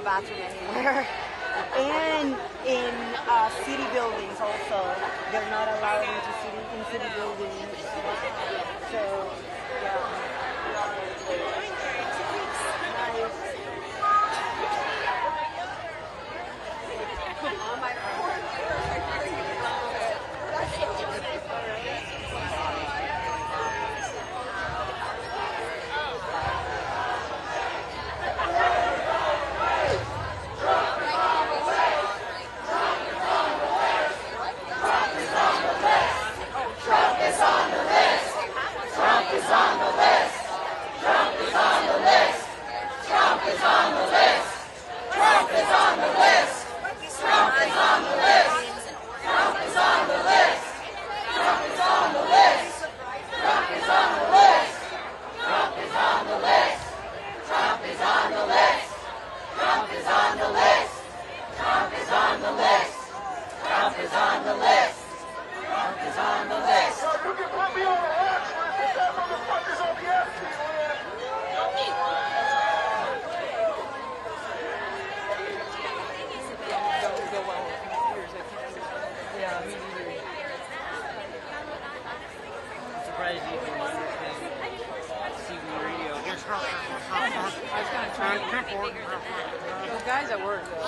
bathroom anywhere. And in city buildings also, they're not allowed into city buildings. So, yeah. Those guys at work, though.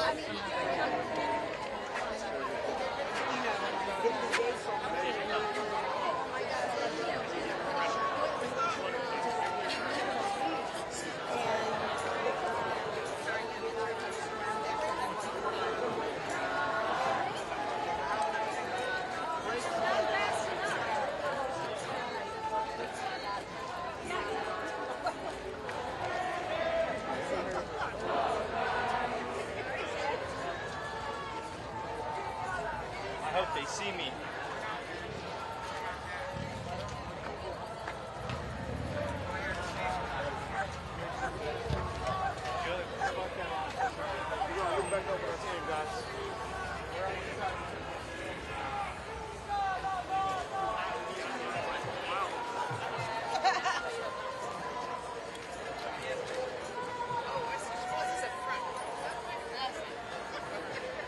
I hope they see me.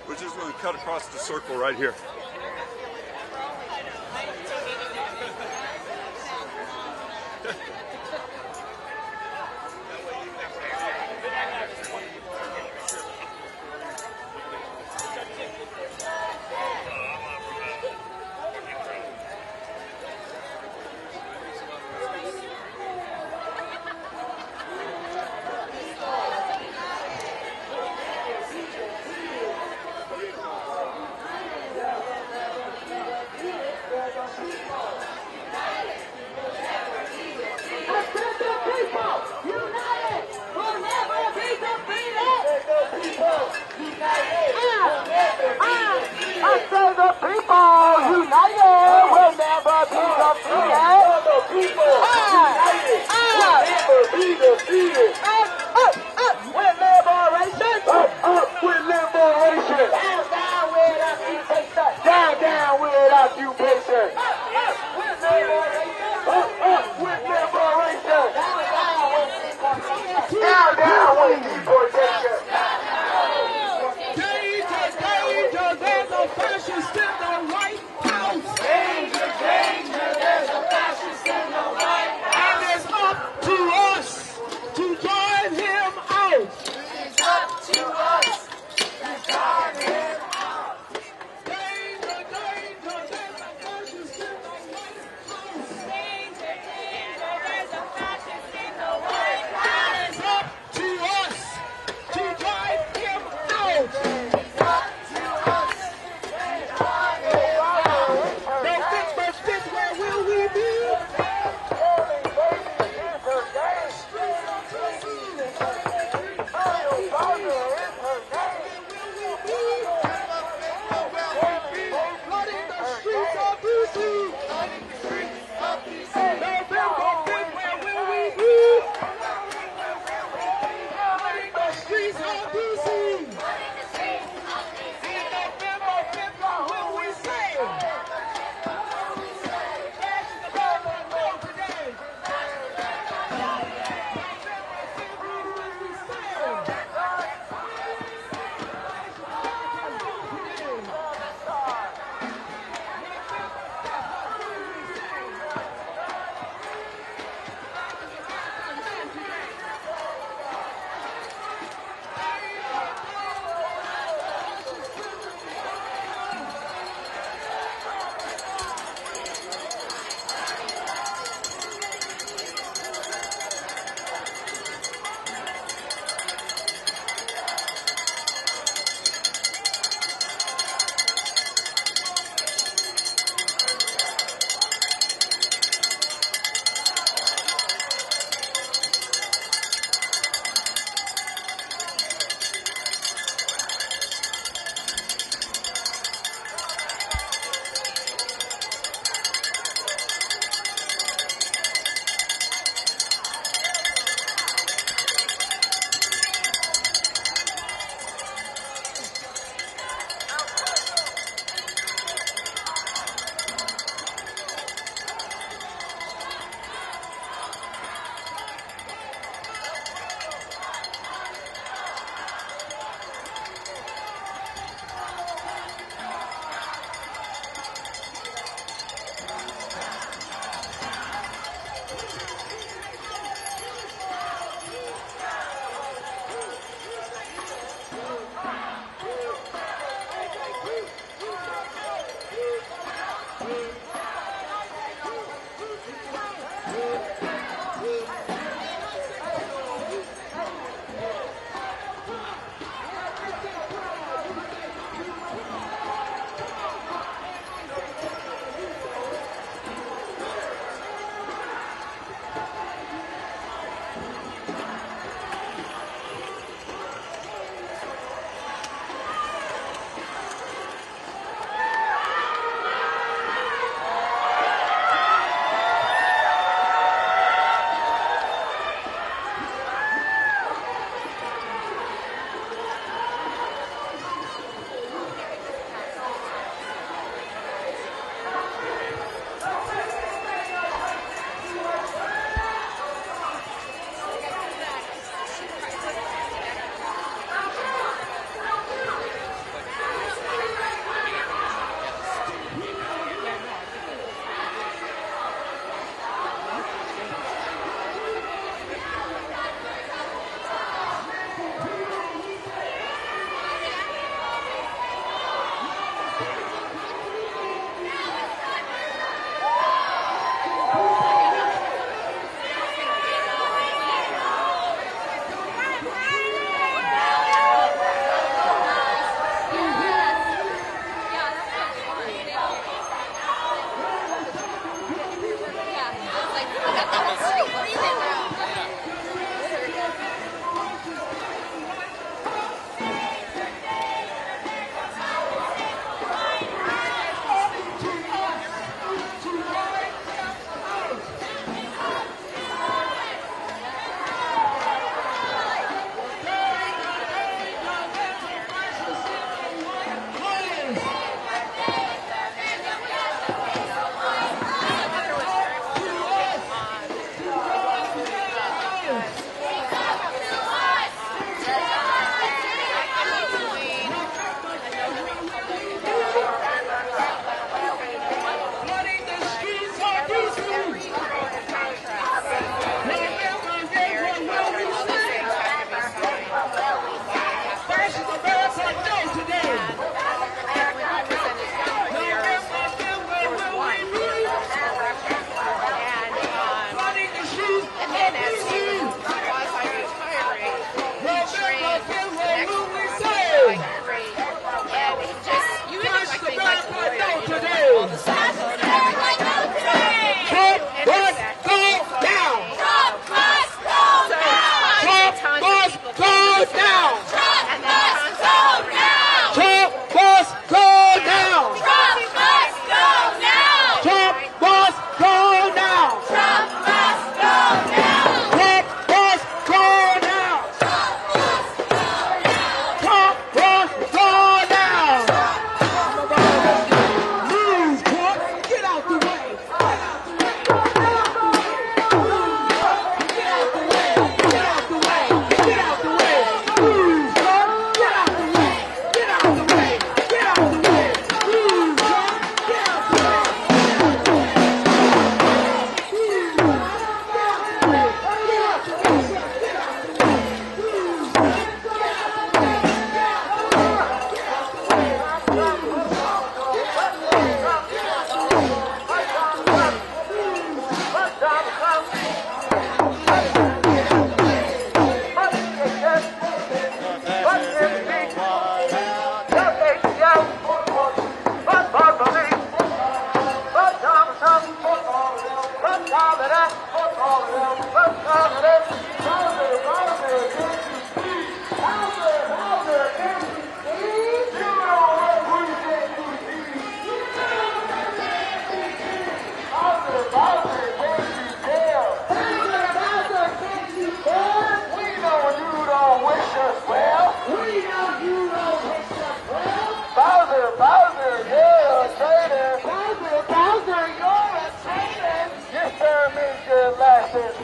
We're just going to cut across the circle right here. Let's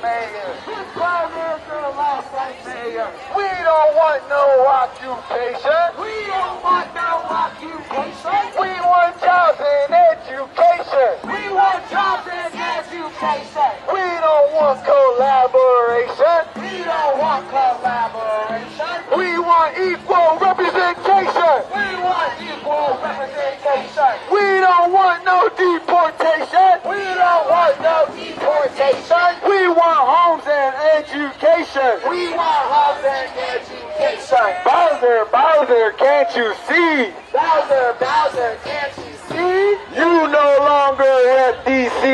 mayor. This prime minister last night mayor. We don't want no occupation. We don't want no occupation. We want jobs and education. We want jobs and education. We don't want collaboration. We don't want collaboration. We want equal representation. We want equal representation. We don't want no deportation. We don't want no deportation. We want homes and education. We want homes and education. Bowser, Bowser, can't you see? Bowser, Bowser, can't you see? You no longer rep DC.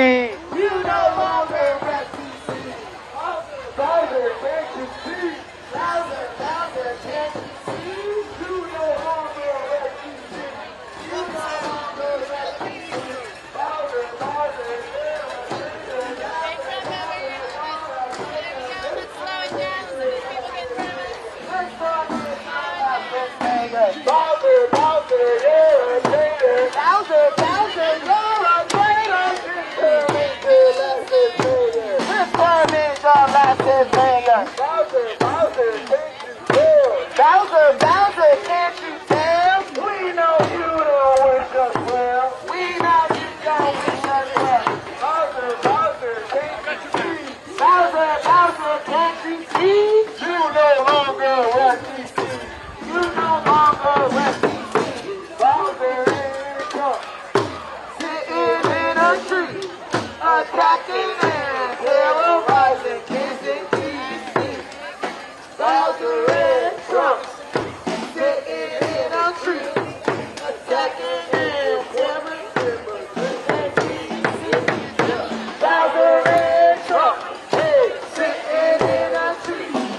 You no longer rep DC. Bowser, Bowser, can't you see? Bowser, Bowser, can't you see? You no longer rep DC. You no longer rep DC. Bowser, Bowser, Bowser, Bowser, you're a traitor. Bowser, Bowser, you're a traitor. This time is your last mayor. Bowser, Bowser, can't you tell? Bowser, Bowser, can't you tell? We know you don't wish us well. We know you don't wish us well. Bowser, Bowser, can't you see? Bowser, Bowser, can't you see? You no longer rep DC. You no longer rep DC. Bowser in Trump, sitting in a tree, attacking and terrorizing Kansas DC. Bowser in Trump, sitting in a tree, attacking and terrorizing Kansas DC. Bowser in Trump, sitting in a tree.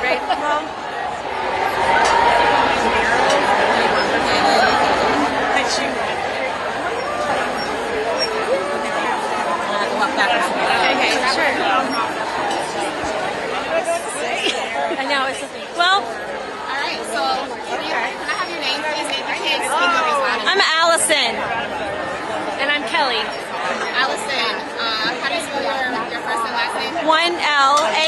right? Well, okay, sure. I know. Well, All right, so can I have your name, please? If you can't speak the reason. I'm Allison. And I'm Kelly. Allison, how do you spell your first and last name? 1L-A-L-I-S-O-N.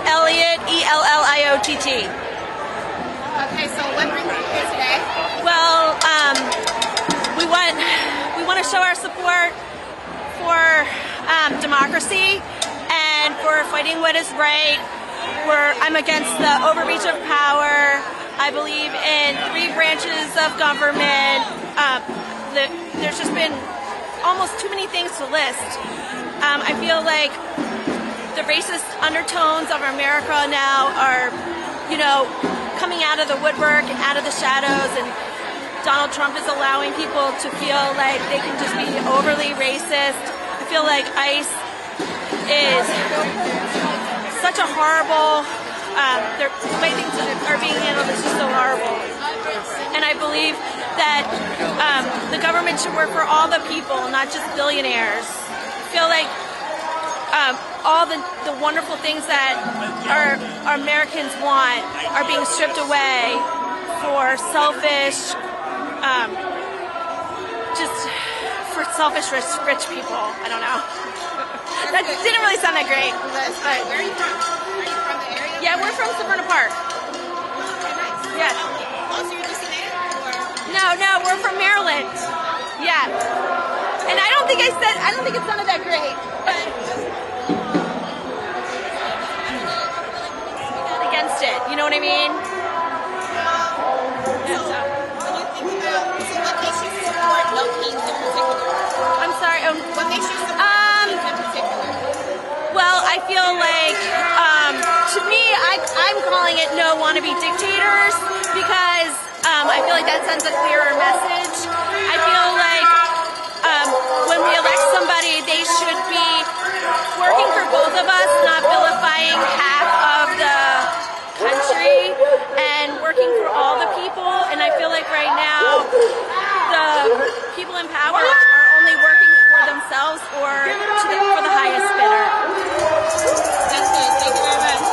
Elliott, E-L-L-I-O-T-T. Okay, so what brings you here today? Well, we want to show our support for democracy and for fighting what is right. I'm against the overreach of power. I believe in 3 branches of government. There's just been almost too many things to list. I feel like the racist undertones of America now are, coming out of the woodwork and out of the shadows, and Donald Trump is allowing people to feel like they can just be overly racist. I feel like ICE is such a horrible, the way things are being handled is just so horrible. And I believe that the government should work for all the people, not just billionaires. I feel like all the wonderful things that our Americans want are being stripped away for selfish, rich people. I don't know. That didn't really sound that great. But Where are you from? Are you from the area? yeah, we're from Severna Park. Okay, nice. Yeah. Oh, so you're just an area? Or? No, we're from Maryland. Yeah. And I don't think it sounded that great. But against it, you know what I mean? Yeah, so. When you think about, so what makes you support No Kings in particular? I'm sorry. What makes you support No Kings in particular? Well, I feel like, to me, I'm calling it no wannabe dictators because I feel like that sends a clearer message. I feel like when we elect somebody, they should be working for both of us, not vilifying half of the country, and working for all the people. And I feel like right now, the people in power are only working for themselves or for the highest bidder. That's good. Thank you very much.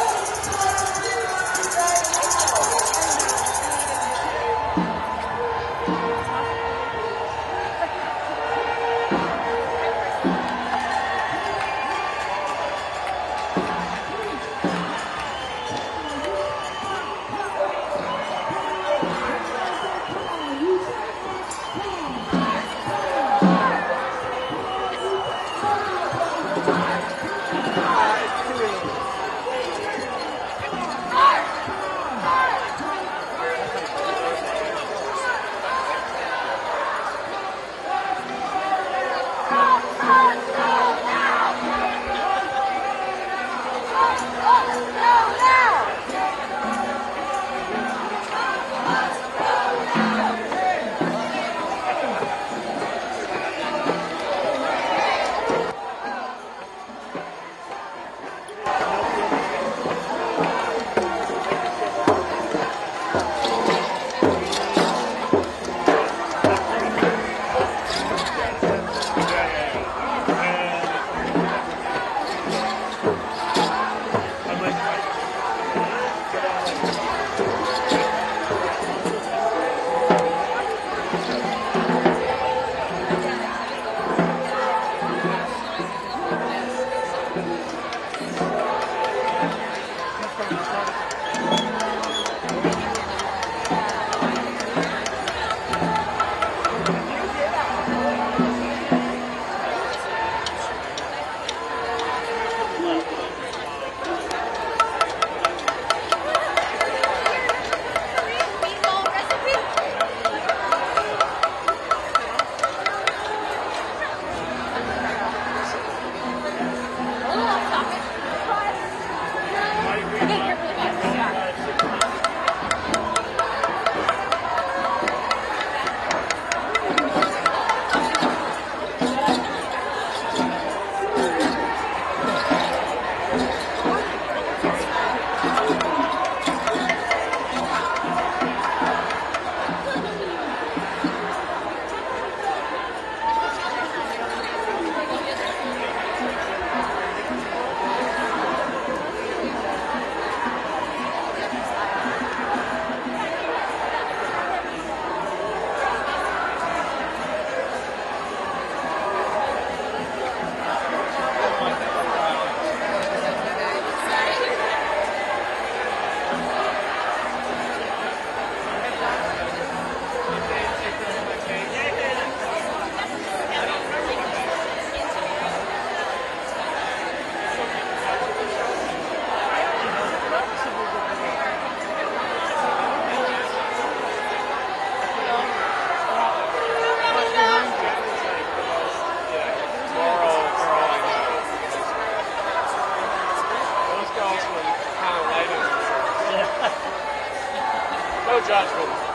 judgment.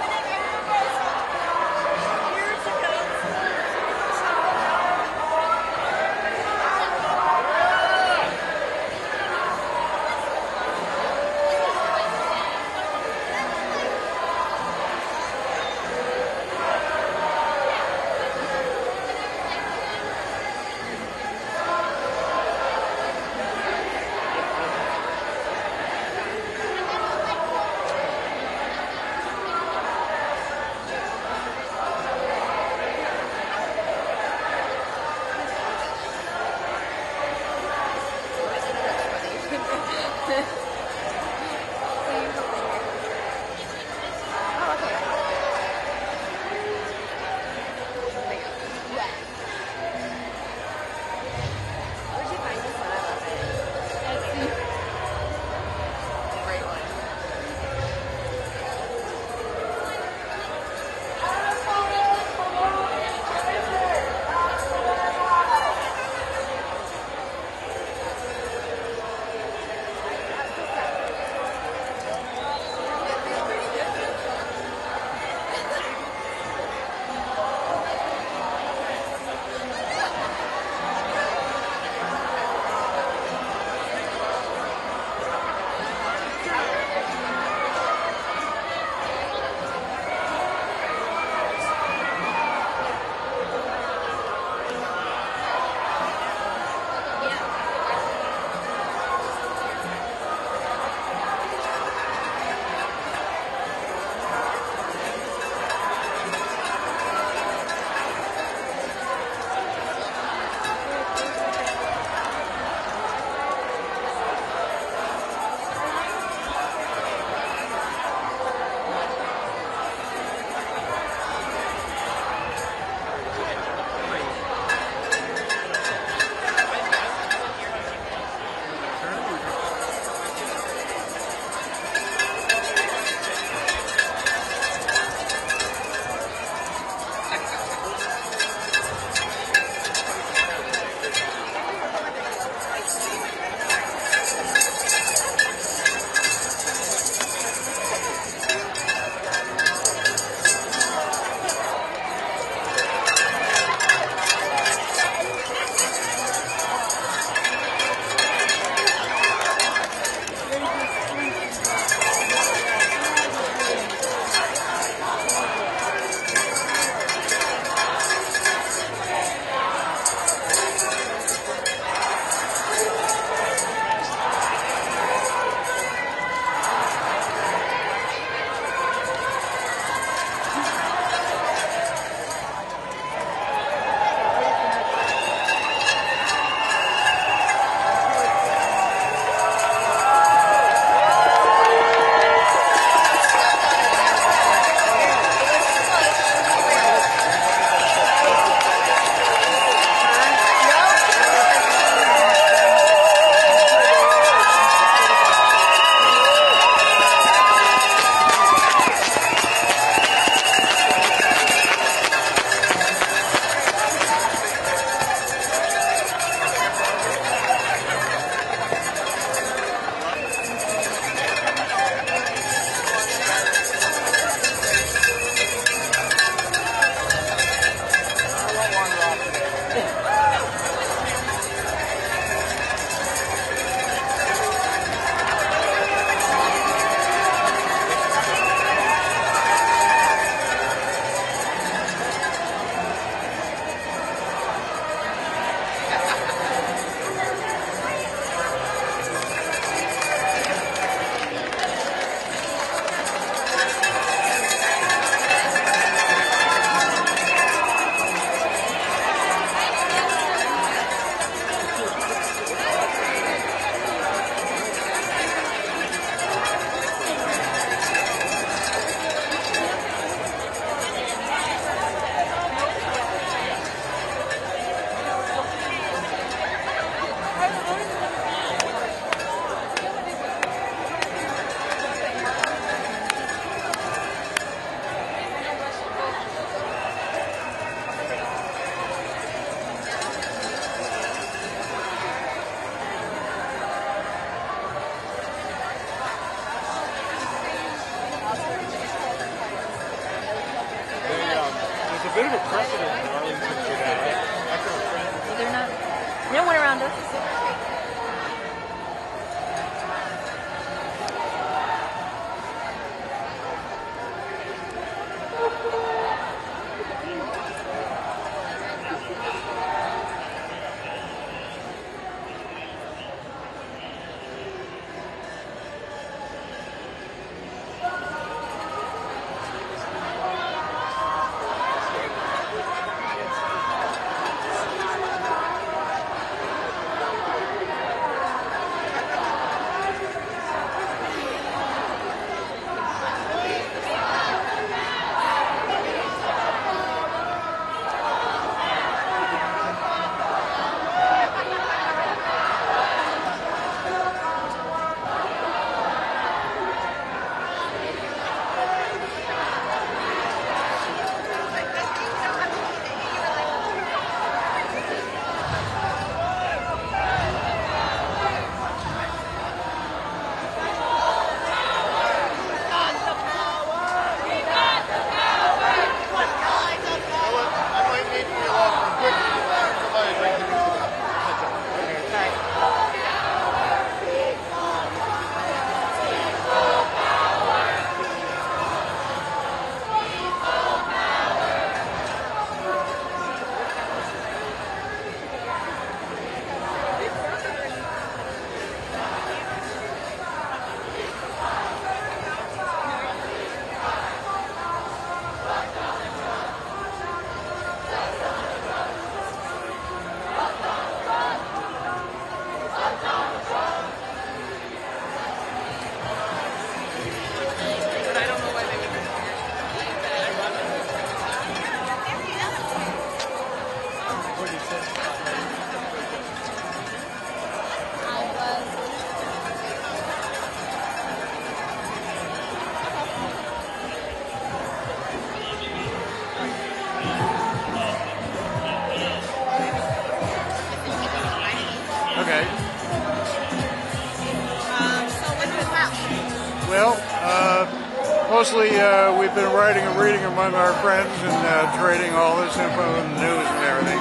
Mostly, we've been writing and reading among our friends and trading all this info and news and everything.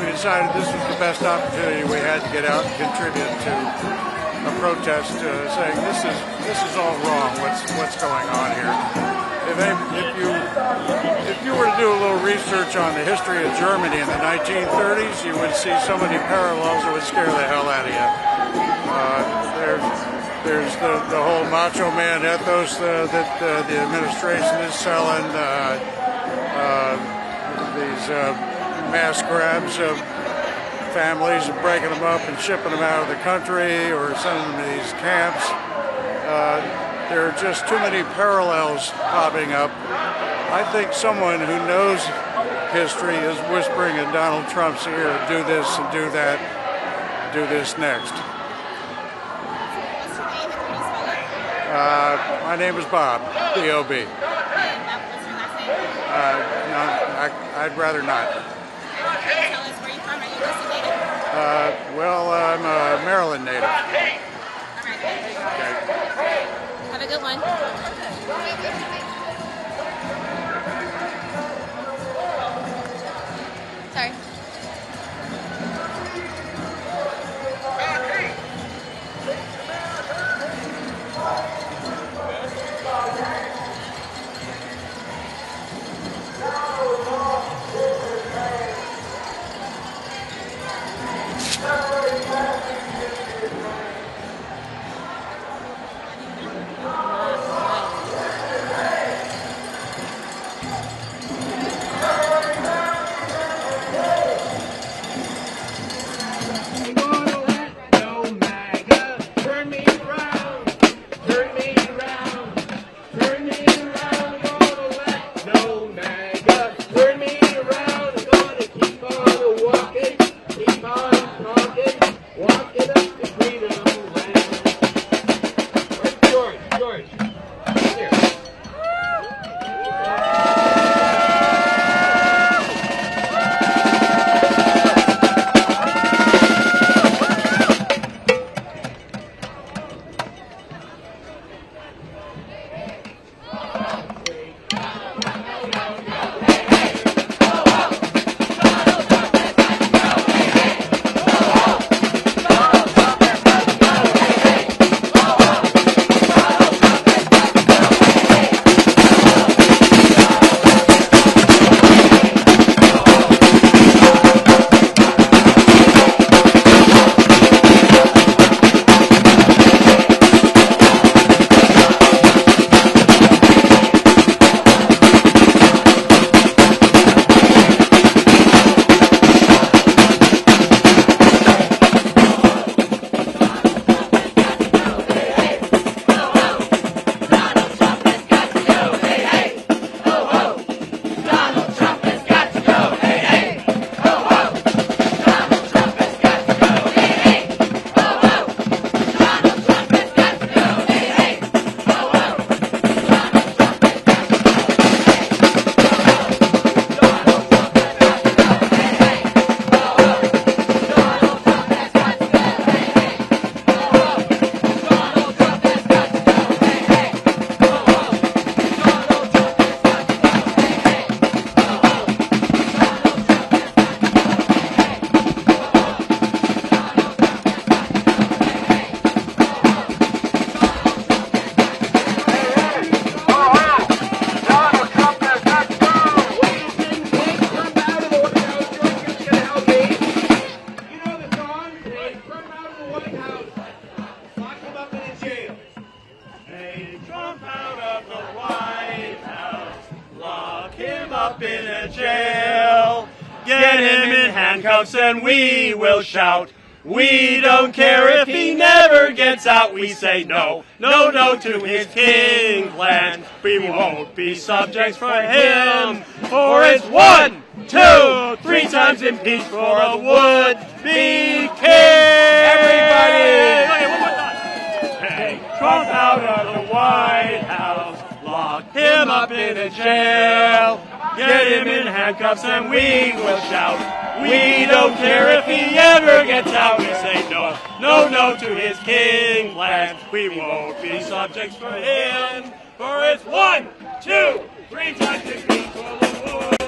We decided this was the best opportunity we had to get out and contribute to a protest, saying this is all wrong. What's going on here? If you were to do a little research on the history of Germany in the 1930s, you would see so many parallels that would scare the hell out of you. There's the whole macho man ethos that the administration is selling, these mass grabs of families and breaking them up and shipping them out of the country or sending them to these camps. There are just too many parallels popping up. I think someone who knows history is whispering in Donald Trump's ear, do this and do that, do this next. My name is Bob, B-O-B. No, I'd rather not. Well, I'm a Maryland native. Okay. Have a good one. Sorry. And we will shout. We don't care if he never gets out. We say no, no, no to his king plan. We won't be subjects for him. For it's 1, 2, 3 times impeached for a would-be king. Everybody! Okay, one more time. Take Trump out of the White House. Lock him up in a jail. Get him in handcuffs and we will shout. We don't care if he ever gets out. We say no, no, no to his king plan. We won't be subjects for him. For it's 1, 2, 3 times 6 equal the wood.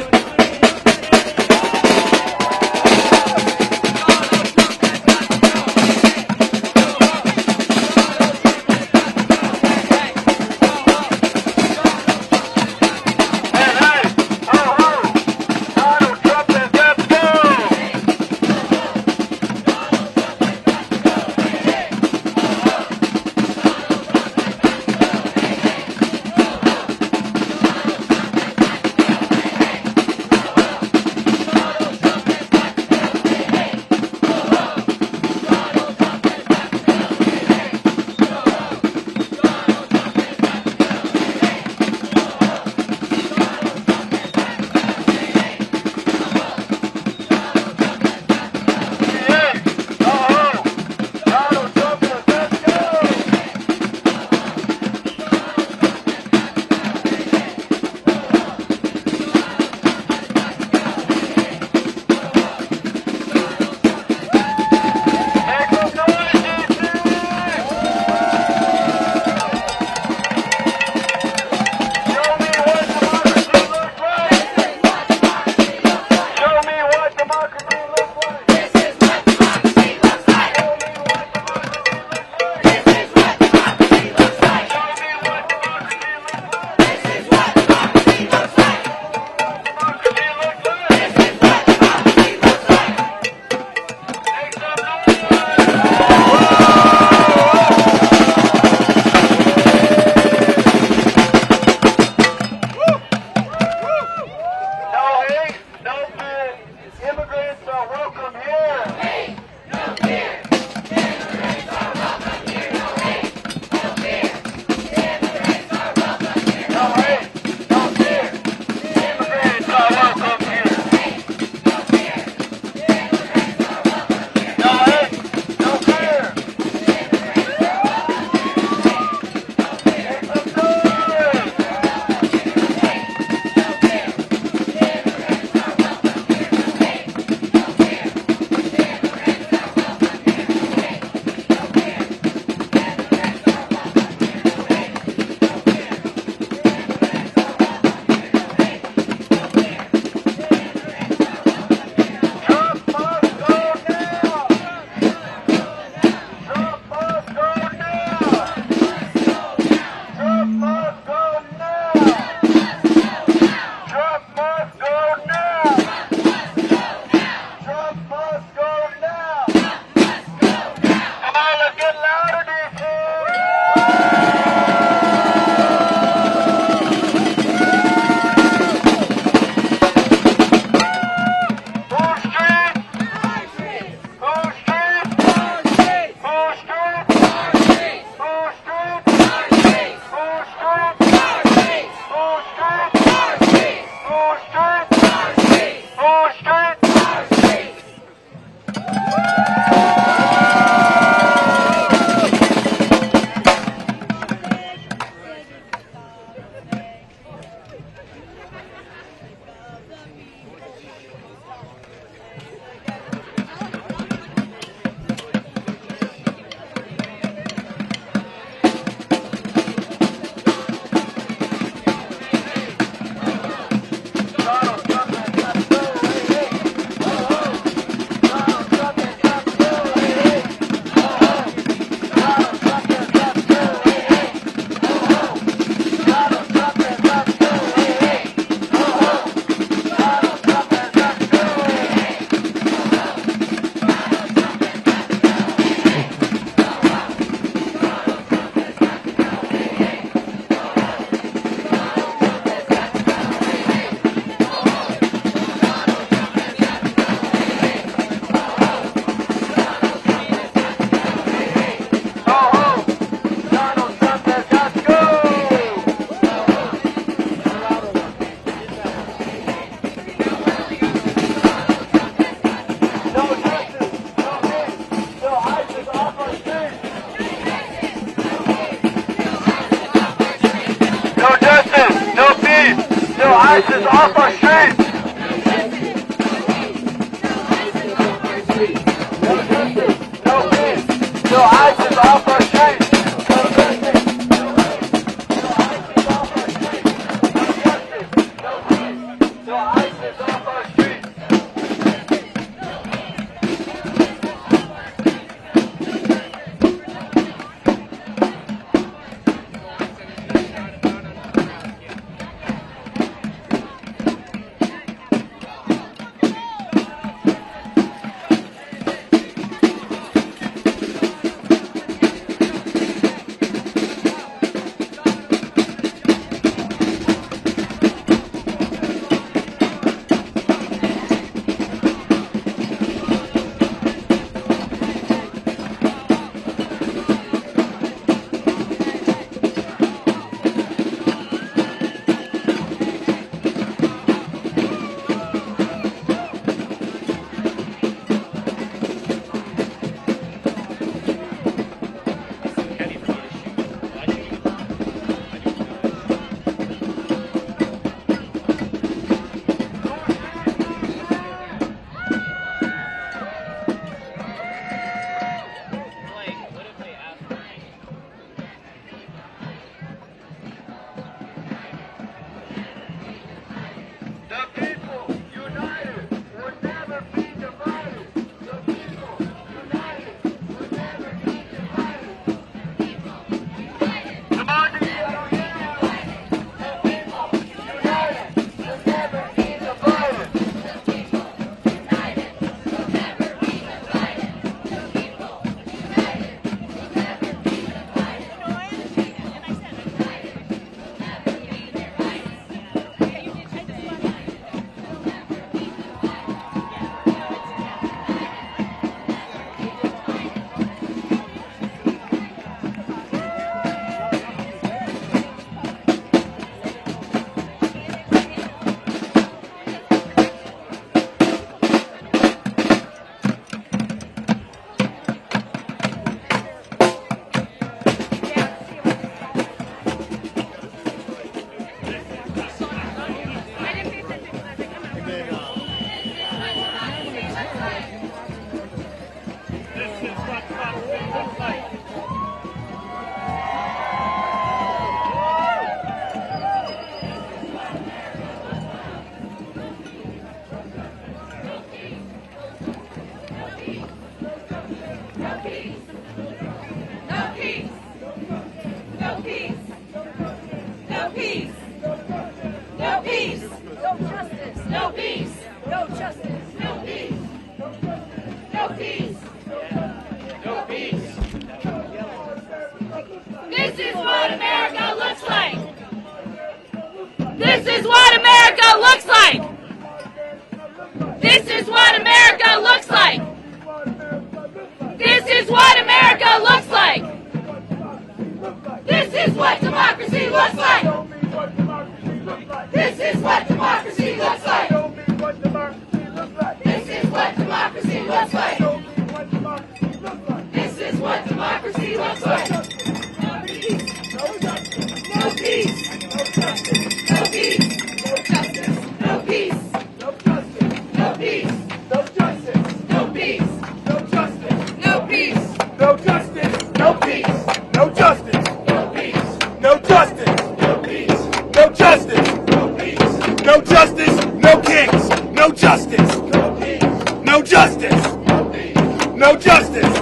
ISIS off our streets! No peace! No ISIS off our streets! is what democracy looks like. Show me what democracy looks like. This is what democracy looks like. Show me what democracy looks like. This is what democracy looks like. Show me what democracy looks like. This is what democracy looks like. No peace. No justice. No peace. No justice. No peace. No justice. No peace. No justice. No peace. No justice. No peace. No justice. No peace. No justice. No peace. No justice. No peace. No justice. No peace. No justice.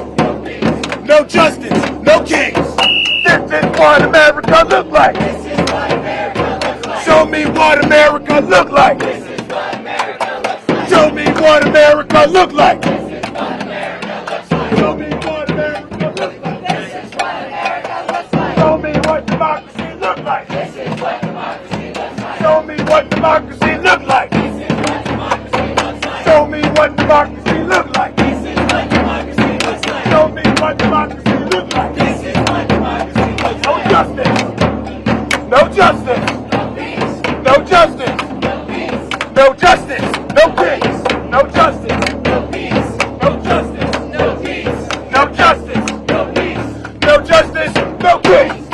No peace. No justice. No kings. No justice. No peace. No justice. No peace. No justice. No peace. No justice. No kings. This is what America looks like. This is what America looks like. Show me what America looks like. This is what America looks like. Show me what America looks like. This is what America looks like. Show me what America looks like. This is what America looks like. Show me what democracy looks like. This is what democracy looks like. Show me what democracy looks like. This is what democracy looks like. Show me what democracy looks like. This is what democracy looks like. Show me what democracy looks like. This is what democracy looks like. No justice. No justice. No peace. No justice. No peace. No justice. No peace. No justice. No peace. No justice. No peace. No justice. No peace. No justice. No peace.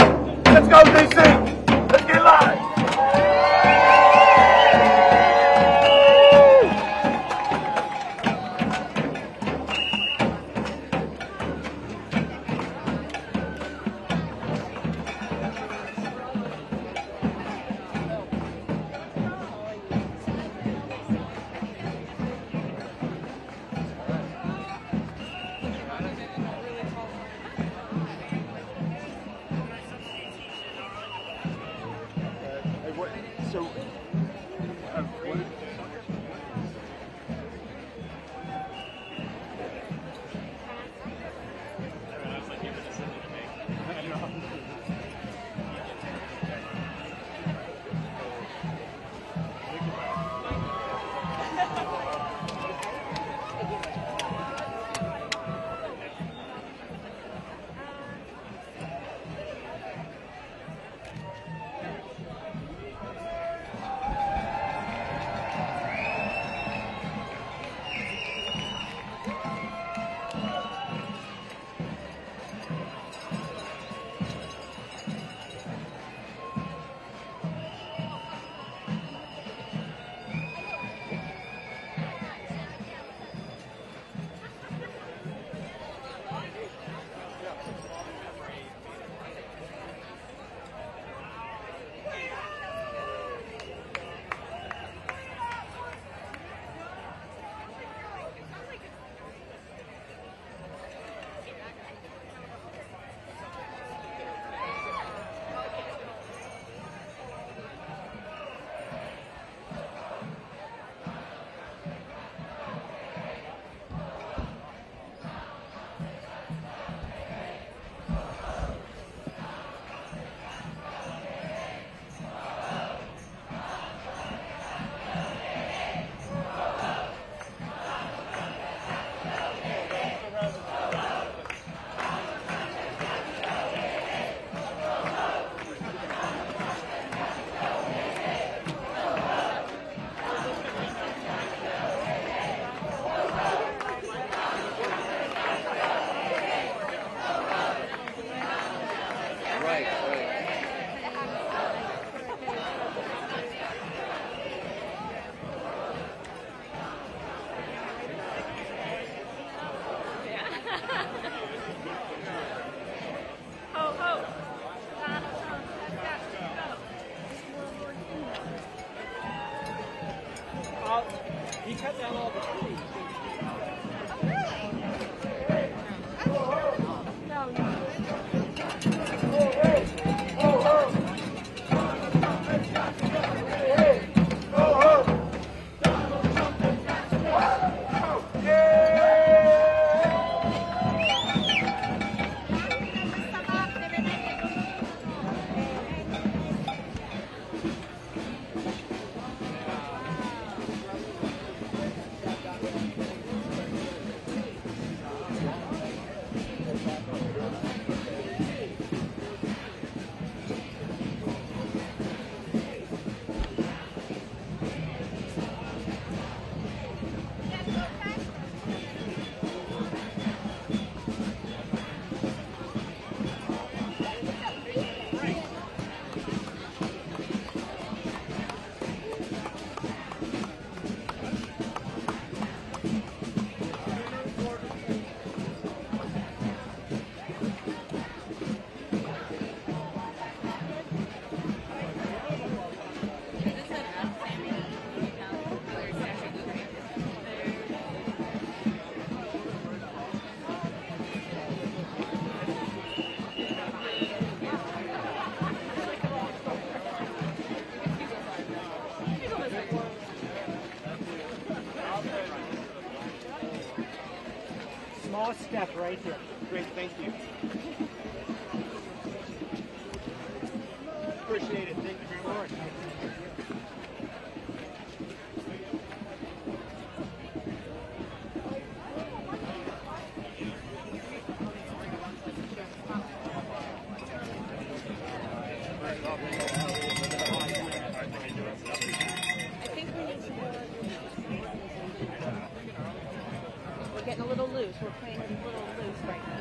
Let's go, DC. Let's get live. He cut down all the trees. right here. Great, thank you. Appreciate it. Thank you very much. We're getting a little loose. We're playing a little loose right now.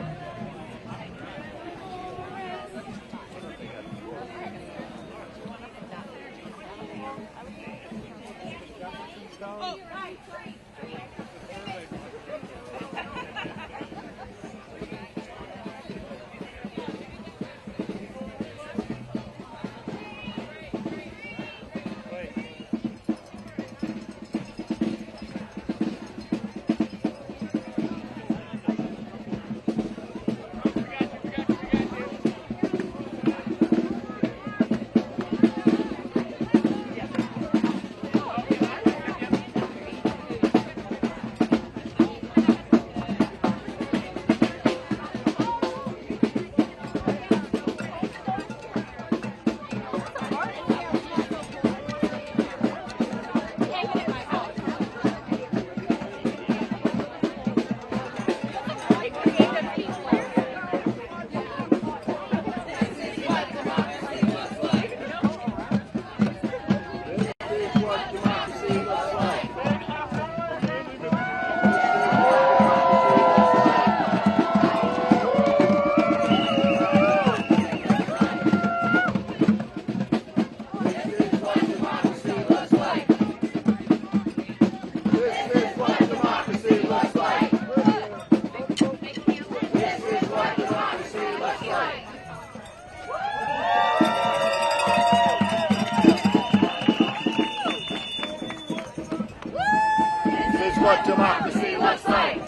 What democracy looks like.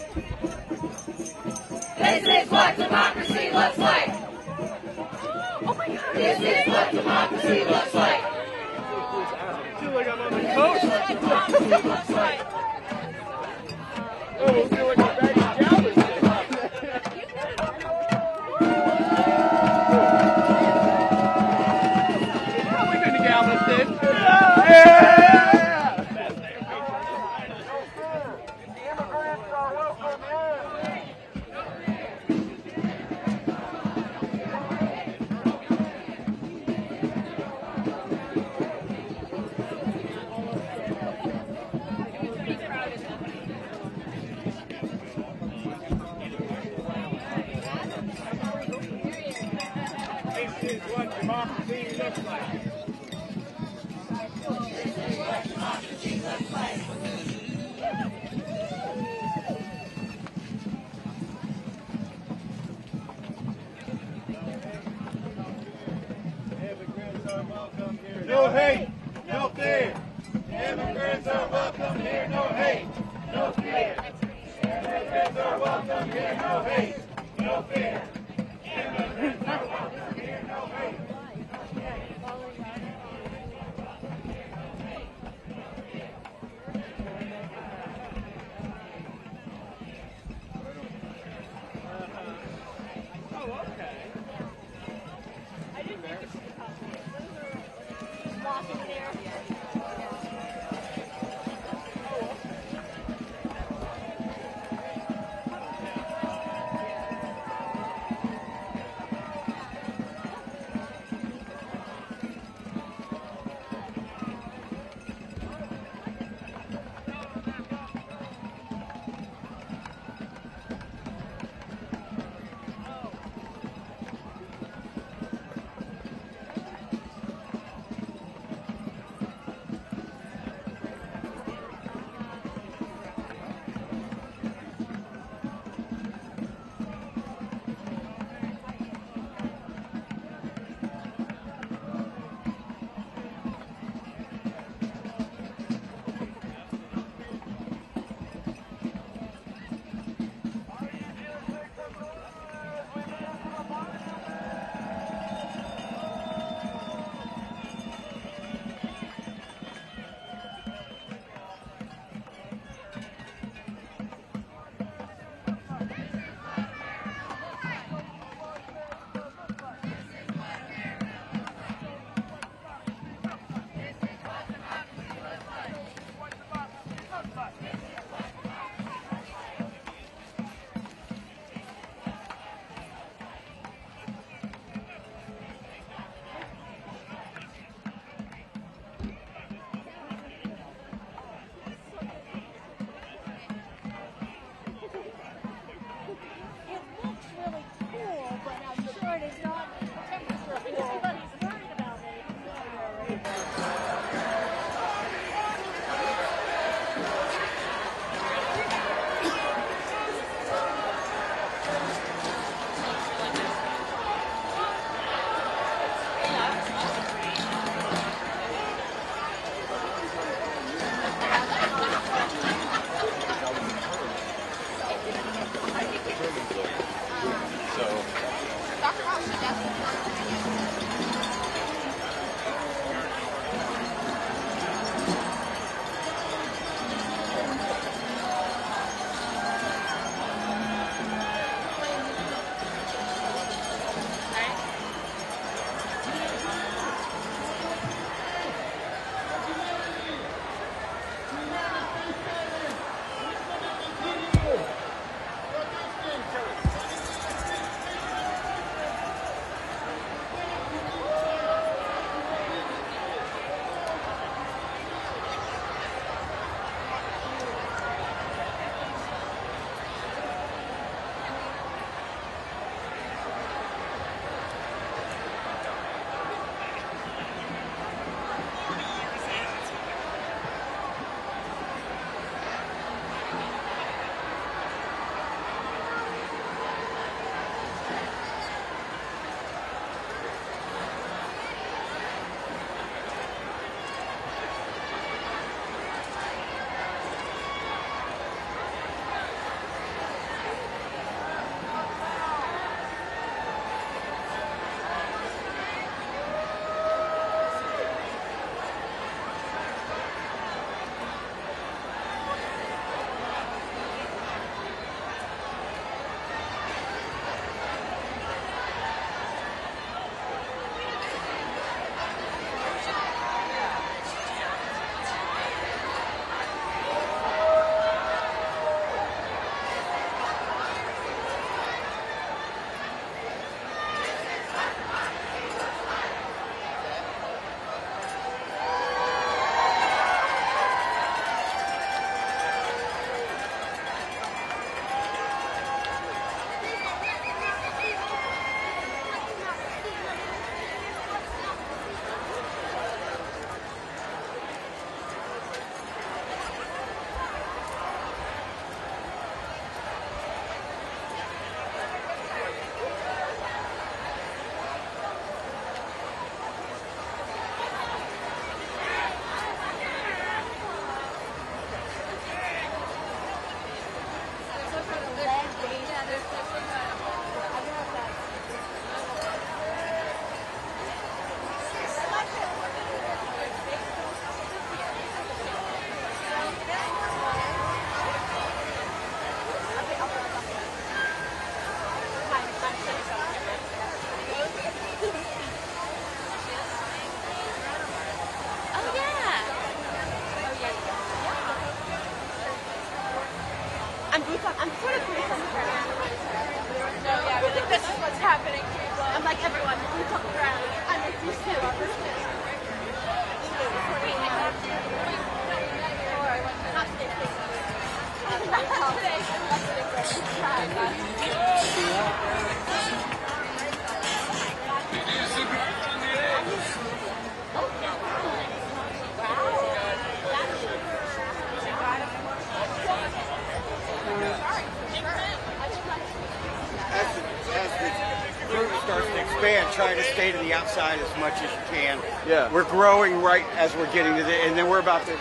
This is what democracy looks like. Oh my God. This is what democracy looks like. I feel like I'm on the coast. This is what democracy looks like. Oh, we'll feel like a bag of Galveston. We've been to Galveston. Yeah! No hate, no fear. Immigrants are welcome here, no hate, no fear. Immigrants are welcome here, no hate, no fear. Immigrants are welcome here, no hate. Oh, okay. I didn't make it to the hospital. Those are walking try to stay to the outside as much as you can. Yeah. We're growing right as we're getting to the, and then we're about to.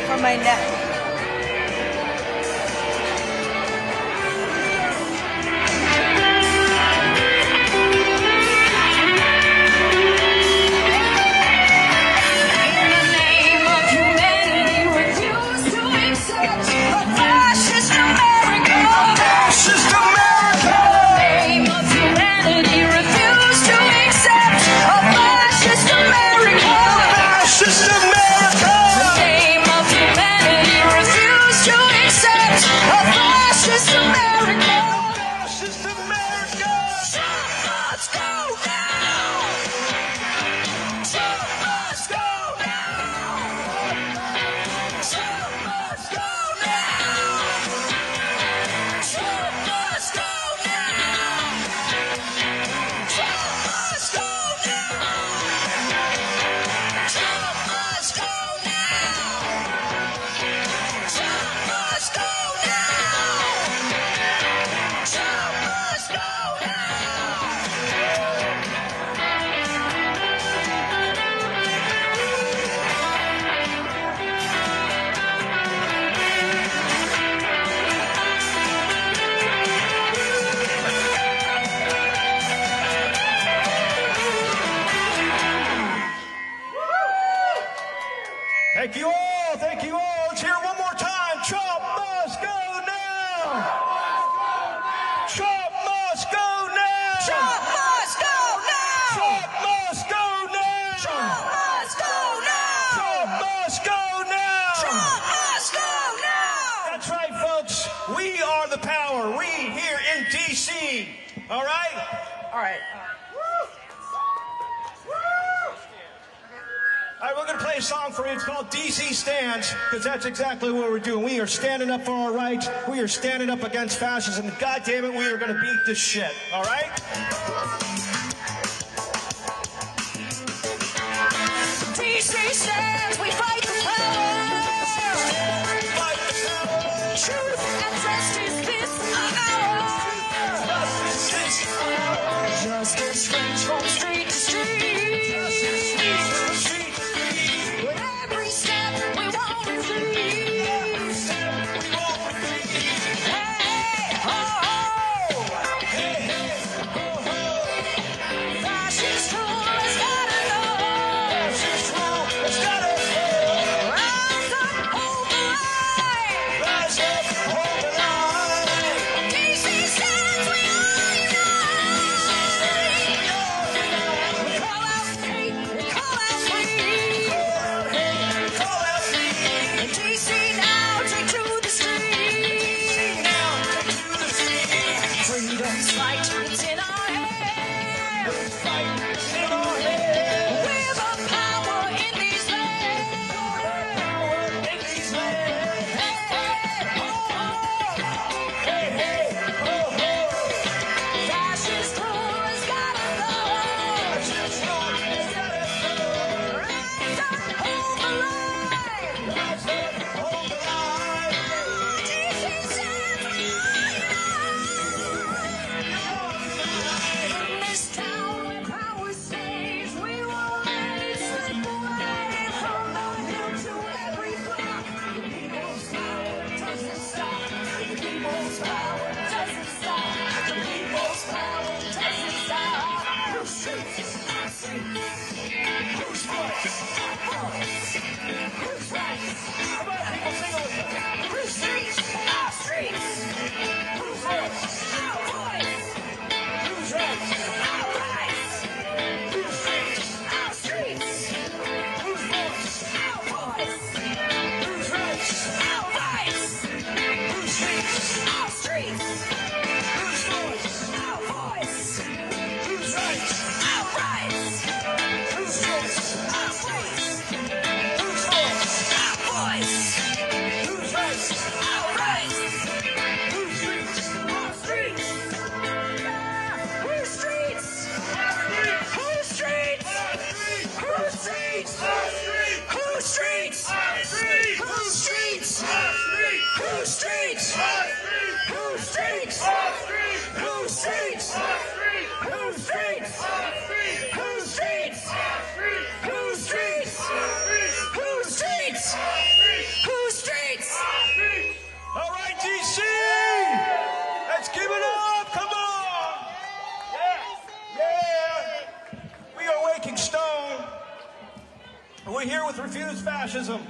For my neck. Thank you all. Thank you all. Let's hear it one more time. Trump must go now. Trump must go now. Trump must go now. Trump must go now. Trump must go now. Trump must go now. Trump must go now. That's right, folks. We are the power. We here in D.C. All right? All right. All right, we're going to play a song for you. It's called DC Stands, because that's exactly what we're doing. We are standing up for our rights. We are standing up against fascism. And God damn it, we are going to beat this shit. All right? DC stands, we fight the power. Fight the power. Truth and justice this hour. Justice reach from street to street. Justice reach from street to street. With every step we won't retreat. Every step we won't retreat. Hey, ho, ho. Hey, hey, ho, ho. Fascist rule has gotta go. Fascist rule has gotta go. streets? Whose streets? Whose streets? Whose streets? Whose streets? Whose streets? Whose streets? Whose streets? Whose streets? Whose streets? Whose streets? All right, DC! Let's give it up! Come on! Yeah! We are Waking Stone. We're here with Refuse Fascism.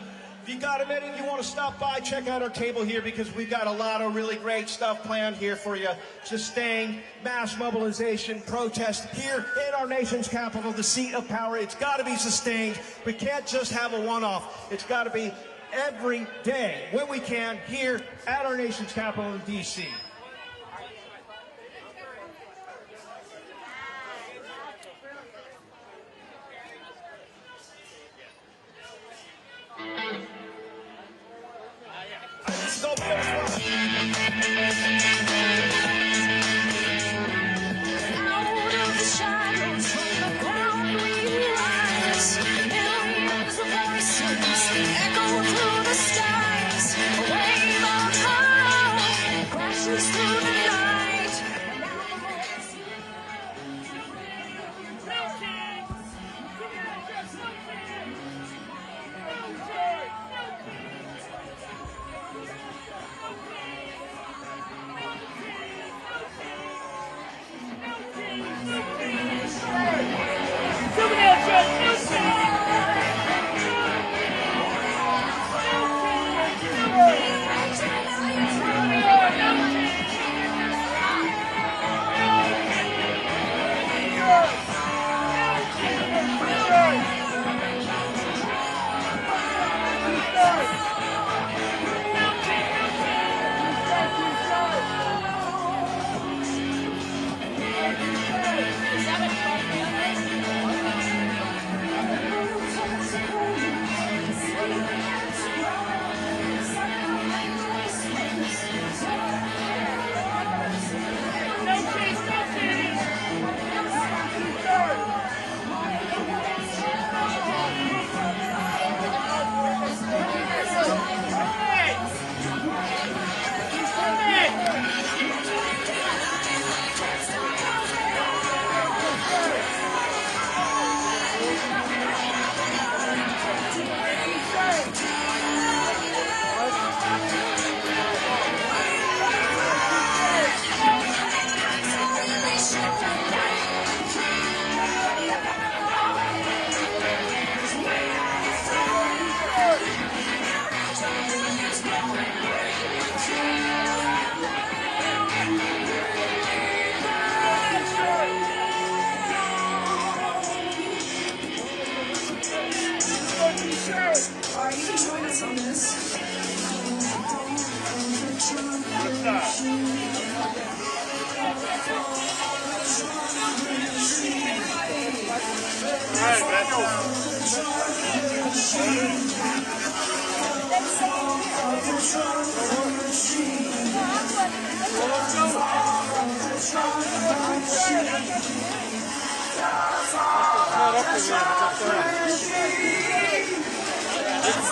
If you got a minute, you want to stop by, check out our table here because we've got a lot of really great stuff planned here for you. Sustained mass mobilization, protest here in our nation's capital, the seat of power. It's got to be sustained. We can't just have a one-off. It's got to be every day when we can here at our nation's capital in D.C.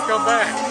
Come back.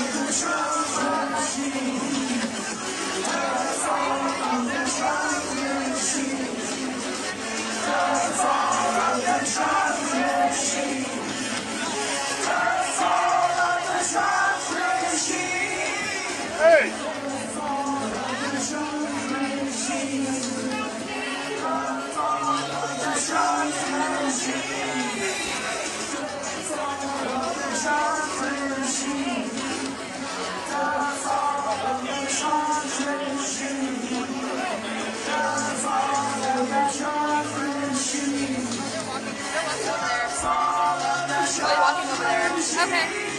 Walking over there. Okay.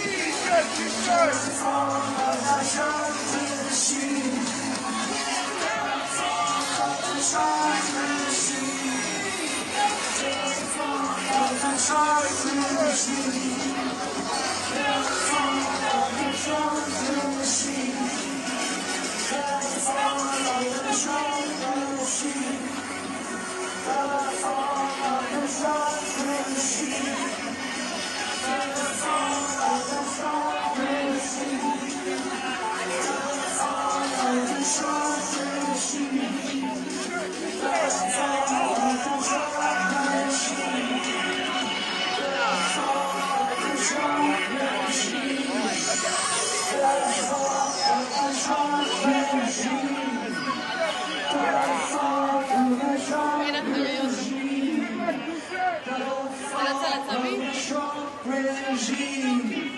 regime.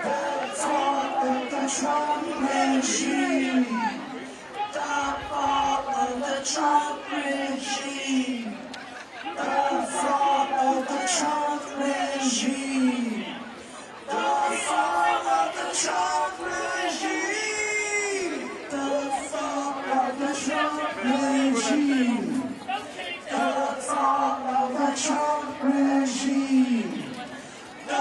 The fall of the Trump regime. The fall of the Trump regime. The fall of the Trump regime. The fall of the Trump regime. The fall of the Trump regime. The fall of the Trump regime. The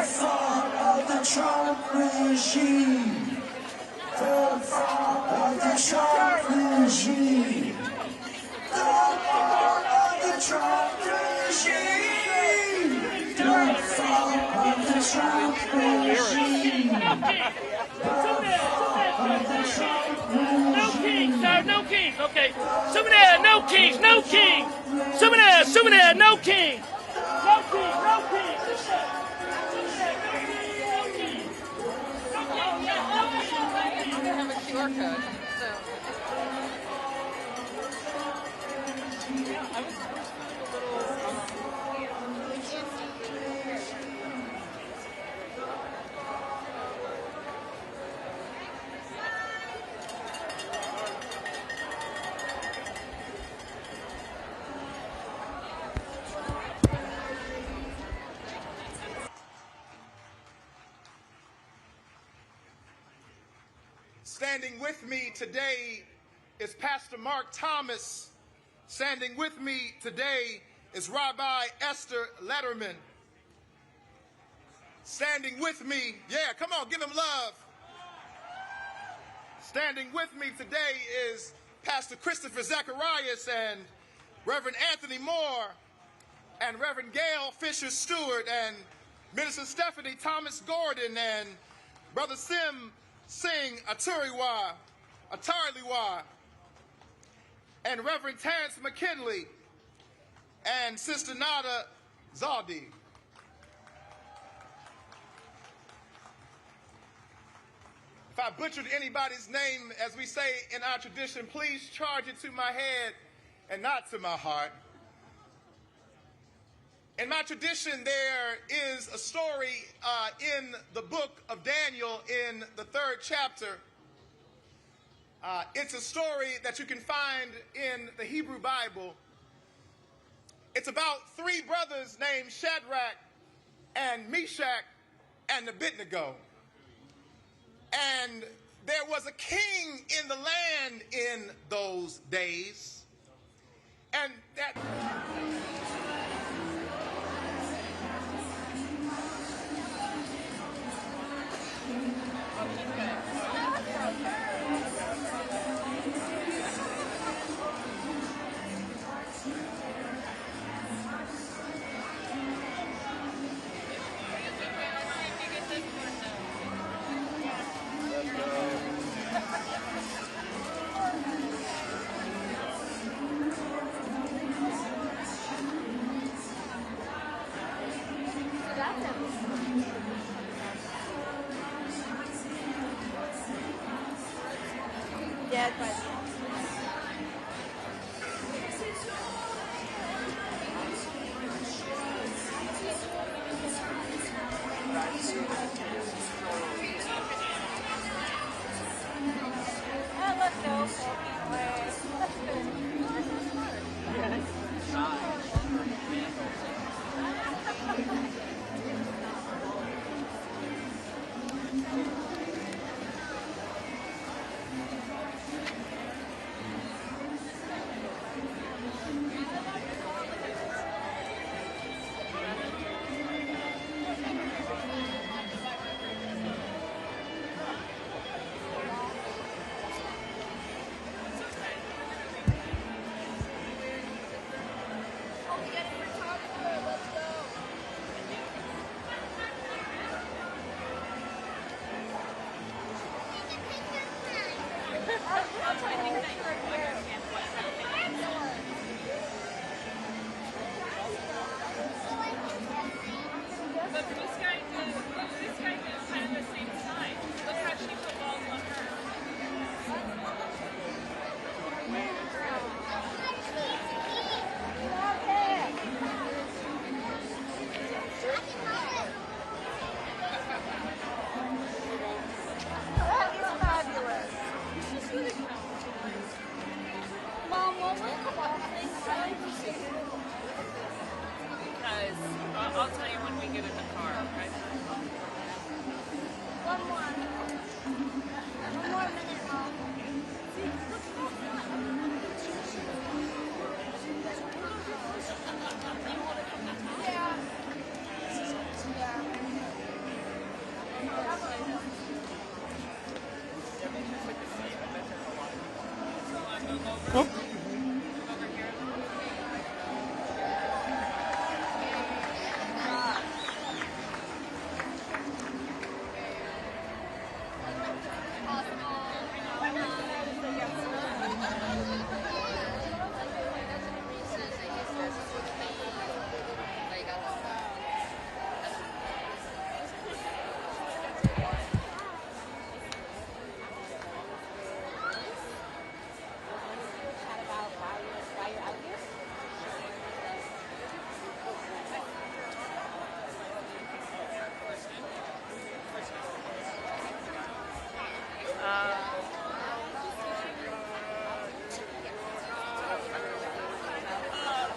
fall of the Trump regime. The fall of the Trump regime. The fall of the Trump regime. The fall of the Trump regime. The fall of the Trump regime. No kings, sir, no kings. Okay. Souvenir, no kings, no kings. Souvenir, no kings. No kings, no kings. I'm gonna have a QR code. So. I was Standing with me today is Pastor Mark Thomas. Standing with me today is Rabbi Esther Letterman. Standing with me, yeah, come on, give him love. Standing with me today is Pastor Christopher Zacharias and Reverend Anthony Moore and Reverend Gail Fisher Stewart and Minister Stephanie Thomas Gordon and Brother Sim Singh Atariwa, and Reverend Terrence McKinley and Sister Nada Zaldi. If I butchered anybody's name, as we say in our tradition, please charge it to my head and not to my heart. In my tradition, there is a story in the book of Daniel in the 3rd chapter. It's a story that you can find in the Hebrew Bible. It's about 3 brothers named Shadrach and Meshach and Abednego. And there was a king in the land in those days. And that... Dead by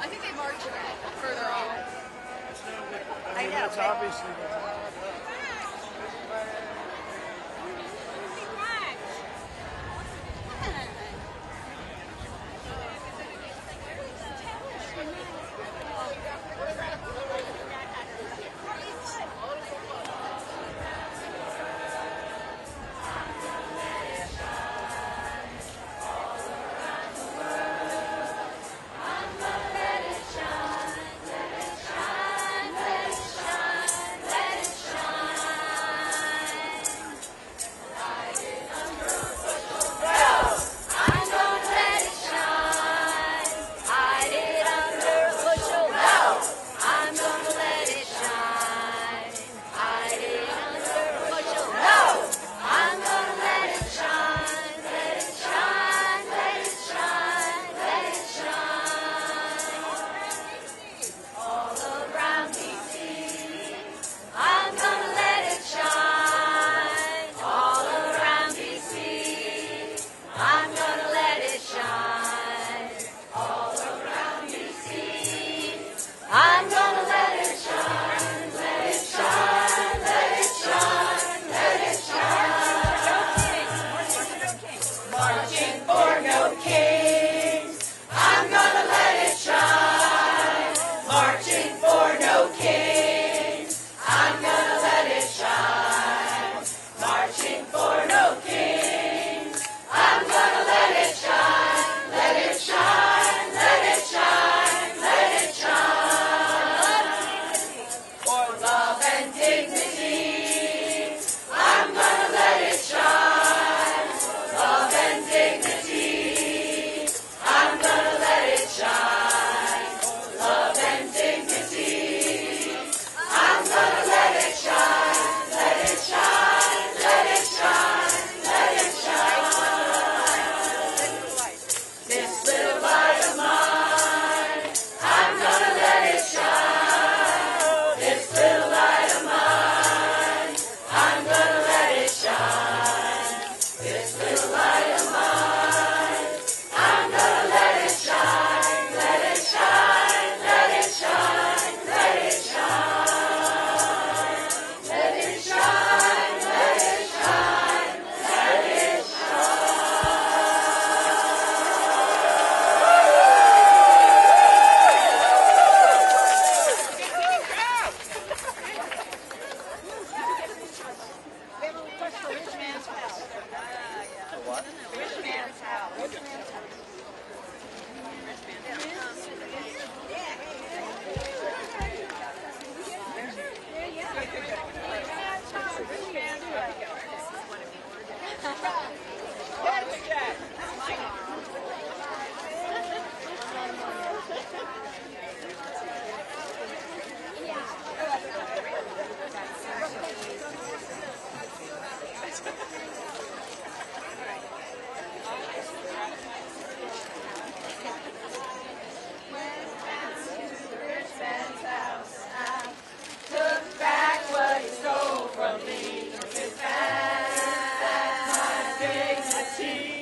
I think they marched further off. I know. That's obviously.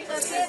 Look at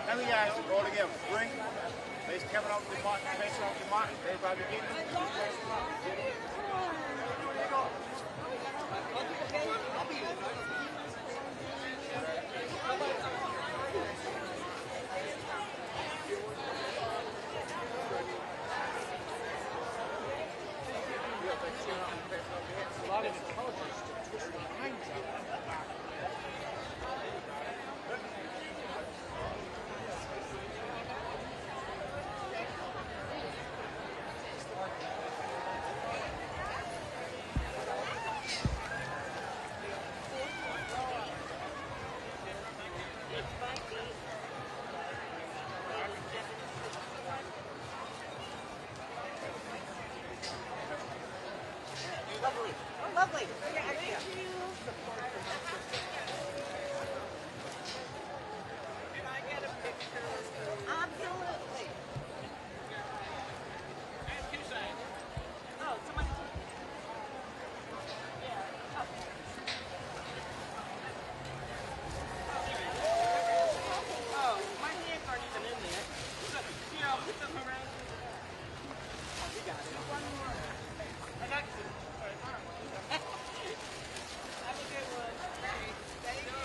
How many guys roll together? 3. Face coming off the mark, facing off the mark. Everybody begin. A lot of intelligence to twist the minds out. Lovely. Oh, lovely. Thank you. Can I get a picture? Absolutely. And 2 sides. Oh, somebody. Yeah. Oh. Oh, my hands aren't even in there. You know, put them around. Oh, we got it. One more. I got you. Have a good one. Thank you.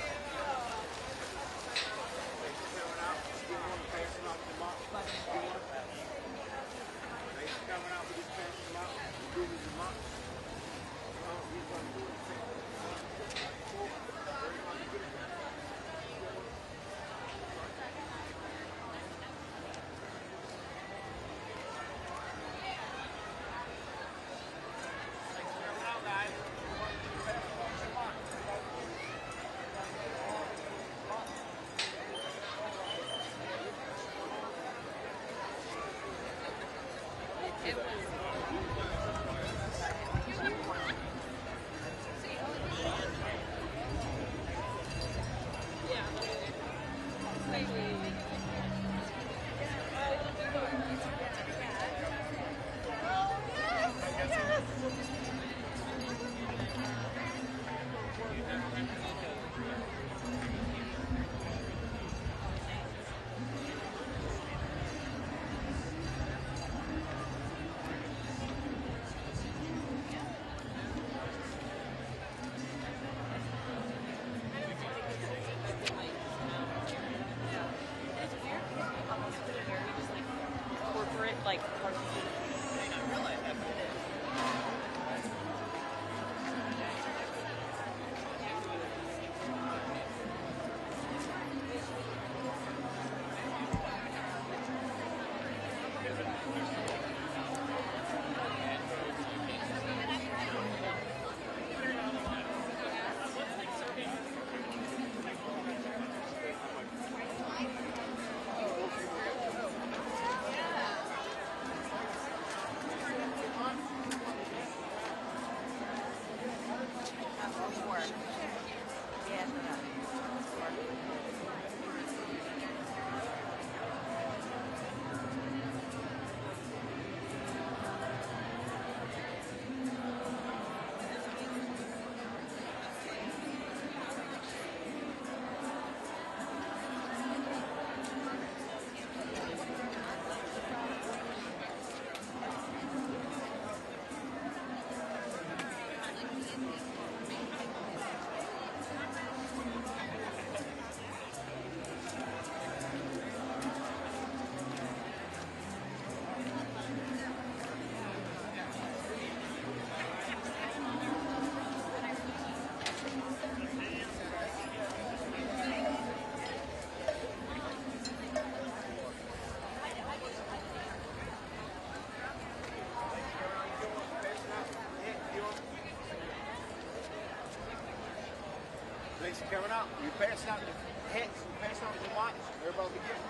Like, Legs are coming out. You passing out the heads, you passing out the watch. Everybody begin.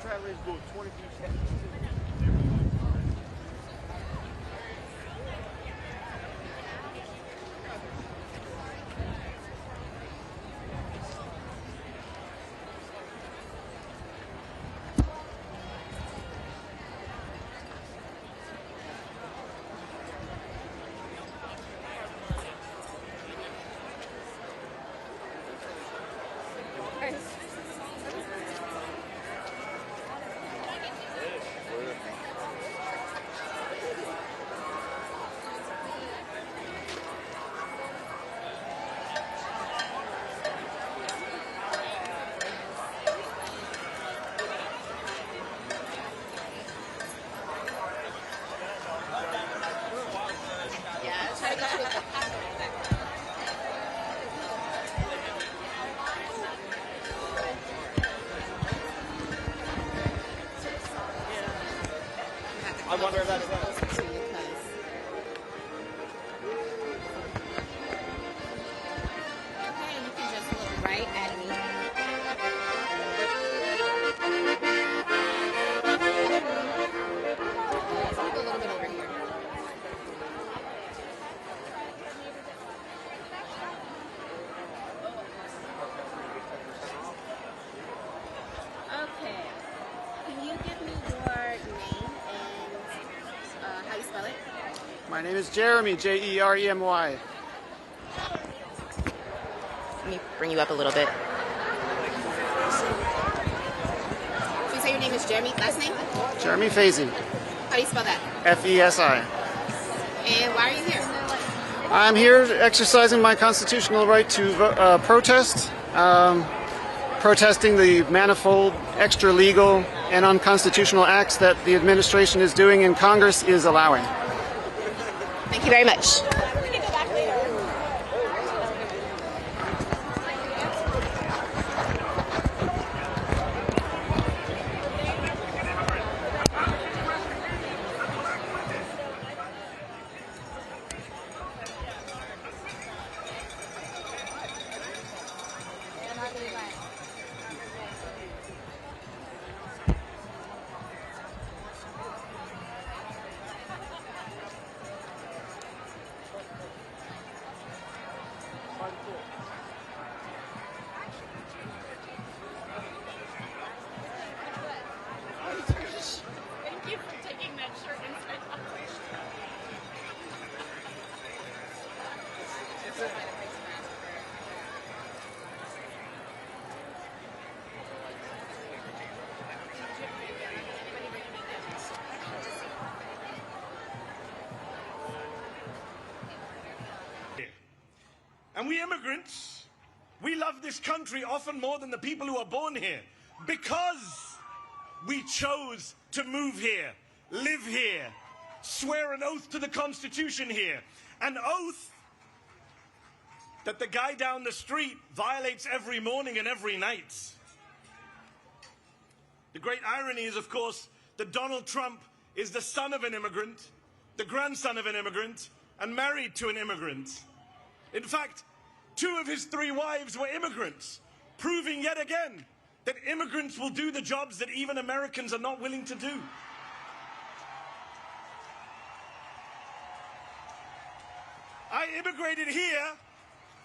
Travelers little 20 feet. I wonder if that's right. Okay, you can just look right at me. Let's move a little bit over here. Okay. Can you give me your name and how you spell it? My name is Jeremy, Jeremy. Let me bring you up a little bit. So you say your name is Jeremy, last name? Jeremy Fazy, How do you spell that? Fesi. And why are you here? I'm here exercising my constitutional right to protest, protesting the manifold, extra-legal, and unconstitutional acts that the administration is doing and Congress is allowing. Thank you very much. Thank you for taking that shirt inside out. And we immigrants, we love this country often more than the people who are born here because we chose to move here, live here, swear an oath to the Constitution here, an oath that the guy down the street violates every morning and every night. The great irony is, of course, that Donald Trump is the son of an immigrant, the grandson of an immigrant, and married to an immigrant. In fact, 2 of his 3 wives were immigrants, proving yet again that immigrants will do the jobs that even Americans are not willing to do. I immigrated here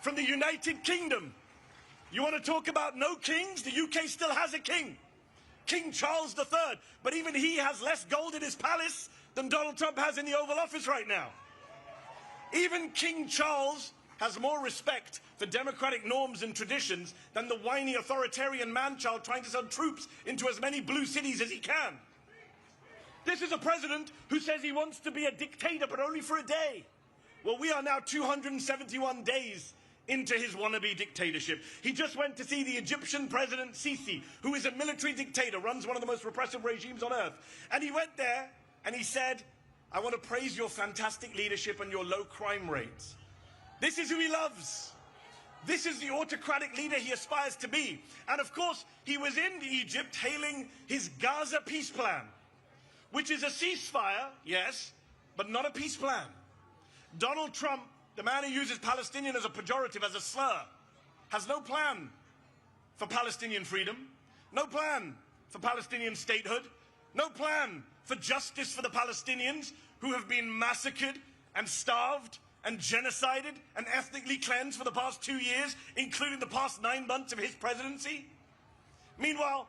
from the United Kingdom. You want to talk about no kings? The UK still has a king, King Charles III, but even he has less gold in his palace than Donald Trump has in the Oval Office right now. Even King Charles has more respect for democratic norms and traditions than the whiny authoritarian man-child trying to send troops into as many blue cities as he can. This is a president who says he wants to be a dictator, but only for a day. Well, we are now 271 days into his wannabe dictatorship. He just went to see the Egyptian president Sisi, who is a military dictator, runs one of the most repressive regimes on earth. And he went there and he said, I want to praise your fantastic leadership and your low crime rates. This is who he loves. This is the autocratic leader he aspires to be. And of course, he was in Egypt hailing his Gaza peace plan, which is a ceasefire, yes, but not a peace plan. Donald Trump, the man who uses Palestinian as a pejorative, as a slur, has no plan for Palestinian freedom, no plan for Palestinian statehood, no plan for justice for the Palestinians who have been massacred and starved and genocided and ethnically cleansed for the past 2 years, including the past 9 months of his presidency. Meanwhile,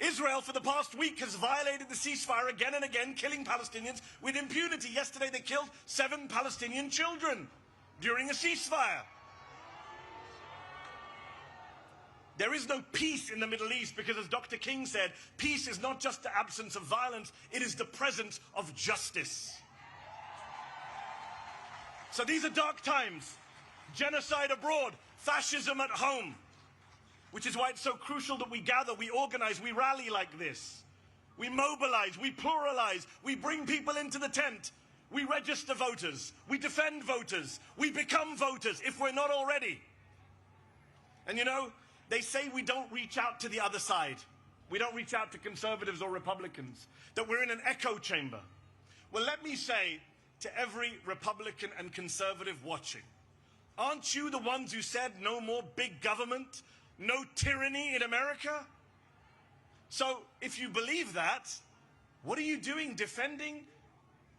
Israel for the past week has violated the ceasefire again and again, killing Palestinians with impunity. Yesterday they killed 7 Palestinian children during a ceasefire. There is no peace in the Middle East because, as Dr. King said, peace is not just the absence of violence, it is the presence of justice. So these are dark times. Genocide abroad, fascism at home. Which is why it's so crucial that we gather, we organize, we rally like this. We mobilize, we pluralize, we bring people into the tent. We register voters, we defend voters, we become voters if we're not already. And you know, they say we don't reach out to the other side. We don't reach out to conservatives or Republicans, that we're in an echo chamber. Well, let me say to every Republican and conservative watching, aren't you the ones who said no more big government? No tyranny in America? So, if you believe that, what are you doing defending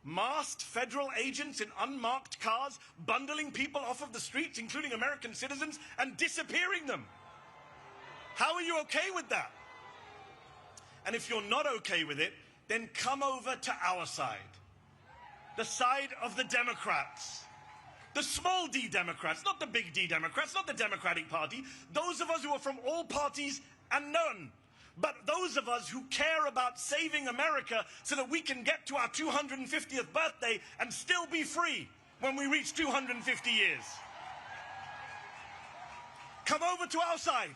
masked federal agents in unmarked cars, bundling people off of the streets, including American citizens, and disappearing them? How are you okay with that? And if you're not okay with it, then come over to our side. The side of the Democrats. The small d Democrats, not the big D Democrats, not the Democratic Party. Those of us who are from all parties and none. But those of us who care about saving America so that we can get to our 250th birthday and still be free when we reach 250 years. Come over to our side.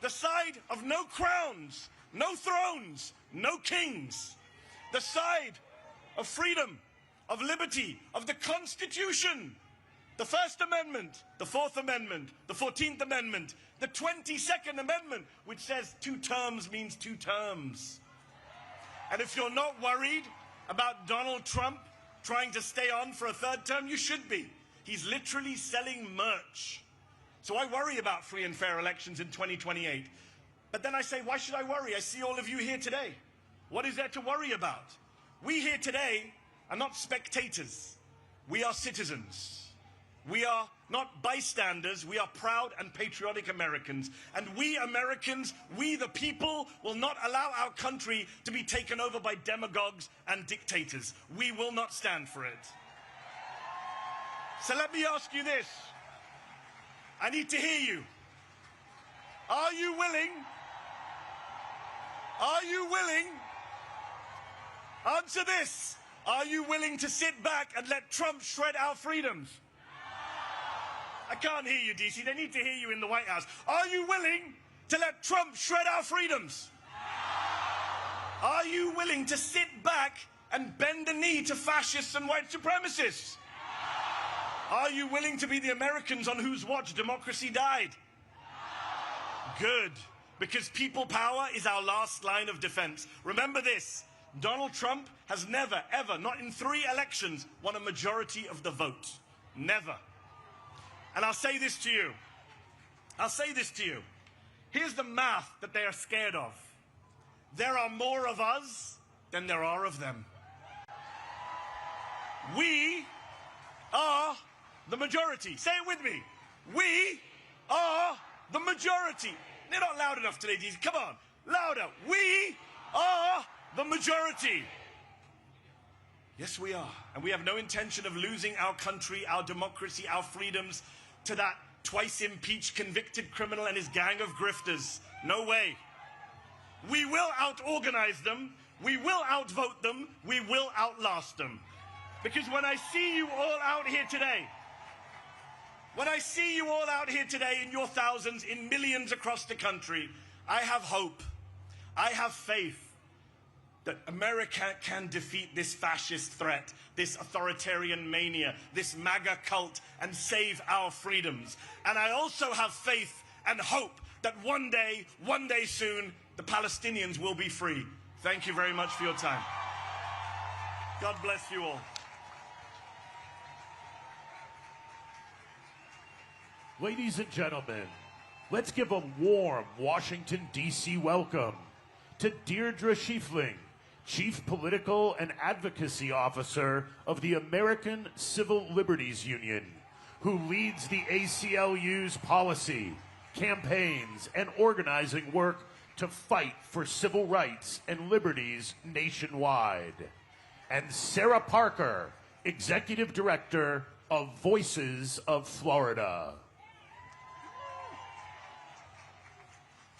The side of no crowns, no thrones, no kings. The side of freedom, of liberty, of the Constitution. The First Amendment, the Fourth Amendment, the 14th Amendment, the 22nd Amendment, which says 2 terms means 2 terms. And if you're not worried about Donald Trump trying to stay on for a 3rd term, you should be. He's literally selling merch. So I worry about free and fair elections in 2028. But then I say, why should I worry? I see all of you here today. What is there to worry about? We here today are not spectators. We are citizens. We are not bystanders, we are proud and patriotic Americans. And we Americans, we the people, will not allow our country to be taken over by demagogues and dictators. We will not stand for it. So let me ask you this. I need to hear you. Are you willing? Are you willing? Answer this. Are you willing to sit back and let Trump shred our freedoms? I can't hear you, DC. They need to hear you in the White House. Are you willing to let Trump shred our freedoms? Are you willing to sit back and bend the knee to fascists and white supremacists? Are you willing to be the Americans on whose watch democracy died? Good, because people power is our last line of defense. Remember this, Donald Trump has never, ever, not in 3 elections, won a majority of the vote. Never. And I'll say this to you. I'll say this to you. Here's the math that they are scared of. There are more of us than there are of them. We are the majority. Say it with me. We are the majority. They're not loud enough today, DC. Come on. Louder. We are the majority. Yes, we are. And we have no intention of losing our country, our democracy, our freedoms to that twice impeached convicted criminal and his gang of grifters. No way. We will out-organize them. We will outvote them. We will outlast them. Because when I see you all out here today, when I see you all out here today in your thousands, in millions across the country, I have hope. I have faith that America can defeat this fascist threat, this authoritarian mania, this MAGA cult, and save our freedoms. And I also have faith and hope that one day soon, the Palestinians will be free. Thank you very much for your time. God bless you all. Ladies and gentlemen, let's give a warm Washington, D.C. welcome to Deirdre Schiefling, Chief Political and Advocacy Officer of the American Civil Liberties Union, who leads the ACLU's policy, campaigns, and organizing work to fight for civil rights and liberties nationwide. And Sarah Parker, Executive Director of Voices of Florida.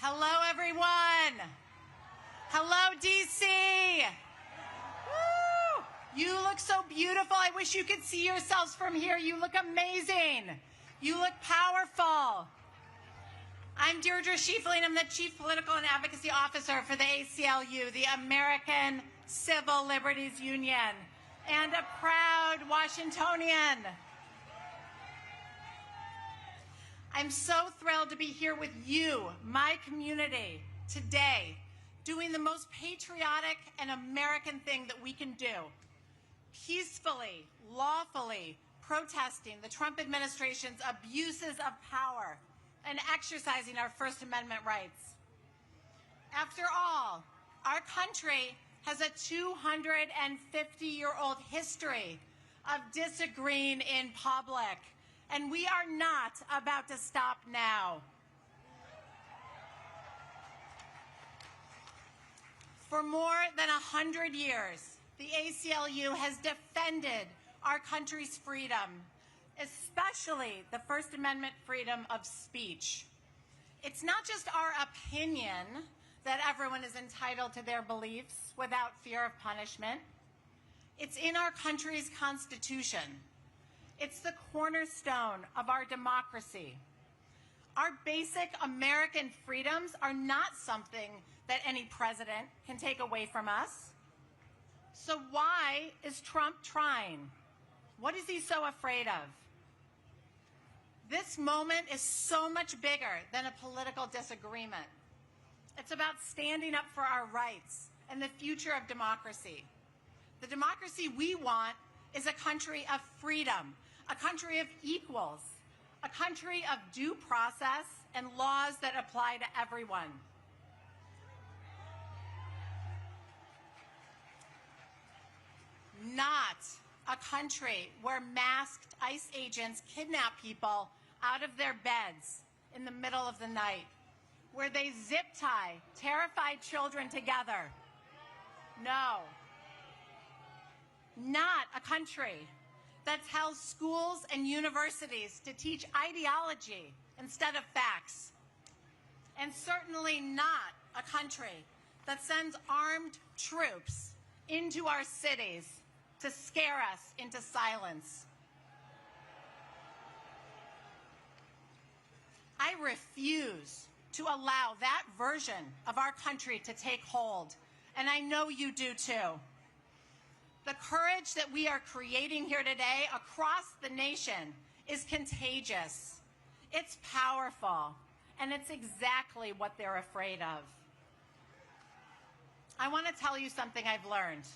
Hello, everyone. Hello, DC. Woo! You look so beautiful. I wish you could see yourselves from here. You look amazing. You look powerful. I'm Deirdre Schiefling. I'm the Chief Political and Advocacy Officer for the ACLU, the American Civil Liberties Union, and a proud Washingtonian. I'm so thrilled to be here with you, my community, today, doing the most patriotic and American thing that we can do, peacefully, lawfully protesting the Trump administration's abuses of power and exercising our First Amendment rights. After all, our country has a 250-year-old history of disagreeing in public, and we are not about to stop now. For more than 100 years, the ACLU has defended our country's freedom, especially the First Amendment freedom of speech. It's not just our opinion that everyone is entitled to their beliefs without fear of punishment. It's in our country's Constitution. It's the cornerstone of our democracy. Our basic American freedoms are not something that any president can take away from us. So why is Trump trying? What is he so afraid of? This moment is so much bigger than a political disagreement. It's about standing up for our rights and the future of democracy. The democracy we want is a country of freedom, a country of equals, a country of due process and laws that apply to everyone. Not a country where masked ICE agents kidnap people out of their beds in the middle of the night, where they zip tie terrified children together. No. Not a country that tells schools and universities to teach ideology instead of facts. And certainly not a country that sends armed troops into our cities to scare us into silence. I refuse to allow that version of our country to take hold, and I know you do too. The courage that we are creating here today across the nation is contagious. It's powerful, and it's exactly what they're afraid of. I want to tell you something I've learned.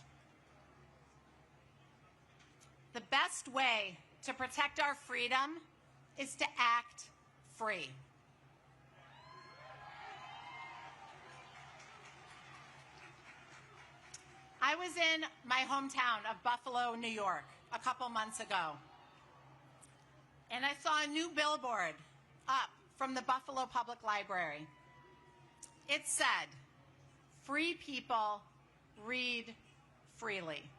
The best way to protect our freedom is to act free. I was in my hometown of Buffalo, New York, a couple months ago, and I saw a new billboard up from the Buffalo Public Library. It said, "Free people read freely."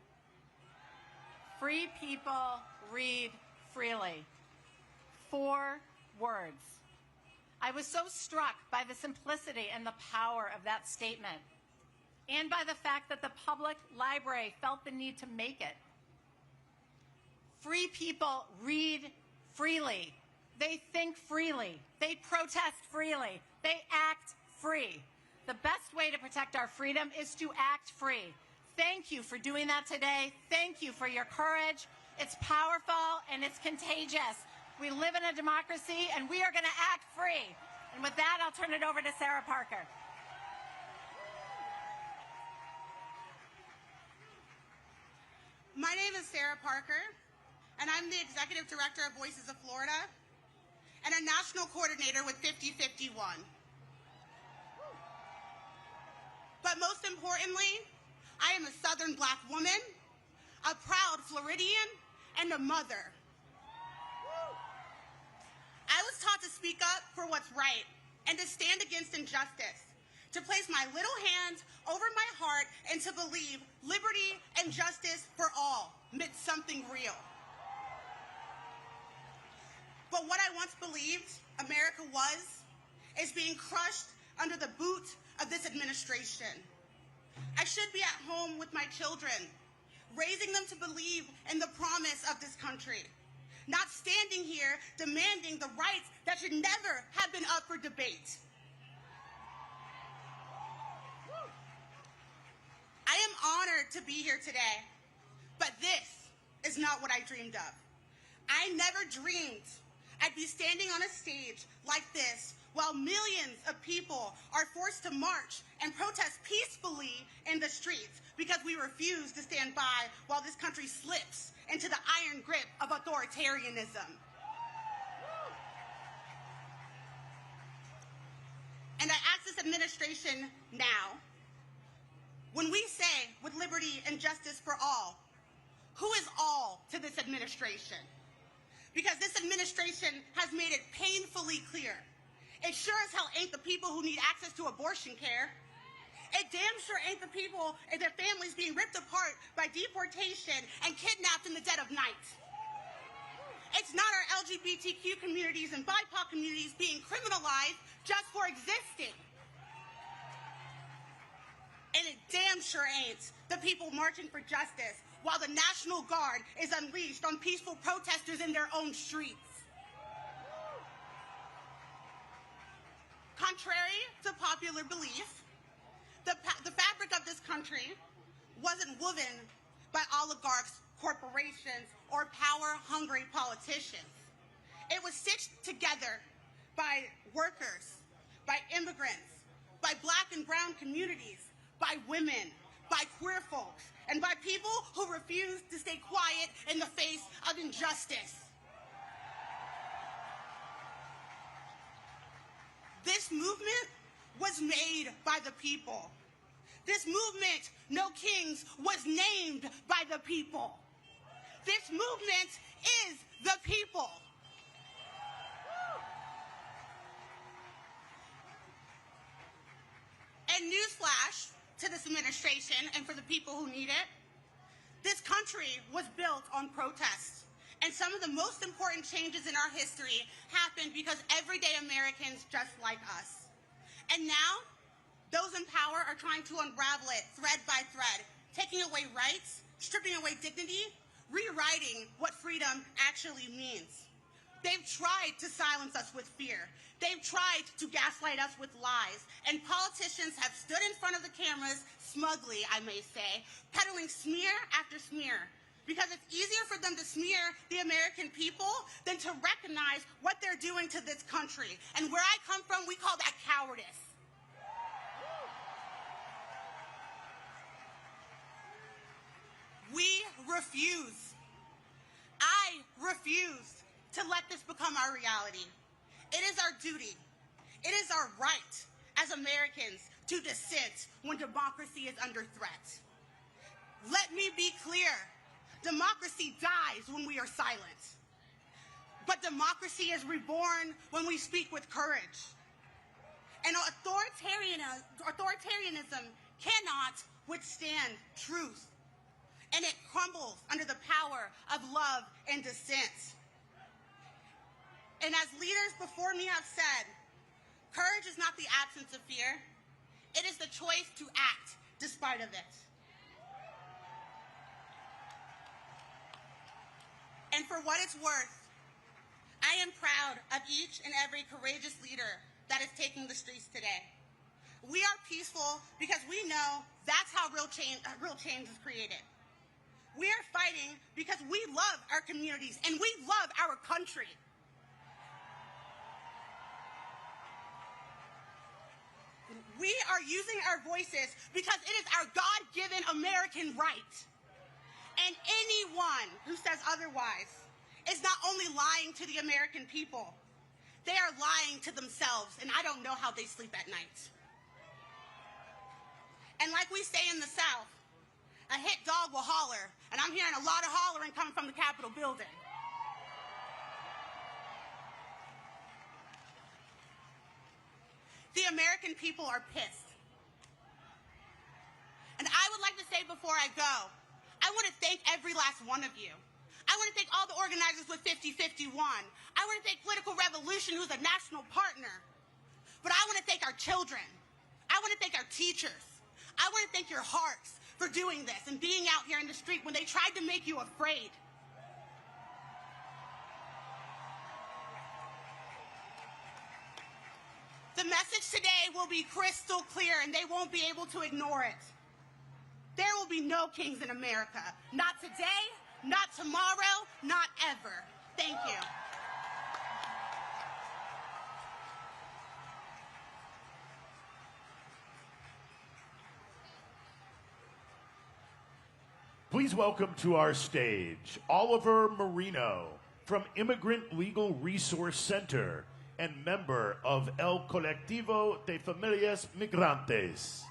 Free people read freely. 4 words. I was so struck by the simplicity and the power of that statement, and by the fact that the public library felt the need to make it. Free people read freely. They think freely. They protest freely. They act free. The best way to protect our freedom is to act free. Thank you for doing that today. Thank you for your courage. It's powerful and it's contagious. We live in a democracy and we are going to act free. And with that, I'll turn it over to Sarah Parker. My name is Sarah Parker, and I'm the Executive Director of Voices of Florida and a National Coordinator with 5051. But most importantly, I am a Southern Black woman, a proud Floridian, and a mother. I was taught to speak up for what's right and to stand against injustice, to place my little hand over my heart and to believe liberty and justice for all meant something real. But what I once believed America was is being crushed under the boot of this administration. I should be at home with my children, raising them to believe in the promise of this country, not standing here demanding the rights that should never have been up for debate. I am honored to be here today, but this is not what I dreamed of. I never dreamed I'd be standing on a stage like this while millions of people are forced to march and protest peacefully in the streets because we refuse to stand by while this country slips into the iron grip of authoritarianism. And I ask this administration now, when we say with liberty and justice for all, who is all to this administration? Because this administration has made it painfully clear. It sure as hell ain't the people who need access to abortion care. It damn sure ain't the people and their families being ripped apart by deportation and kidnapped in the dead of night. It's not our LGBTQ communities and BIPOC communities being criminalized just for existing. And it damn sure ain't the people marching for justice while the National Guard is unleashed on peaceful protesters in their own streets. Contrary to popular belief, the fabric of this country wasn't woven by oligarchs, corporations, or power-hungry politicians. It was stitched together by workers, by immigrants, by Black and brown communities, by women, by queer folks, and by people who refuse to stay quiet in the face of injustice. This movement was made by the people. This movement, No Kings, was named by the people. This movement is the people. And newsflash to this administration and for the people who need it, this country was built on protests. And some of the most important changes in our history happened because everyday Americans just like us. And now, those in power are trying to unravel it thread by thread, taking away rights, stripping away dignity, rewriting what freedom actually means. They've tried to silence us with fear. They've tried to gaslight us with lies. And politicians have stood in front of the cameras, smugly, I may say, peddling smear after smear. Because it's easier for them to smear the American people than to recognize what they're doing to this country. And where I come from, we call that cowardice. We refuse. I refuse to let this become our reality. It is our duty. It is our right as Americans to dissent when democracy is under threat. Let me be clear. Democracy dies when we are silent. But democracy is reborn when we speak with courage. And authoritarianism cannot withstand truth. And it crumbles under the power of love and dissent. And as leaders before me have said, courage is not the absence of fear. It is the choice to act despite of it. And for what it's worth, I am proud of each and every courageous leader that is taking the streets today. We are peaceful because we know that's how real change is created. We are fighting because we love our communities and we love our country. We are using our voices because it is our God-given American right. And anyone who says otherwise is not only lying to the American people, they are lying to themselves, and I don't know how they sleep at night. And like we say in the South, a hit dog will holler, and I'm hearing a lot of hollering coming from the Capitol building. The American people are pissed. And I would like to say before I go, I want to thank every last one of you. I want to thank all the organizers with 5051. I want to thank Political Revolution, who's a national partner. But I want to thank our children. I want to thank our teachers. I want to thank your hearts for doing this and being out here in the street when they tried to make you afraid. The message today will be crystal clear, and they won't be able to ignore it. There will be no kings in America. Not today, not tomorrow, not ever. Thank you. Please welcome to our stage Oliver Marino from Immigrant Legal Resource Center and member of El Colectivo de Familias Migrantes,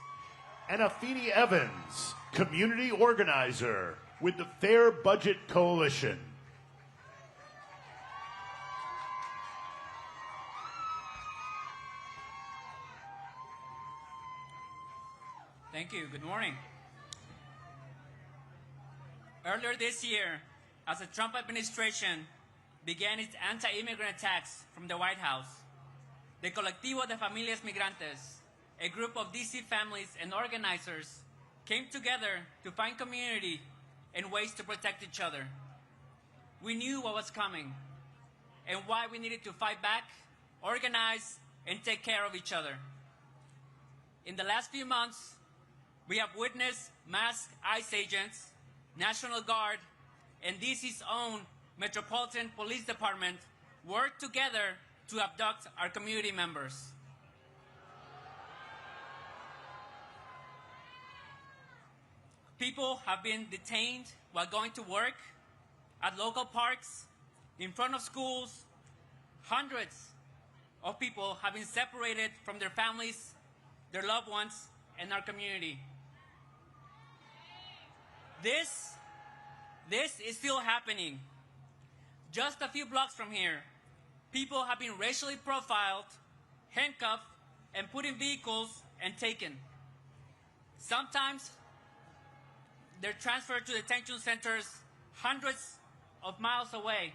and Afeni Evans, community organizer with the Fair Budget Coalition. Thank you. Good morning. Earlier this year, as the Trump administration began its anti-immigrant attacks from the White House, the Colectivo de Familias Migrantes, a group of DC families and organizers, came together to find community and ways to protect each other. We knew what was coming and why we needed to fight back, organize, and take care of each other. In the last few months, we have witnessed masked ICE agents, National Guard, and DC's own Metropolitan Police Department work together to abduct our community members. People have been detained while going to work, at local parks, in front of schools. Hundreds of people have been separated from their families, their loved ones, and our community. This is still happening. Just a few blocks from here, people have been racially profiled, handcuffed, and put in vehicles and taken. Sometimes they're transferred to detention centers hundreds of miles away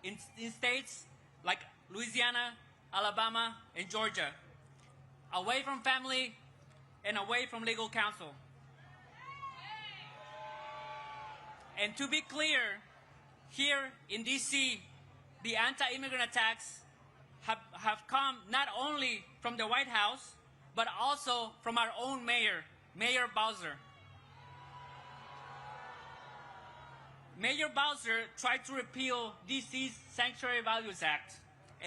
in states like Louisiana, Alabama, and Georgia, away from family and away from legal counsel. And to be clear, here in DC, the anti-immigrant attacks have come not only from the White House, but also from our own mayor, Mayor Bowser. Mayor Bowser tried to repeal DC's Sanctuary Values Act,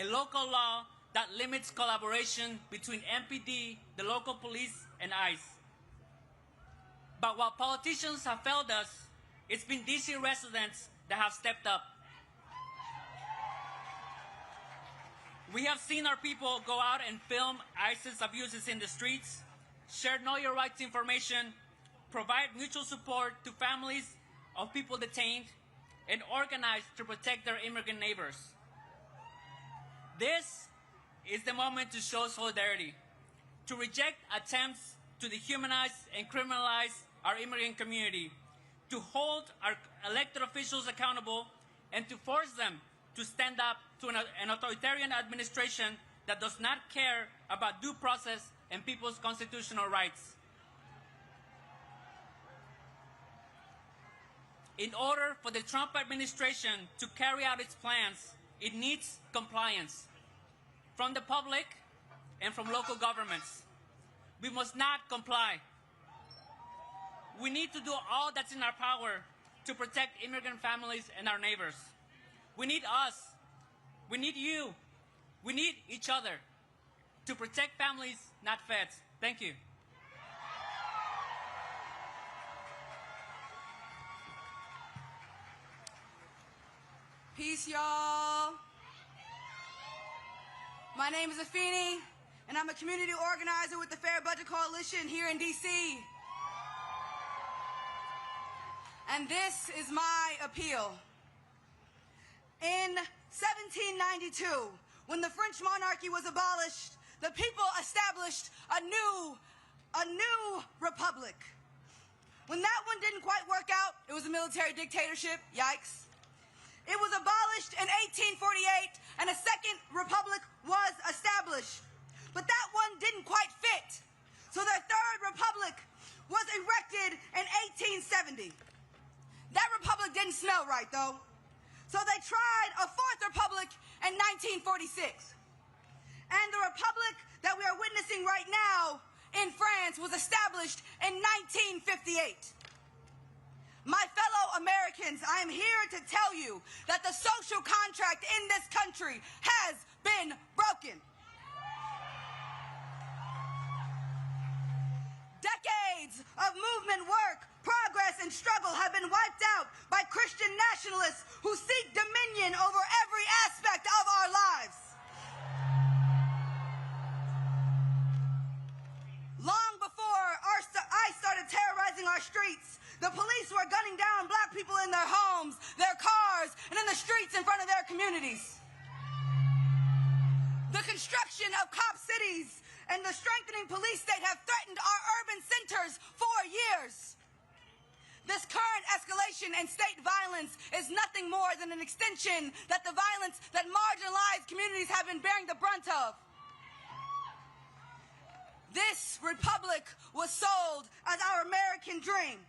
a local law that limits collaboration between MPD, the local police, and ICE. But while politicians have failed us, it's been DC residents that have stepped up. We have seen our people go out and film ISIS abuses in the streets, share Know Your Rights information, provide mutual support to families of people detained, and organize to protect their immigrant neighbors. This is the moment to show solidarity, to reject attempts to dehumanize and criminalize our immigrant community, to hold our elected officials accountable, and to force them to stand up to an authoritarian administration that does not care about due process and people's constitutional rights. In order for the Trump administration to carry out its plans, it needs compliance from the public and from local governments. We must not comply. We need to do all that's in our power to protect immigrant families and our neighbors. We need us. We need you. We need each other to protect families, not feds. Thank you. Peace, y'all. My name is Afeni, and I'm a community organizer with the Fair Budget Coalition here in D.C. And this is my appeal. In 1792, when the French monarchy was abolished, the people established a new republic. When that one didn't quite work out, it was a military dictatorship, yikes. It was abolished in 1848, and a second republic was established. But that one didn't quite fit. So their third republic was erected in 1870. That republic didn't smell right, though. So they tried a fourth republic in 1946. And the republic that we are witnessing right now in France was established in 1958. My fellow Americans, I am here to tell you that the social contract in this country has been broken. Decades of movement work, progress, and struggle have been wiped out by Christian nationalists who seek dominion over every aspect of our lives. Long before ICE started terrorizing our streets, the police were gunning down black people in their homes, their cars, and in the streets in front of their communities. The construction of cop cities and the strengthening police state have threatened our urban centers for years. This current escalation in state violence is nothing more than an extension that the violence that marginalized communities have been bearing the brunt of. This republic was sold as our American dream.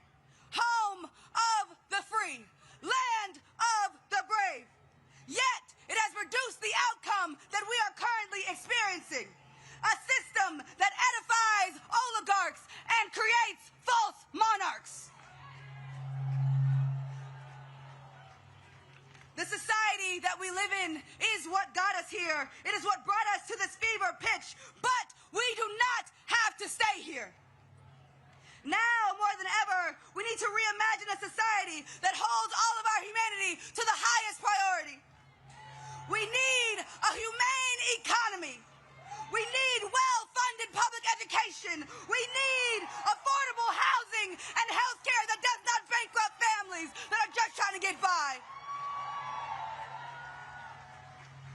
Home of the free, land of the brave. Yet, it has produced the outcome that we are currently experiencing. A system that edifies oligarchs and creates false monarchs. The society that we live in is what got us here. It is what brought us to this fever pitch. But we do not have to stay here. Now, more than ever, we need to reimagine a society that holds all of our humanity to the highest priority. We need a humane economy. We need well-funded public education. We need affordable housing and health care that does not bankrupt families that are just trying to get by.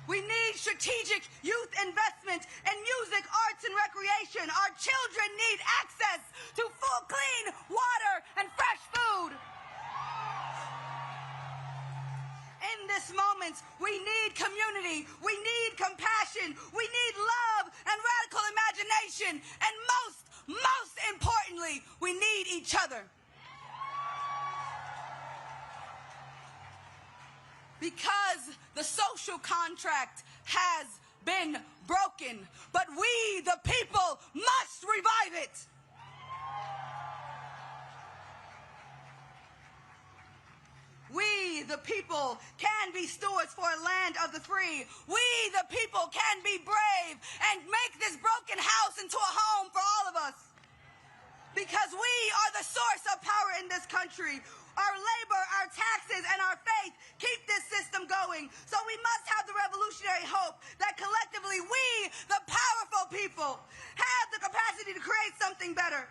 We need strategic youth investment in music, arts, and recreation. Our children need access to full, clean water and fresh food. In this moment, we need community. We need compassion. We need love and radical imagination. And most importantly, we need each other. Because the social contract has been broken, but we, the people, must revive it. We, the people, can be stewards for a land of the free. We, the people, can be brave and make this broken house into a home for all of us. Because we are the source of power in this country. Our labor, our taxes, and our faith keep this system going. So we must have the revolutionary hope that collectively we, the powerful people, have the capacity to create something better.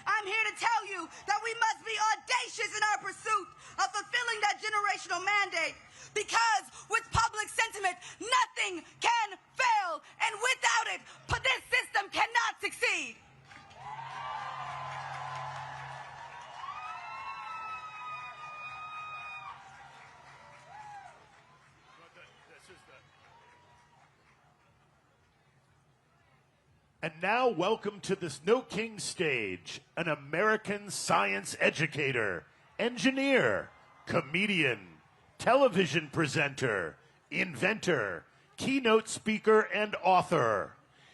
I'm here to tell you that we must be audacious in our pursuit of fulfilling that generational mandate. Because with public sentiment, nothing can fail. And without it, this system cannot succeed. And now, welcome to the Snow King stage, an American science educator, engineer, comedian, television presenter, inventor, keynote speaker, and author.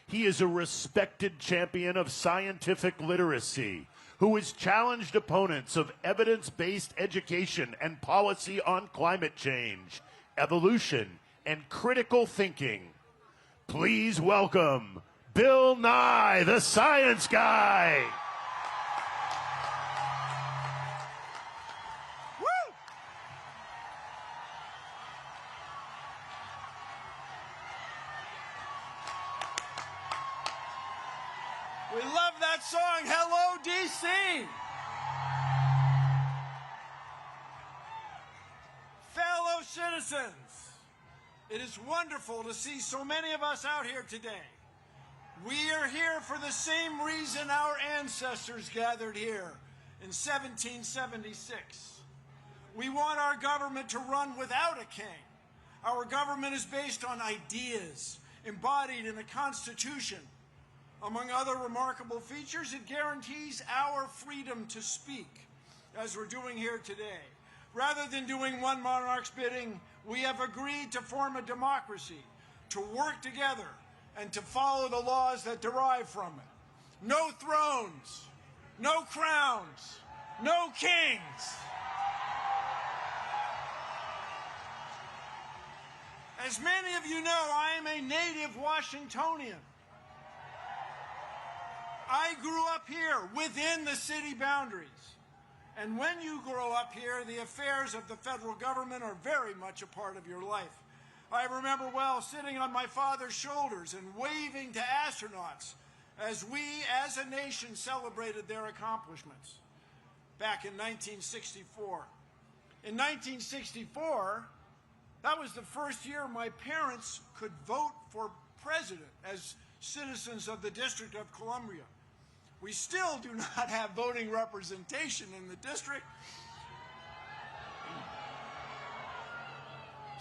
He is a respected champion of scientific literacy who has challenged opponents of evidence-based education and policy on climate change, evolution, and critical thinking. Please welcome Bill Nye, the science guy. Woo! We love that song, Hello, D.C. Fellow citizens, it is wonderful to see so many of us out here today. We are here for the same reason our ancestors gathered here in 1776. We want our government to run without a king. Our government is based on ideas embodied in a constitution. Among other remarkable features, it guarantees our freedom to speak, as we're doing here today. Rather than doing one monarch's bidding, we have agreed to form a democracy, to work together, and to follow the laws that derive from it. No thrones, no crowns, no kings. As many of you know, I am a native Washingtonian. I grew up here within the city boundaries. And when you grow up here, the affairs of the federal government are very much a part of your life. I remember well sitting on my father's shoulders and waving to astronauts as we, as a nation, celebrated their accomplishments back in 1964. In 1964, that was the first year my parents could vote for president as citizens of the District of Columbia. We still do not have voting representation in the district.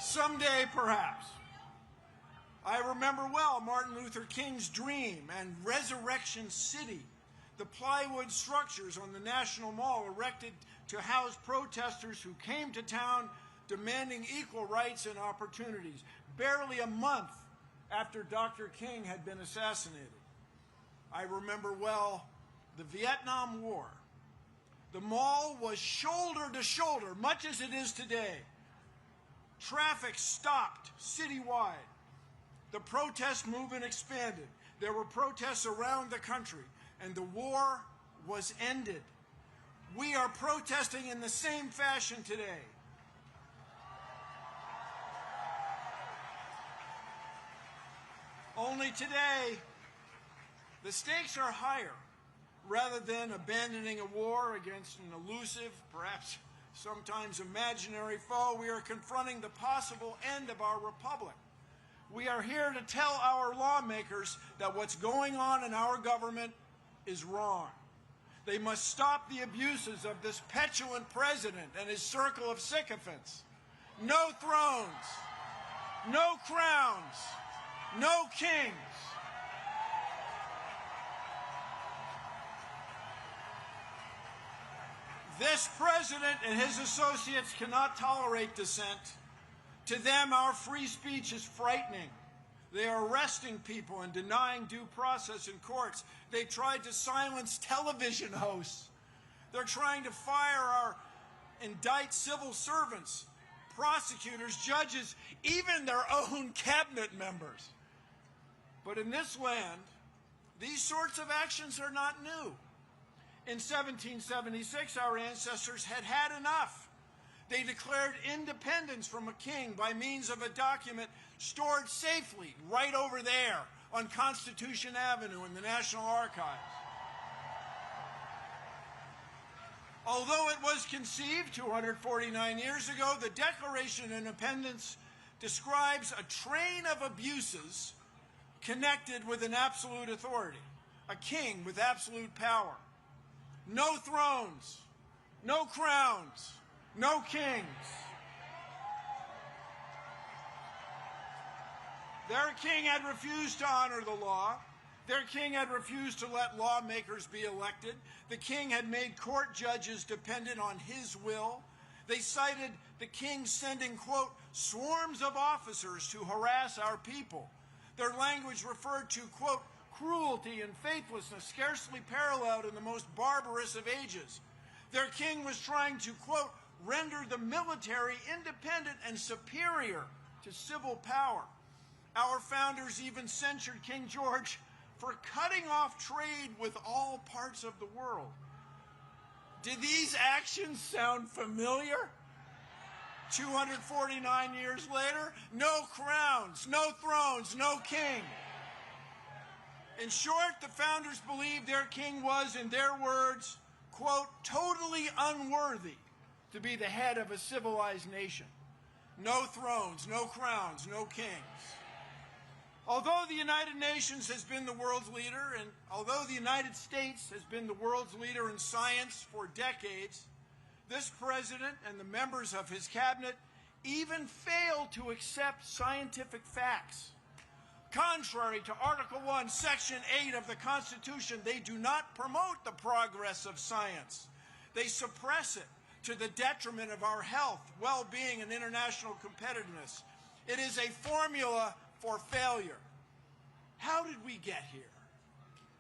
Someday, perhaps. I remember well Martin Luther King's dream and Resurrection City, the plywood structures on the National Mall erected to house protesters who came to town demanding equal rights and opportunities, barely a month after Dr. King had been assassinated. I remember well the Vietnam War. The mall was shoulder to shoulder, much as it is today. Traffic stopped citywide. The protest movement expanded. There were protests around the country, and the war was ended. We are protesting in the same fashion today. Only today, the stakes are higher. Rather than abandoning a war against an elusive, perhaps sometimes imaginary foe, we are confronting the possible end of our republic. We are here to tell our lawmakers that what's going on in our government is wrong. They must stop the abuses of this petulant president and his circle of sycophants. No thrones, no crowns, no kings. This president and his associates cannot tolerate dissent. To them, our free speech is frightening. They are arresting people and denying due process in courts. They tried to silence television hosts. They're trying to fire or indict civil servants, prosecutors, judges, even their own cabinet members. But in this land, these sorts of actions are not new. In 1776, our ancestors had had enough. They declared independence from a king by means of a document stored safely right over there on Constitution Avenue in the National Archives. Although it was conceived 249 years ago, the Declaration of Independence describes a train of abuses connected with an absolute authority, a king with absolute power. No thrones, no crowns, no kings. Their king had refused to honor the law. Their king had refused to let lawmakers be elected. The king had made court judges dependent on his will. They cited the king sending, quote, swarms of officers to harass our people. Their language referred to, quote, cruelty and faithlessness scarcely paralleled in the most barbarous of ages. Their king was trying to, quote, render the military independent and superior to civil power. Our founders even censured King George for cutting off trade with all parts of the world. Do these actions sound familiar? 249 years later, no crowns, no thrones, no king. In short, the founders believed their king was, in their words, quote, totally unworthy to be the head of a civilized nation. No thrones, no crowns, no kings. Although the United Nations has been the world's leader, and although the United States has been the world's leader in science for decades, this president and the members of his cabinet even fail to accept scientific facts. Contrary to Article 1, Section 8 of the Constitution, they do not promote the progress of science. They suppress it to the detriment of our health, well-being, and international competitiveness. It is a formula for failure. How did we get here?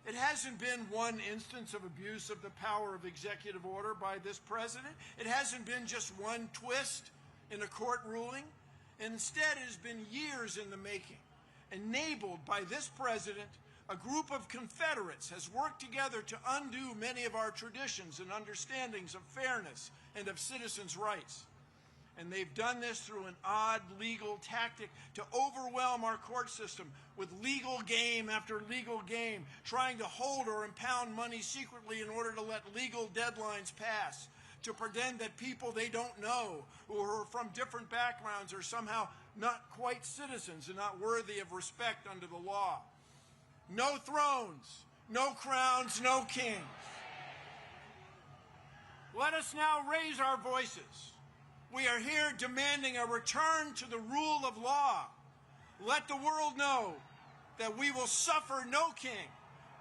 It hasn't been one instance of abuse of the power of executive order by this president. It hasn't been just one twist in a court ruling. Instead, it has been years in the making. Enabled by this president, a group of Confederates has worked together to undo many of our traditions and understandings of fairness and of citizens' rights. And they've done this through an odd legal tactic to overwhelm our court system with legal game after legal game, trying to hold or impound money secretly in order to let legal deadlines pass, to pretend that people they don't know, who are from different backgrounds, are somehow not quite citizens and not worthy of respect under the law. No thrones, no crowns, no kings. Let us now raise our voices. We are here demanding a return to the rule of law. Let the world know that we will suffer no king.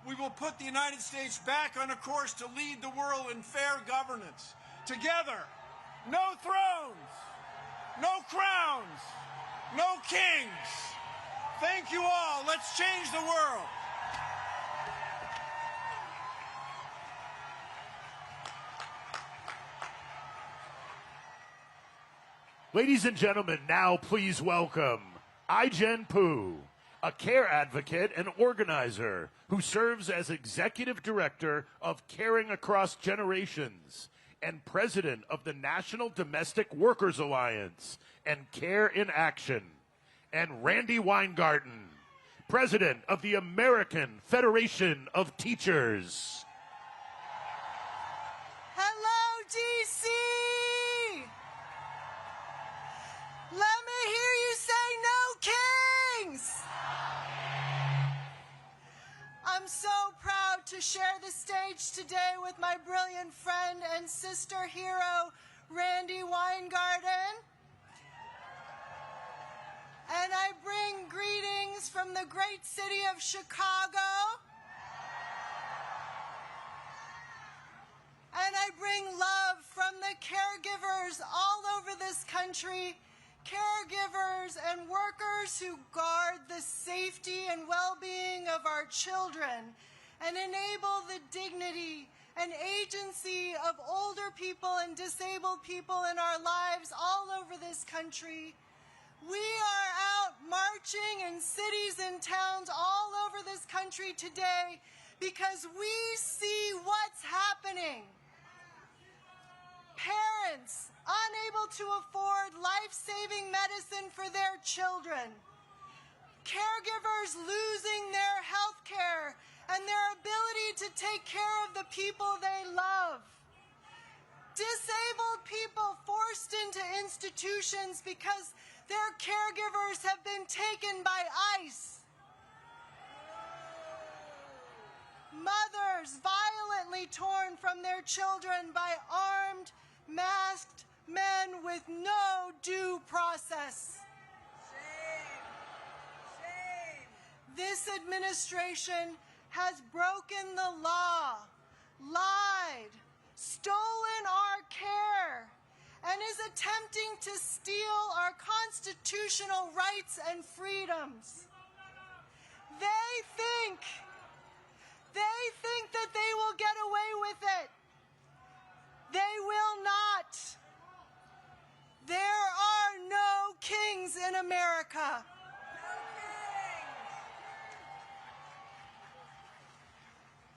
We will put the United States back on a course to lead the world in fair governance. Together, no thrones, no crowns, no kings. Thank you all. Let's change the world. Ladies and gentlemen, now please welcome I-Jen Poo, a care advocate and organizer who serves as executive director of Caring Across Generations and president of the National Domestic Workers Alliance and Care in Action, and Randy Weingarten, president of the American Federation of Teachers. Hello, DC! Let me hear you say no kings! I'm so proud to share the stage today with my brilliant friend and sister hero, Randy Weingarten. And I bring greetings from the great city of Chicago. And I bring love from the caregivers all over this country, caregivers and workers who guard the safety and well-being of our children and enable the dignity and agency of older people and disabled people in our lives all over this country. We are out marching in cities and towns all over this country today because we see what's happening. Parents unable to afford life-saving medicine for their children. Caregivers losing their health care and their ability to take care of the people they love. Disabled people forced into institutions because their caregivers have been taken by ICE. Mothers violently torn from their children by armed, masked men with no due process. Shame. Shame. This administration has broken the law, lied, stolen our care, and is attempting to steal our constitutional rights and freedoms. They think that they will get away with it. They will not. There are no kings in America.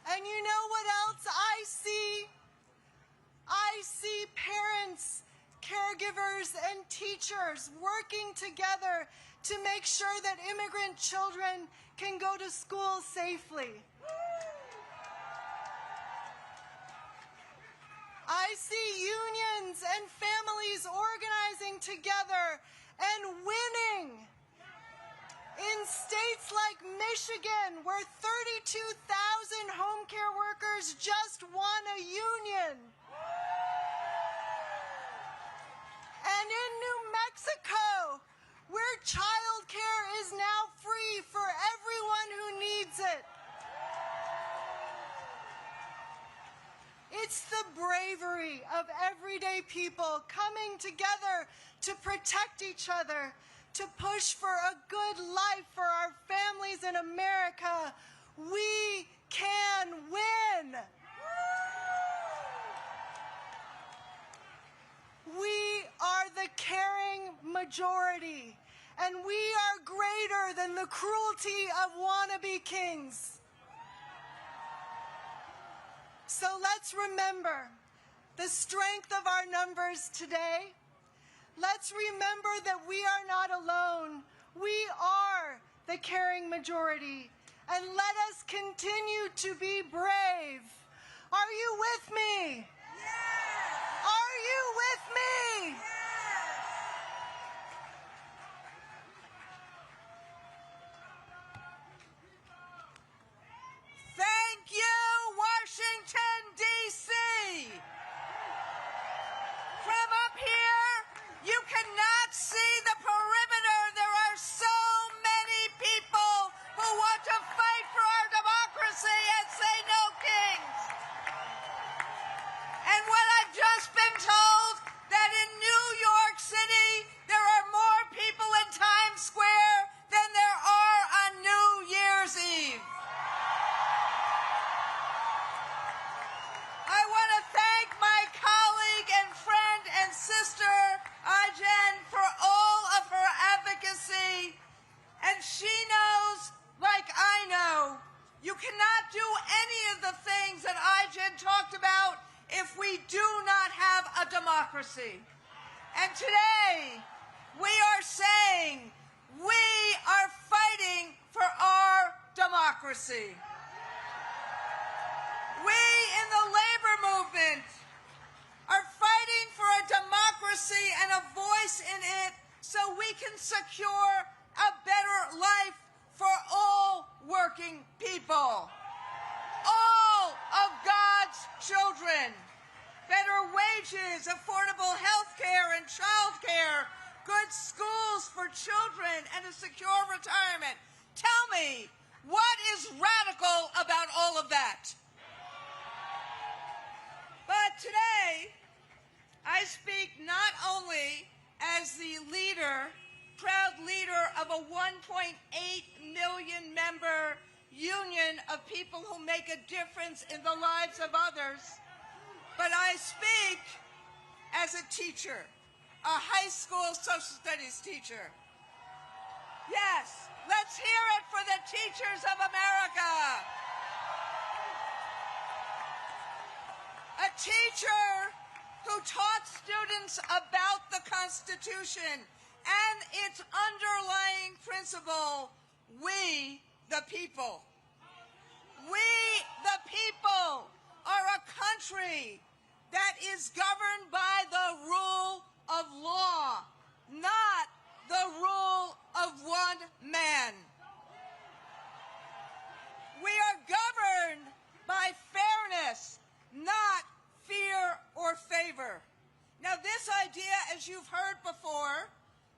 And you know what else I see? I see parents, caregivers, and teachers working together to make sure that immigrant children can go to school safely. I see unions and families organizing together and winning. In states like Michigan, where 32,000 home care workers just won a union. And in New Mexico, where child care is now free for everyone who needs it. It's the bravery of everyday people coming together to protect each other, to push for a good life for our families in America. We can win. We are the caring majority, and we are greater than the cruelty of wannabe kings. So let's remember the strength of our numbers today. Let's remember that we are not alone. We are the caring majority. And let us continue to be brave. Are you with me? Yes. Are you with me? Yes. Thank you, Washington, D.C. From up here, you cannot see the perimeter. There are so many people who want to fight for our democracy and say no kings. And what I've just been told, that in New York City, there are more people in Times Square than there are on New Year's Eve. I want to thank my colleague and friend and sister, Ajen, for all of her advocacy. And she knows, like I know, you cannot do any of the things that Ajen talked about if we do not have a democracy. And today, we are saying we are fighting for our democracy. We in the labor movement are fighting for a democracy and a voice in it so we can secure a better life for all working people. All of God's children. Better wages, affordable health care and child care, good schools for children, and a secure retirement. Tell me, what is radical about all of that? But today, I speak not only as the leader, proud leader of a 1.8 million member union of people who make a difference in the lives of others, but I speak as a teacher, a high school social studies teacher. Yes, let's hear it for the teachers of America. A teacher who taught students about the Constitution and its underlying principle, we the people. We the people are a country that is governed by the rule of law, not the rule of one man. We are governed by fairness, not fear or favor. Now this idea, as you've heard before,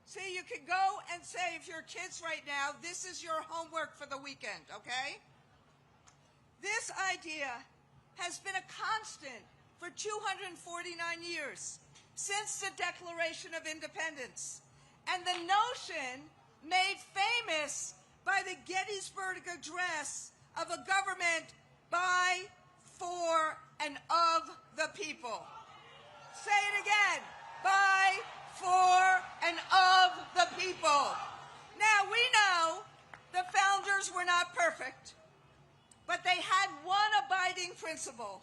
see, you can go and say, if you're kids right now, this is your homework for the weekend, okay? This idea has been a constant for 249 years, since the Declaration of Independence, and the notion made famous by the Gettysburg Address of a government by, for, and of the people. Say it again, by, for, and of the people. Now, we know the founders were not perfect, but they had one abiding principle,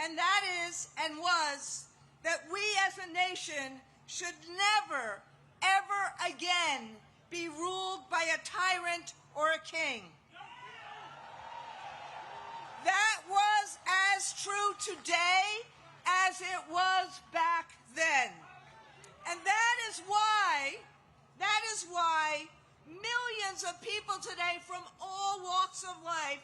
and that is and was that we as a nation should never, ever again be ruled by a tyrant or a king. That was as true today as it was back then. And that is why millions of people today from all walks of life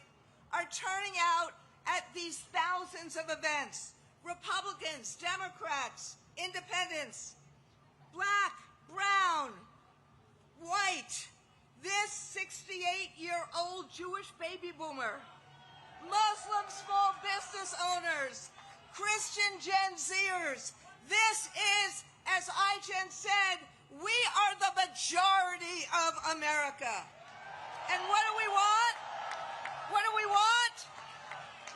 are turning out at these thousands of events. Republicans, Democrats, independents, black, brown, white, this 68-year-old Jewish baby boomer, Muslim small business owners, Christian Gen Zers. This is, as iGen said, we are the majority of America. And what do we want? What do we want?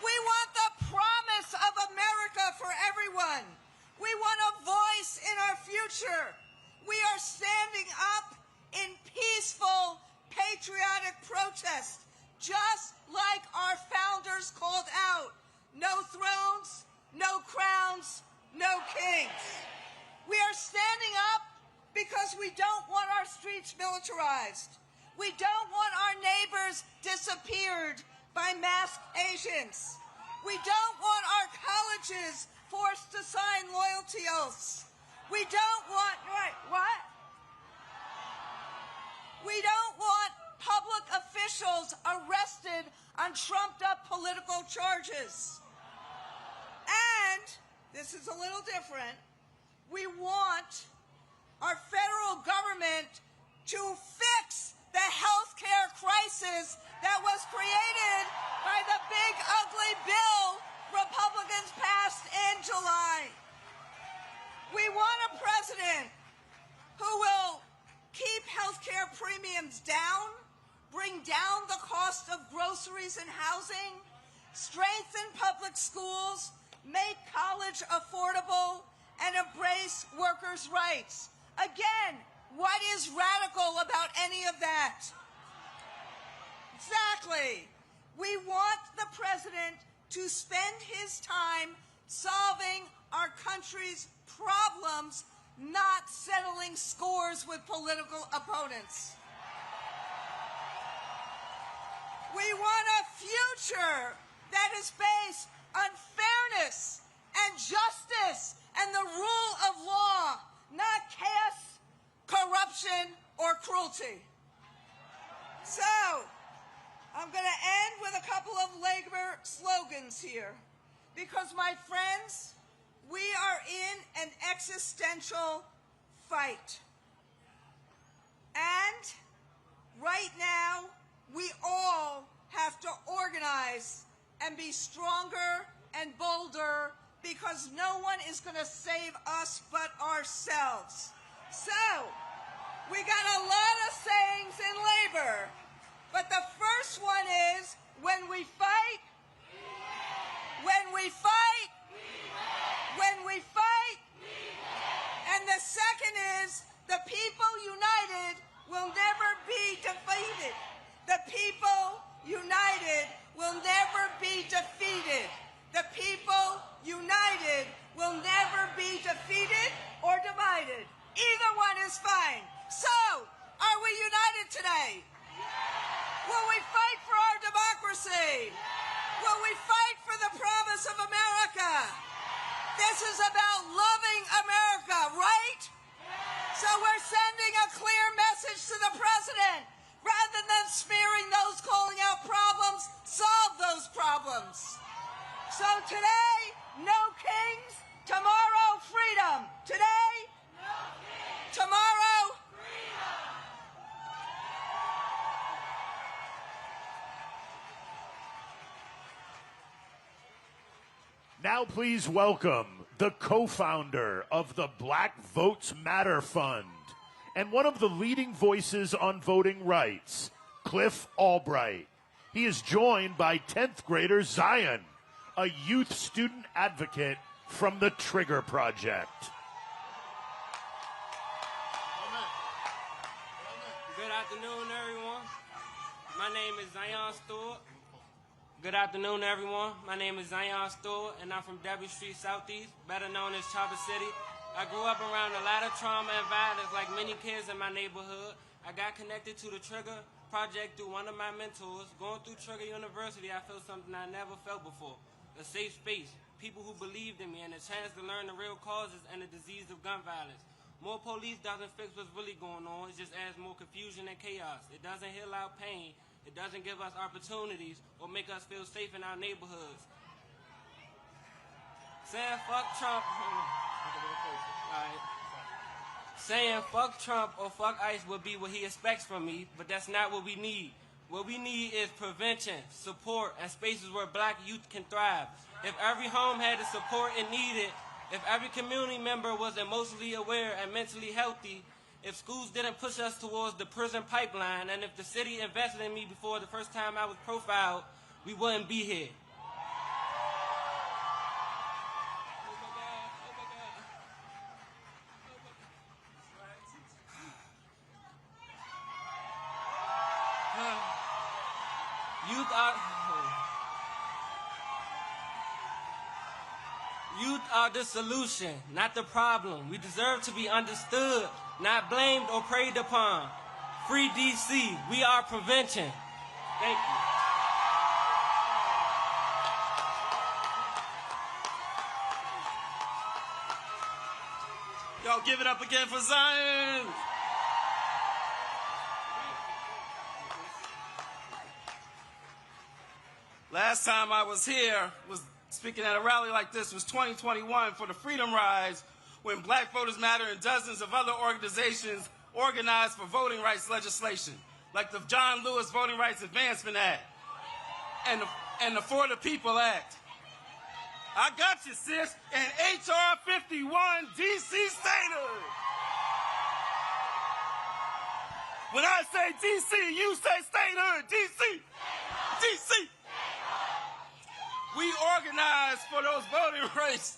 We want the promise of America for everyone. We want a voice in our future. We are standing up in peaceful, patriotic protest, just like our founders called out. No thrones, no crowns, no kings. We are standing up because we don't want our streets militarized. We don't want our neighbors disappeared by masked Asians. We don't want our colleges forced to sign loyalty oaths. We don't want, what? We don't want public officials arrested on trumped-up political charges. And, this is a little different, we want our federal government to fix the health care crisis that was created by the big ugly bill Republicans passed in July. We want a president who will keep health care premiums down, bring down the cost of groceries and housing, strengthen public schools, make college affordable, and embrace workers' rights. Again, what is radical about any of that? Exactly. We want the president to spend his time solving our country's problems, not settling scores with political opponents. We want a future that is based on fairness and justice and the rule of law, not chaos, corruption, or cruelty. So, I'm going to end with a couple of labor slogans here. Because, my friends, we are in an existential fight. And right now, we all have to organize and be stronger and bolder because no one is going to save us but ourselves. So, we got a lot of sayings in labor, but the first one is, when we fight, when we fight, when we fight, and the second is, the people united will never be defeated. The people united will never be defeated. The people united will never be defeated or divided. Either one is fine. So, are we united today? Will we fight for our democracy? Will we fight for the promise of America? This is about loving America, right? So we're sending a clear message to the president. Rather than smearing those calling out problems, solve those problems. So today, no kings. Tomorrow, freedom. Today, no kings. Tomorrow, freedom. Now please welcome the co-founder of the Black Votes Matter Fund and one of the leading voices on voting rights, Cliff Albright. He is joined by 10th grader Zion, a youth student advocate from the Trigger Project. Good afternoon, everyone. My name is Zion Stewart. Good afternoon, everyone. My name is Zion Stewart, and I'm from W Street Southeast, better known as Chopper City. I grew up around a lot of trauma and violence like many kids in my neighborhood. I got connected to the Trigger Project through one of my mentors. Going through Trigger University, I felt something I never felt before. A safe space, people who believed in me, and a chance to learn the real causes and the disease of gun violence. More police doesn't fix what's really going on. It just adds more confusion and chaos. It doesn't heal our pain. It doesn't give us opportunities or make us feel safe in our neighborhoods. Saying fuck Trump. Saying fuck Trump or fuck ICE would be what he expects from me, but that's not what we need. What we need is prevention, support, and spaces where black youth can thrive. If every home had the support it needed, if every community member was emotionally aware and mentally healthy, if schools didn't push us towards the prison pipeline, and if the city invested in me before the first time I was profiled, we wouldn't be here. Youth are the solution, not the problem. We deserve to be understood, not blamed or preyed upon. Free DC, we are prevention. Thank you. Y'all give it up again for Zion. Last time I was here, was speaking at a rally like this, was 2021 for the Freedom Rise, when Black Voters Matter and dozens of other organizations organized for voting rights legislation, like the John Lewis Voting Rights Advancement Act and the For the People Act. I got you, sis, and HR 51 DC statehood. When I say DC, you say statehood. DC. DC. We organized for those voting rights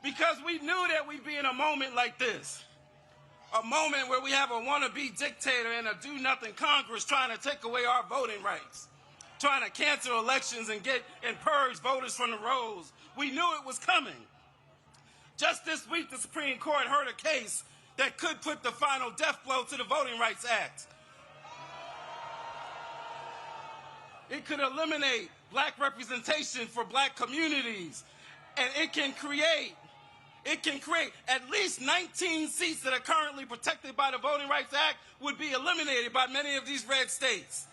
because we knew that we'd be in a moment like this. A moment where we have a wannabe dictator and a do-nothing Congress trying to take away our voting rights, trying to cancel elections and purge voters from the rolls. We knew it was coming. Just this week, the Supreme Court heard a case that could put the final death blow to the Voting Rights Act. It could eliminate black representation for black communities, and it can create at least 19 seats that are currently protected by the Voting Rights Act would be eliminated by many of these red states.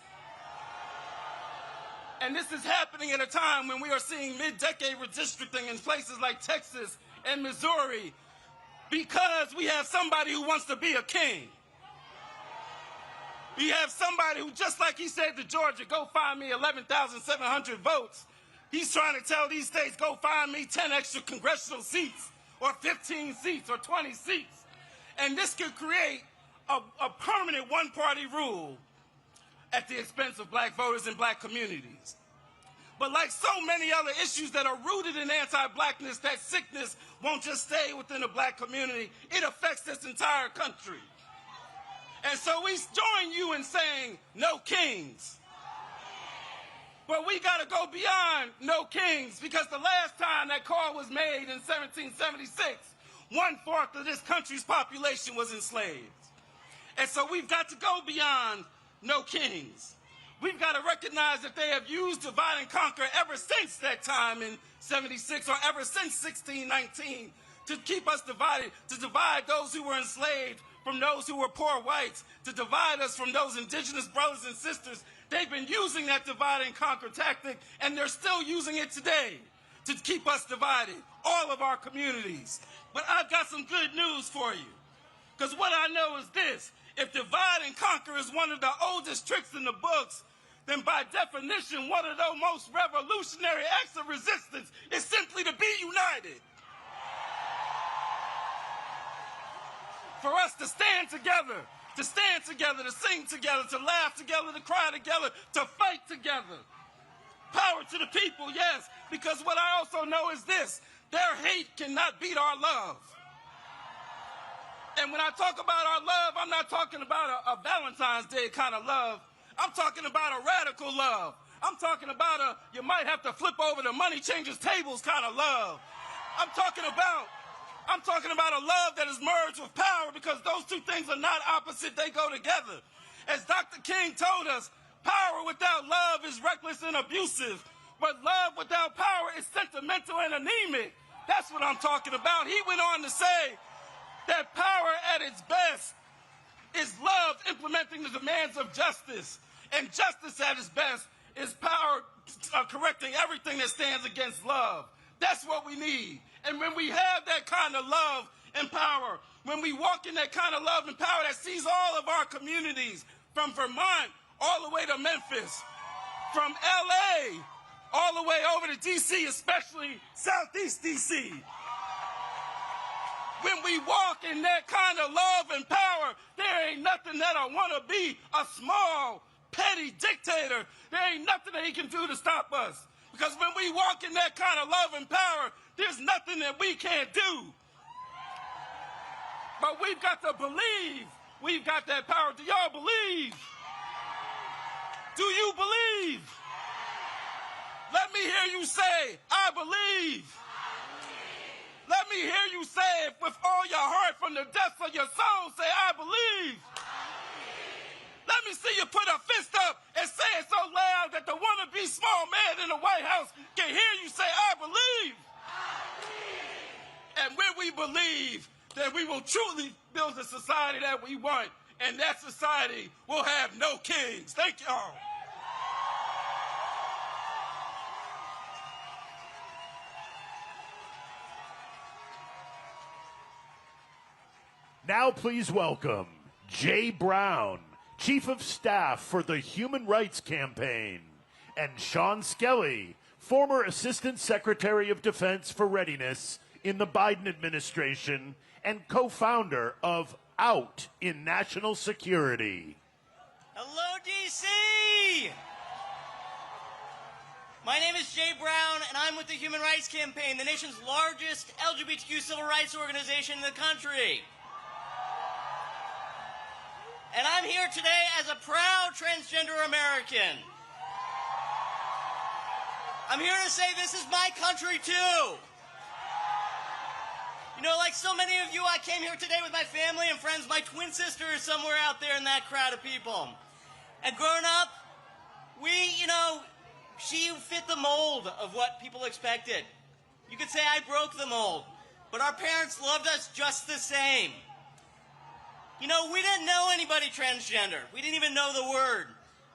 And this is happening at a time when we are seeing mid-decade redistricting in places like Texas and Missouri because we have somebody who wants to be a king. We have somebody who, just like he said to Georgia, go find me 11,700 votes, he's trying to tell these states, go find me 10 extra congressional seats or 15 seats or 20 seats. And this could create a permanent one-party rule at the expense of black voters and black communities. But like so many other issues that are rooted in anti-blackness, that sickness won't just stay within the black community, it affects this entire country. And so we join you in saying, no kings. But we got to go beyond no kings, because the last time that call was made in 1776, 1/4 of this country's population was enslaved. And so we've got to go beyond no kings. We've got to recognize that they have used divide and conquer ever since that time in 76, or ever since 1619, to keep us divided, to divide those who were enslaved from those who were poor whites, to divide us from those indigenous brothers and sisters. They've been using that divide and conquer tactic, and they're still using it today to keep us divided, all of our communities. But I've got some good news for you, because what I know is this: if divide and conquer is one of the oldest tricks in the books, then by definition, one of the most revolutionary acts of resistance is simply to be united. For us to stand together, to sing together, to laugh together, to cry together, to fight together. Power to the people, yes, because what I also know is this: their hate cannot beat our love. And when I talk about our love, I'm not talking about a Valentine's Day kind of love. I'm talking about a radical love. I'm talking about you might have to flip over the money changers tables kind of love. I'm talking about a love that is merged with power, because those two things are not opposite, they go together. As Dr. King told us, power without love is reckless and abusive, but love without power is sentimental and anemic. That's what I'm talking about. He went on to say that power at its best is love implementing the demands of justice, and justice at its best is power correcting everything that stands against love. That's what we need. And when we have that kind of love and power, when we walk in that kind of love and power that sees all of our communities, from Vermont all the way to Memphis, from LA all the way over to DC, especially Southeast DC. When we walk in that kind of love and power, there ain't nothing that I want to be a small, petty dictator. There ain't nothing that he can do to stop us. Because when we walk in that kind of love and power, there's nothing that we can't do. But we've got to believe we've got that power. Do y'all believe? Do you believe? Let me hear you say, I believe. Let me hear you say it with all your heart from the depths of your soul. Say, I believe. Let me see you put a fist up and say it so loud that the wannabe small man in the White House can hear you say, I believe. And when we believe, then we will truly build the society that we want. And that society will have no kings. Thank y'all. Now please welcome Jay Brown, Chief of Staff for the Human Rights Campaign, and Sean Skelly, former Assistant Secretary of Defense for Readiness in the Biden administration and co-founder of Out in National Security. Hello, D.C. My name is Jay Brown, and I'm with the Human Rights Campaign, the nation's largest LGBTQ civil rights organization in the country. And I'm here today as a proud transgender American. I'm here to say this is my country, too. You know, like so many of you, I came here today with my family and friends. My twin sister is somewhere out there in that crowd of people. And growing up, she fit the mold of what people expected. You could say I broke the mold, but our parents loved us just the same. You know, we didn't know anybody transgender. We didn't even know the word.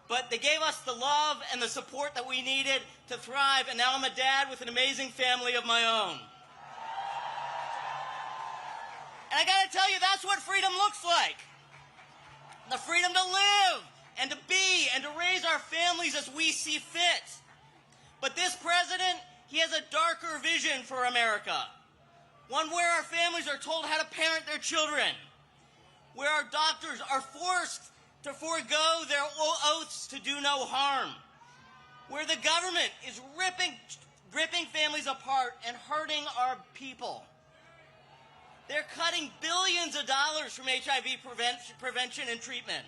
But they gave us the love and the support that we needed to thrive, and now I'm a dad with an amazing family of my own. And I gotta tell you, that's what freedom looks like. The freedom to live and to be and to raise our families as we see fit. But this president, he has a darker vision for America. One where our families are told how to parent their children, where our doctors are forced to forego their oaths to do no harm, where the government is ripping families apart and hurting our people. They're cutting billions of dollars from HIV prevention and treatment.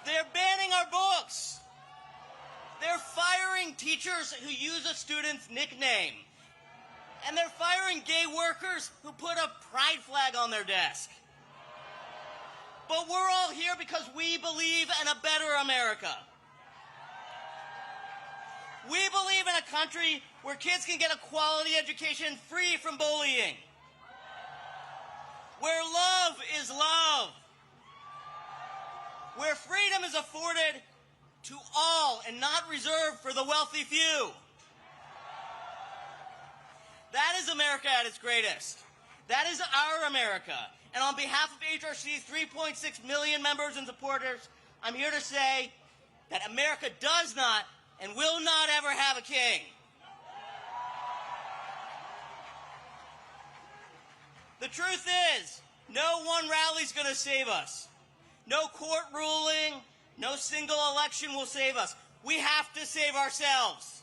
They're banning our books. They're firing teachers who use a student's nickname. And they're firing gay workers who put a pride flag on their desk. But we're all here because we believe in a better America. We believe in a country where kids can get a quality education free from bullying, where love is love, where freedom is afforded to all and not reserved for the wealthy few. That is America at its greatest. That is our America. And on behalf of HRC's 3.6 million members and supporters, I'm here to say that America does not and will not ever have a king. The truth is, no one rally is going to save us. No court ruling, no single election will save us. We have to save ourselves.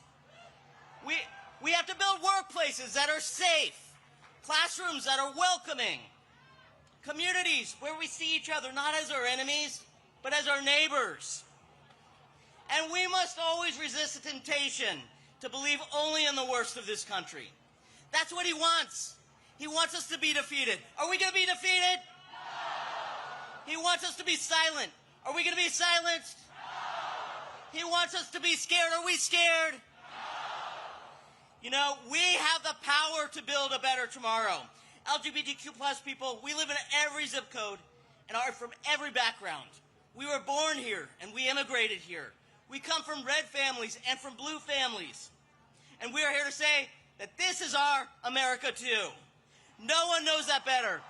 We have to build workplaces that are safe, classrooms that are welcoming, communities where we see each other not as our enemies, but as our neighbors. And we must always resist the temptation to believe only in the worst of this country. That's what he wants. He wants us to be defeated. Are we going to be defeated? No. He wants us to be silent. Are we going to be silenced? He wants us to be scared. Are we scared? You know, we have the power to build a better tomorrow. LGBTQ plus people, we live in every zip code and are from every background. We were born here and we immigrated here. We come from red families and from blue families. And we are here to say that this is our America too. No one knows that better.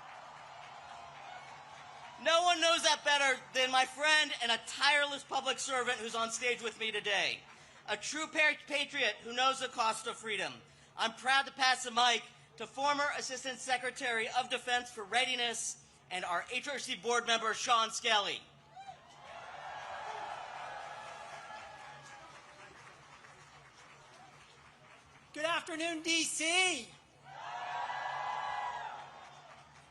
No one knows that better than my friend and a tireless public servant who's on stage with me today. A true patriot who knows the cost of freedom. I'm proud to pass the mic to former Assistant Secretary of Defense for Readiness and our HRC board member, Sean Skelly. Good afternoon, D.C.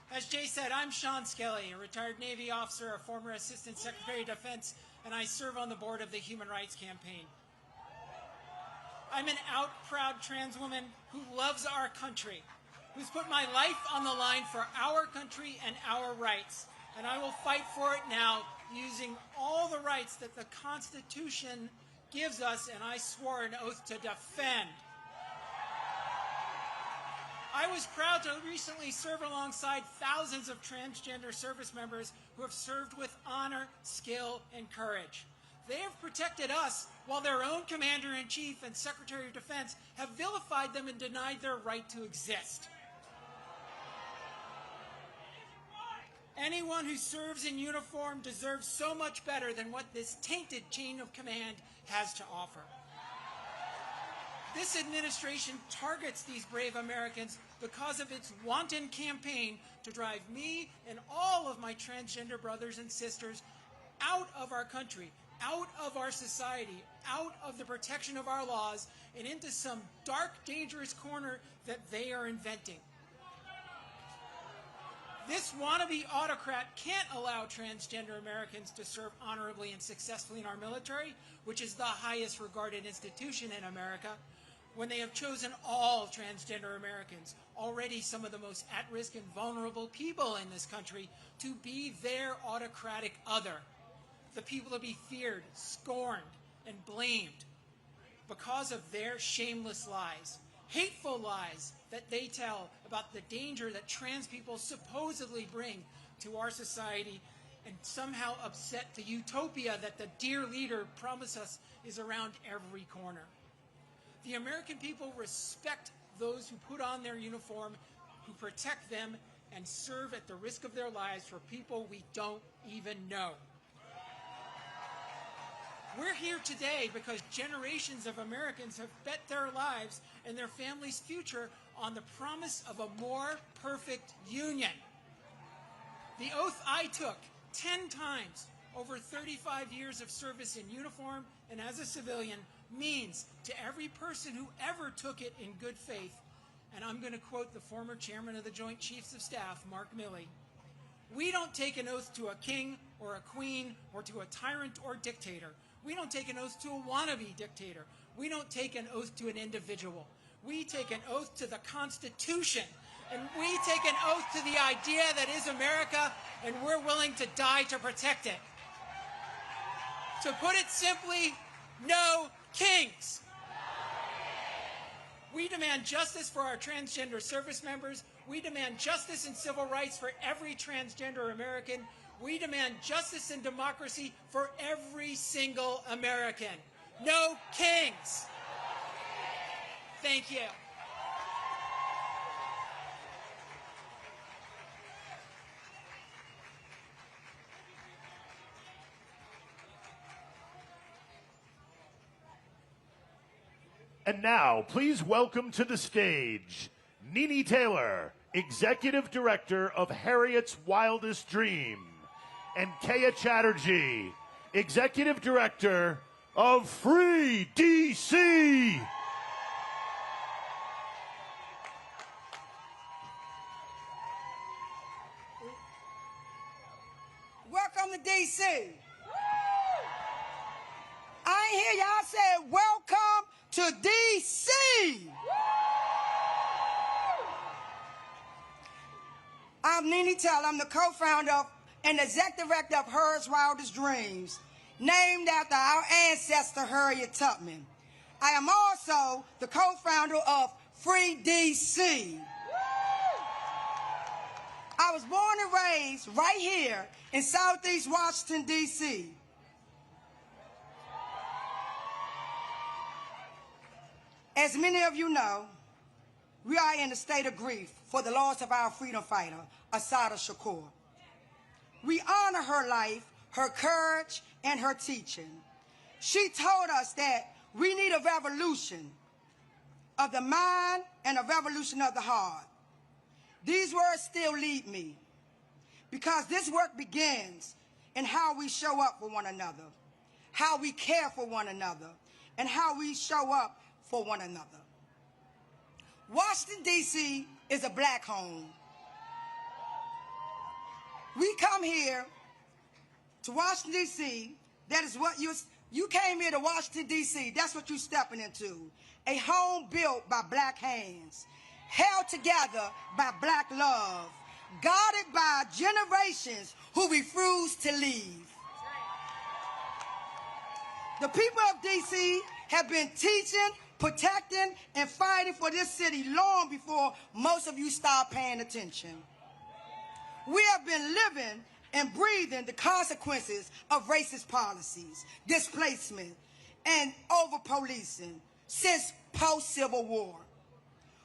As Jay said, I'm Sean Skelly, a retired Navy officer, a former Assistant Secretary of Defense, and I serve on the board of the Human Rights Campaign. I'm an out, proud trans woman who loves our country, who's put my life on the line for our country and our rights. And I will fight for it now using all the rights that the Constitution gives us, and I swore an oath to defend. I was proud to recently serve alongside thousands of transgender service members who have served with honor, skill, and courage. They have protected us while their own Commander-in-Chief and Secretary of Defense have vilified them and denied their right to exist. Anyone who serves in uniform deserves so much better than what this tainted chain of command has to offer. This administration targets these brave Americans because of its wanton campaign to drive me and all of my transgender brothers and sisters out of our country, out of our society, out of the protection of our laws, and into some dark, dangerous corner that they are inventing. This wannabe autocrat can't allow transgender Americans to serve honorably and successfully in our military, which is the highest regarded institution in America, when they have chosen all transgender Americans, already some of the most at-risk and vulnerable people in this country, to be their autocratic other, the people to be feared, scorned, and blamed because of their shameless lies, hateful lies that they tell about the danger that trans people supposedly bring to our society, and somehow upset the utopia that the dear leader promised us is around every corner. The American people respect those who put on their uniform, who protect them, and serve at the risk of their lives for people we don't even know. We're here today because generations of Americans have bet their lives and their families' future on the promise of a more perfect union. The oath I took 10 times over 35 years of service in uniform and as a civilian means to every person who ever took it in good faith, and I'm going to quote the former chairman of the Joint Chiefs of Staff, Mark Milley, "We don't take an oath to a king or a queen or to a tyrant or dictator. We don't take an oath to a wannabe dictator. We don't take an oath to an individual. We take an oath to the Constitution, and we take an oath to the idea that is America, and we're willing to die to protect it." To put it simply, no kings. We demand justice for our transgender service members. We demand justice and civil rights for every transgender American. We demand justice and democracy for every single American. No kings. Thank you. And now, please welcome to the stage, Nene Taylor, Executive Director of Harriet's Wildest Dream, and Kea Chatterjee, Executive Director of Free DC. Welcome to DC. I ain't hear y'all say welcome to DC. I'm Nene Taylor. I'm the co-founder of and executive director of Hers Wildest Dreams, named after our ancestor Harriet Tubman. I am also the co-founder of Free DC. I was born and raised right here in Southeast Washington, D.C. As many of you know, we are in a state of grief for the loss of our freedom fighter, Assata Shakur. We honor her life, her courage, and her teaching. She told us that we need a revolution of the mind and a revolution of the heart. These words still lead me because this work begins in how we show up for one another, how we care for one another, and how we show up for one another. Washington, D.C. is a black home. We come here to Washington, D.C. That is what you came here to Washington, D.C. That's what you're stepping into. A home built by black hands, held together by black love, guarded by generations who refuse to leave. The people of D.C. have been teaching, protecting, and fighting for this city long before most of you start paying attention. We have been living and breathing the consequences of racist policies, displacement, and over-policing since post-Civil War.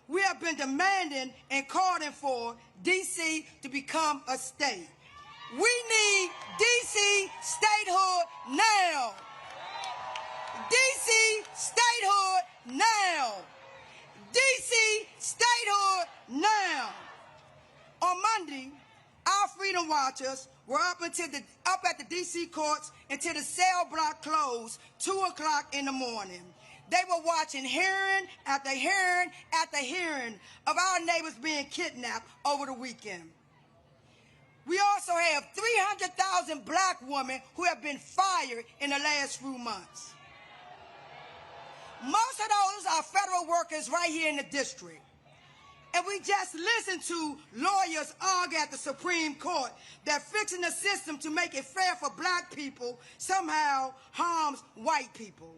We have been demanding and calling for D.C. to become a state. We need D.C. statehood now. D.C. statehood now. D.C. statehood now. On Monday, our freedom watchers were up at the D.C. courts until the cell block closed 2 o'clock in the morning. They were watching hearing after hearing after hearing of our neighbors being kidnapped over the weekend. We also have 300,000 black women who have been fired in the last few months. Most of those are federal workers right here in the district. And we just listened to lawyers argue at the Supreme Court that fixing the system to make it fair for black people somehow harms white people.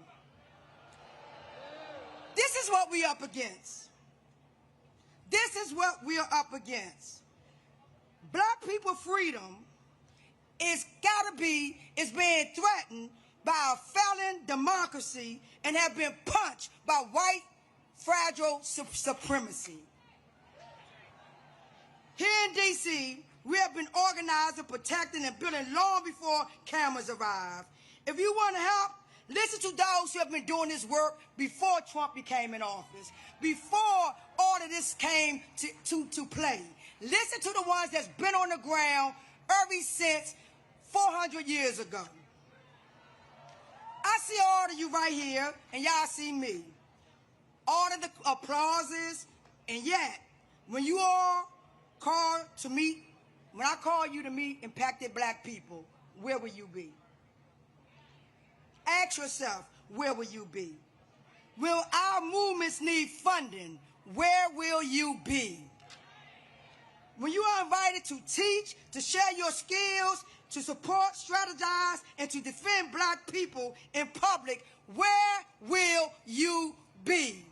This is what we're up against. This is what we are up against. Black people's freedom is being threatened by a felon democracy and have been punched by white fragile supremacy. Here in D.C., we have been organizing, protecting, and building long before cameras arrived. If you want to help, listen to those who have been doing this work before Trump became in office, before all of this came to play. Listen to the ones that's been on the ground ever since 400 years ago. I see all of you right here, and y'all see me. All of the applauses, and yet, when you all call to meet, when I call you to meet impacted black people, where will you be? Ask yourself, where will you be? Will our movements need funding? Where will you be? When you are invited to teach, to share your skills, to support, strategize, and to defend black people in public, where will you be?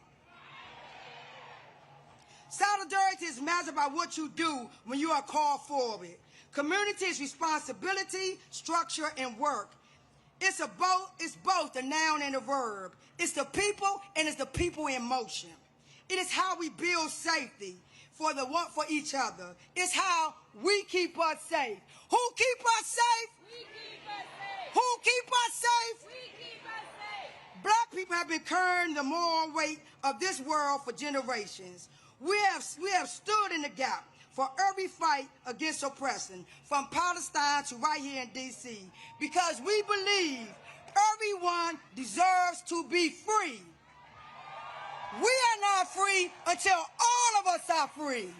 Solidarity is measured by what you do when you are called forward. Community is responsibility, structure, and work. It's both the noun and the verb. It's the people and it's the people in motion. It is how we build safety for each other. It's how we keep us safe. Who keep us safe? We keep us safe. Who keep us safe? We keep us safe. Black people have been carrying the moral weight of this world for generations. We have stood in the gap for every fight against oppression, from Palestine to right here in D.C., because we believe everyone deserves to be free. We are not free until all of us are free.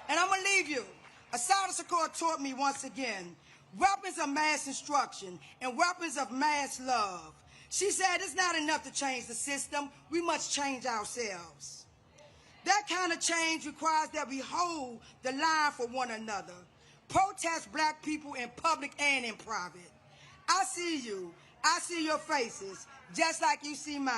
And I'm going to leave you. Assata Shakur taught me once again, weapons of mass instruction and weapons of mass love. She said it's not enough to change the system. We must change ourselves. That kind of change requires that we hold the line for one another. Protest black people in public and in private. I see you. I see your faces, just like you see mine.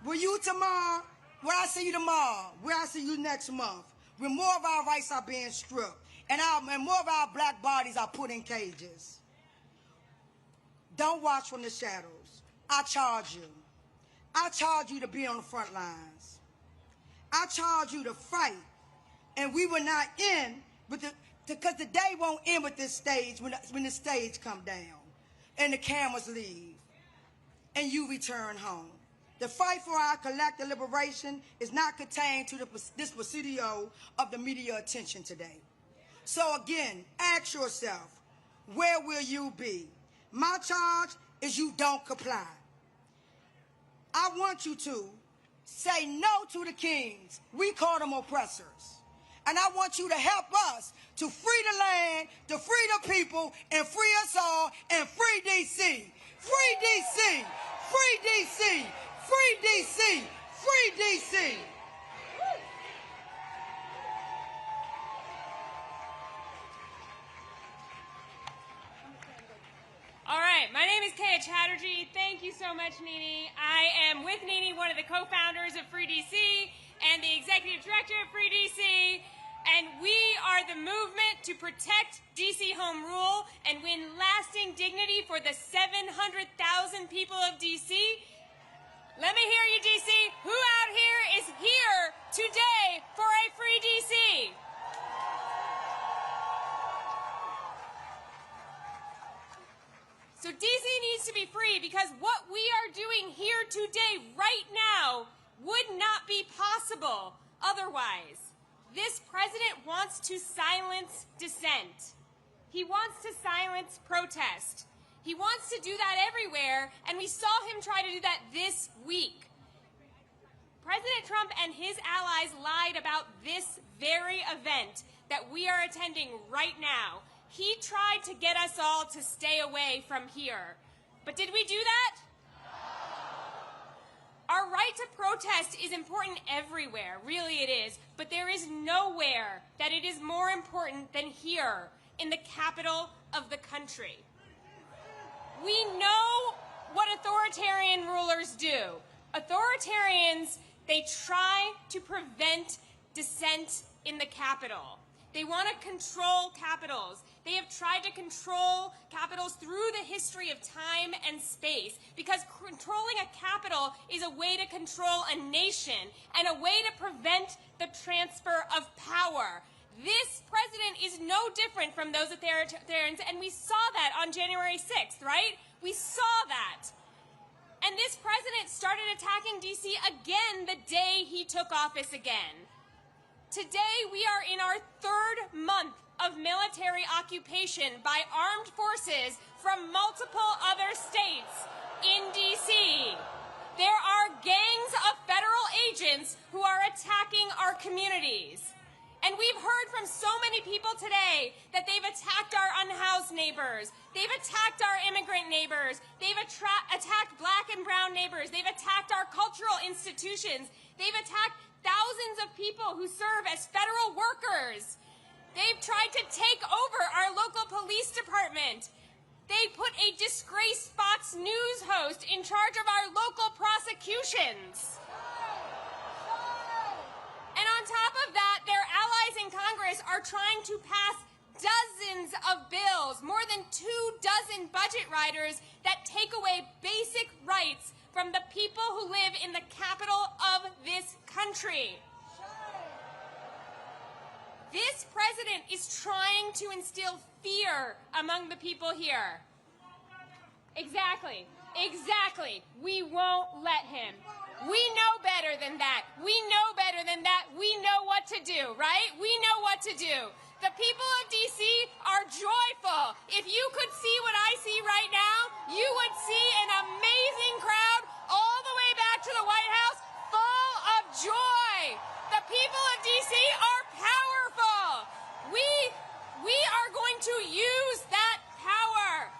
Will you tomorrow? Will I see you tomorrow? Will I see you next month? When more of our rights are being stripped and more of our black bodies are put in cages. Don't watch from the shadows. I charge you. I charge you to be on the front lines. I charge you to fight. And we will not end with because the day won't end with this stage when the stage come down and the cameras leave and you return home. The fight for our collective liberation is not contained to this presidio of the media attention today. So again, ask yourself, where will you be? My charge is you don't comply. I want you to say no to the kings. We call them oppressors. And I want you to help us to free the land, to free the people, and free us all, and free D.C. Free D.C. Free D.C. Free D.C. Free D.C. All right, my name is Kaya Chatterjee. Thank you so much, Nini. I am with Nini, one of the co-founders of Free DC and the executive director of Free DC. And we are the movement to protect DC home rule and win lasting dignity for the 700,000 people of DC. Let me hear you, DC. Who out here is here today for a Free DC? So DC needs to be free because what we are doing here today, right now, would not be possible otherwise. This president wants to silence dissent. He wants to silence protest. He wants to do that everywhere, and we saw him try to do that this week. President Trump and his allies lied about this very event that we are attending right now. He tried to get us all to stay away from here. But did we do that? Our right to protest is important everywhere, really it is, but there is nowhere that it is more important than here, in the capital of the country. We know what authoritarian rulers do. Authoritarians, they try to prevent dissent in the capital. They want to control capitals. They have tried to control capitals through the history of time and space because controlling a capital is a way to control a nation and a way to prevent the transfer of power. This president is no different from those authoritarians, and we saw that on January 6th, right? We saw that. And this president started attacking D.C. again the day he took office again. Today, we are in our third month of military occupation by armed forces from multiple other states in D.C. There are gangs of federal agents who are attacking our communities. And we've heard from so many people today that they've attacked our unhoused neighbors. They've attacked our immigrant neighbors. They've attacked black and brown neighbors. They've attacked our cultural institutions. They've attacked thousands of people who serve as federal workers. They've tried to take over our local police department. They put a disgraced Fox News host in charge of our local prosecutions. And on top of that, their allies in Congress are trying to pass dozens of bills, more than 24 budget riders that take away basic rights from the people who live in the capital of this country. This president is trying to instill fear among the people here. Exactly. Exactly. We won't let him. We know better than that. We know better than that. We know what to do, right? We know what to do. The people of D.C. are joyful. If you could see what I see right now, you would see an amazing crowd all the way back to the White House full of joy. The people of D.C. are powerful. We are going to use that power.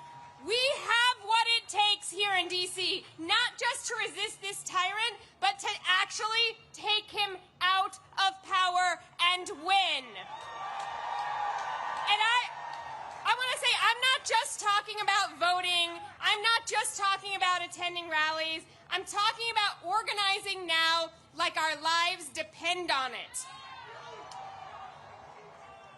We have what it takes here in D.C., not just to resist this tyrant, but to actually take him out of power and win. say, I'm not just talking about voting. I'm not just talking about attending rallies. I'm talking about organizing now like our lives depend on it.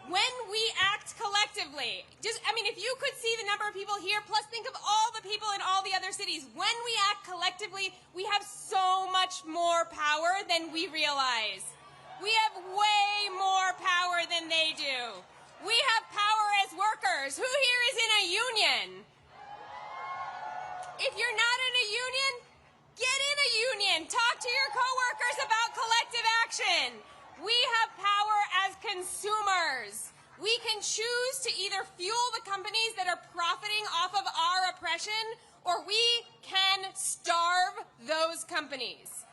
When we act collectively, if you could see the number of people here, plus think of all the people in all the other cities, when we act collectively, we have so much more power than we realize. We have way more power than they do. We have power as workers. Who here is in a union? If you're not in a union, get in a union. Talk to your coworkers about collective action. We have power as consumers. We can choose to either fuel the companies that are profiting off of our oppression, or we can starve those companies.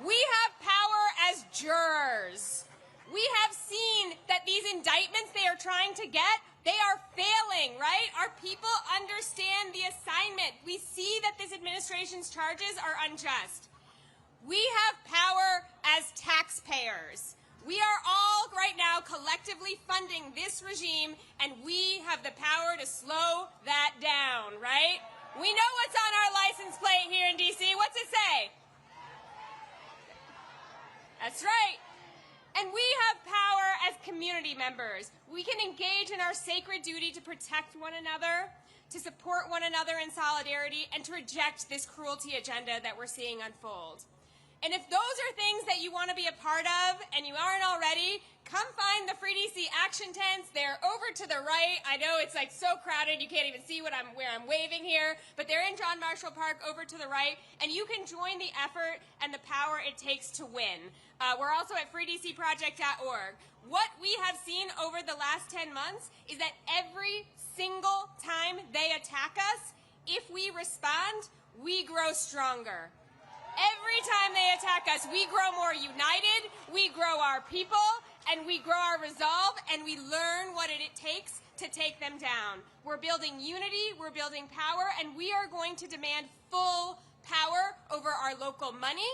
We have power as jurors. We have seen that these indictments they are trying to get, they are failing, right? Our people understand the assignment. We see that this administration's charges are unjust. We have power as taxpayers. We are all right now collectively funding this regime, and we have the power to slow that down, right? We know what's on our license plate here in D.C. What's it say? That's right. And we have power as community members. We can engage in our sacred duty to protect one another, to support one another in solidarity, and to reject this cruelty agenda that we're seeing unfold. And if those are things that you want to be a part of and you aren't already, come find the Free DC action tents. They're over to the right. I know it's like so crowded you can't even see where I'm waving here, but they're in John Marshall Park over to the right, and you can join the effort and the power it takes to win. We're also at freedcproject.org. What we have seen over the last 10 months is that every single time they attack us, if we respond, we grow stronger. Every time they attack us, we grow more united, we grow our people, and we grow our resolve, and we learn what it takes to take them down. We're building unity, we're building power, and we are going to demand full power over our local money,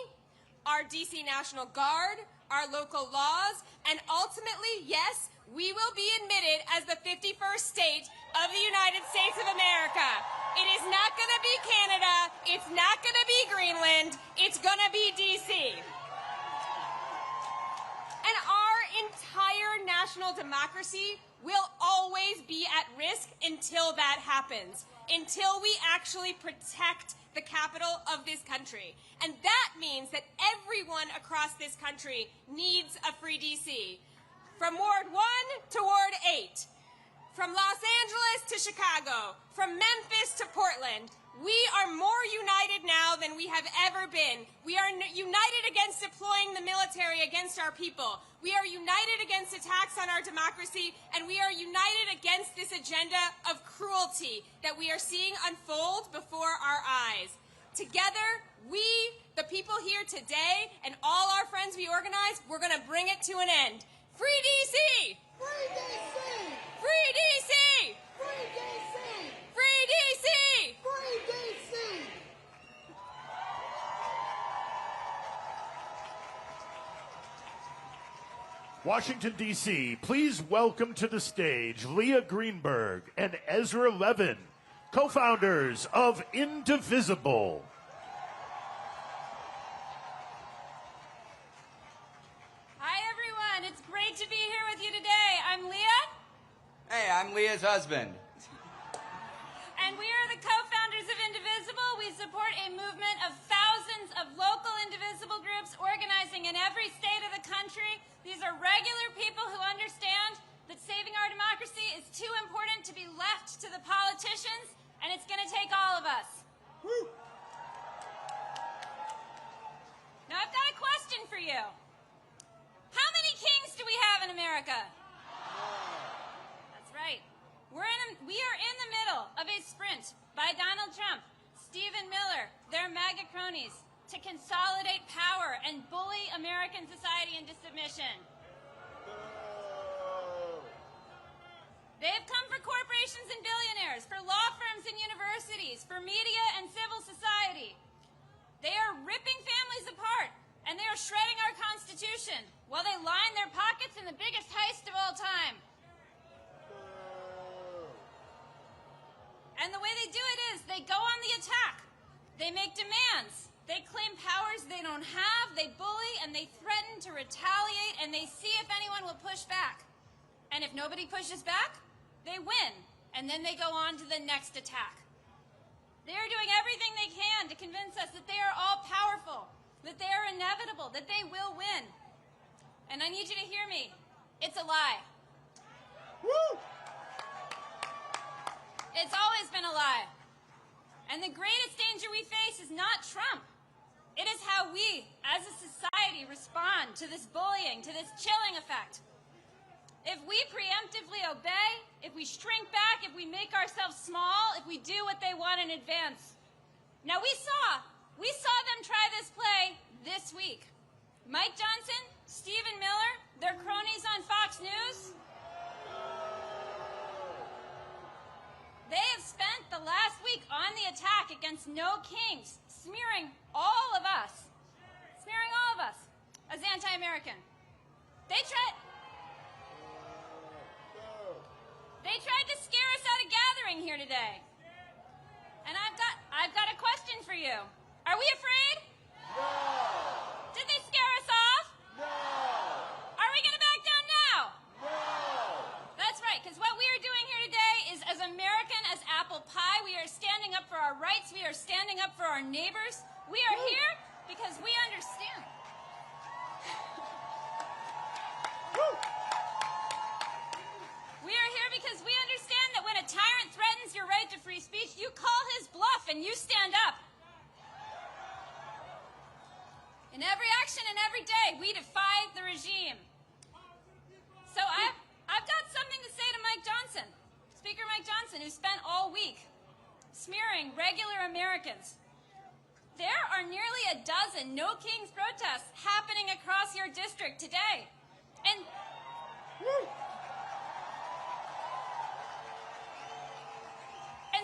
our DC National Guard, our local laws, and ultimately, yes, we will be admitted as the 51st state of the United States of America. It is not going to be Canada. It's not going to be Greenland. It's going to be D.C. And our entire national democracy will always be at risk until that happens, until we actually protect the capital of this country. And that means that everyone across this country needs a free D.C. From Ward 1 to Ward 8. From Los Angeles to Chicago, from Memphis to Portland, we are more united now than we have ever been. We are united against deploying the military against our people. We are united against attacks on our democracy, and we are united against this agenda of cruelty that we are seeing unfold before our eyes. Together, we, the people here today, and all our friends we organize, we're going to bring it to an end. Free D.C.! Free D.C.! Free D.C.! Free D.C.! Free D.C.! Free D.C.! Washington, D.C., please welcome to the stage Leah Greenberg and Ezra Levin, co-founders of Indivisible. Hi, everyone. It's great to be here with you today. I'm Leah. Hey, I'm Leah's husband. And we are the co-founders of Indivisible. We support a movement of thousands of local indivisible groups organizing in every state of the country. These are regular people who understand that saving our democracy is too important to be left to the politicians, and it's going to take all of us. Woo. Now, I've got a question for you. How many kings do we have in America? That's right. We are in the middle of a sprint by Donald Trump, Stephen Miller, their MAGA cronies, to consolidate power and bully American society into submission. They have come for corporations and billionaires, for law firms and universities, for media and civil society. They are ripping families apart, and they are shredding our Constitution while they line their pockets in the biggest heist of all time. they go on the attack. They make demands. They claim powers they don't have. They bully and they threaten to retaliate, and they see if anyone will push back. And if nobody pushes back, they win. And then they go on to the next attack. They are doing everything they can to convince us that they are all powerful, that they are inevitable, that they will win. And I need you to hear me. It's a lie. Woo! It's always been a lie. And the greatest danger we face is not Trump. It is how we, as a society, respond to this bullying, to this chilling effect. If we preemptively obey, if we shrink back, if we make ourselves small, if we do what they want in advance. Now we saw them try this play this week. Mike Johnson, Stephen Miller, their cronies on Fox News. They have spent the last week on the attack against No Kings, smearing all of us as anti-American. They tried to scare us out of gathering here today. And I've got a question for you. Are we afraid? No! Did they scare us off? No! Are we going to back down now? No! That's right, because what we are doing here today is as American as apple pie. We are standing up for our rights. We are standing up for our neighbors. We are here because we understand. We are here because we understand that when a tyrant threatens your right to free speech, you call his bluff and you stand up. In every action and every day, we defy the regime. So I've got something to say to Mike Johnson, Speaker Mike Johnson, who spent all week smearing regular Americans. There are nearly a dozen No Kings protests happening across your district today. And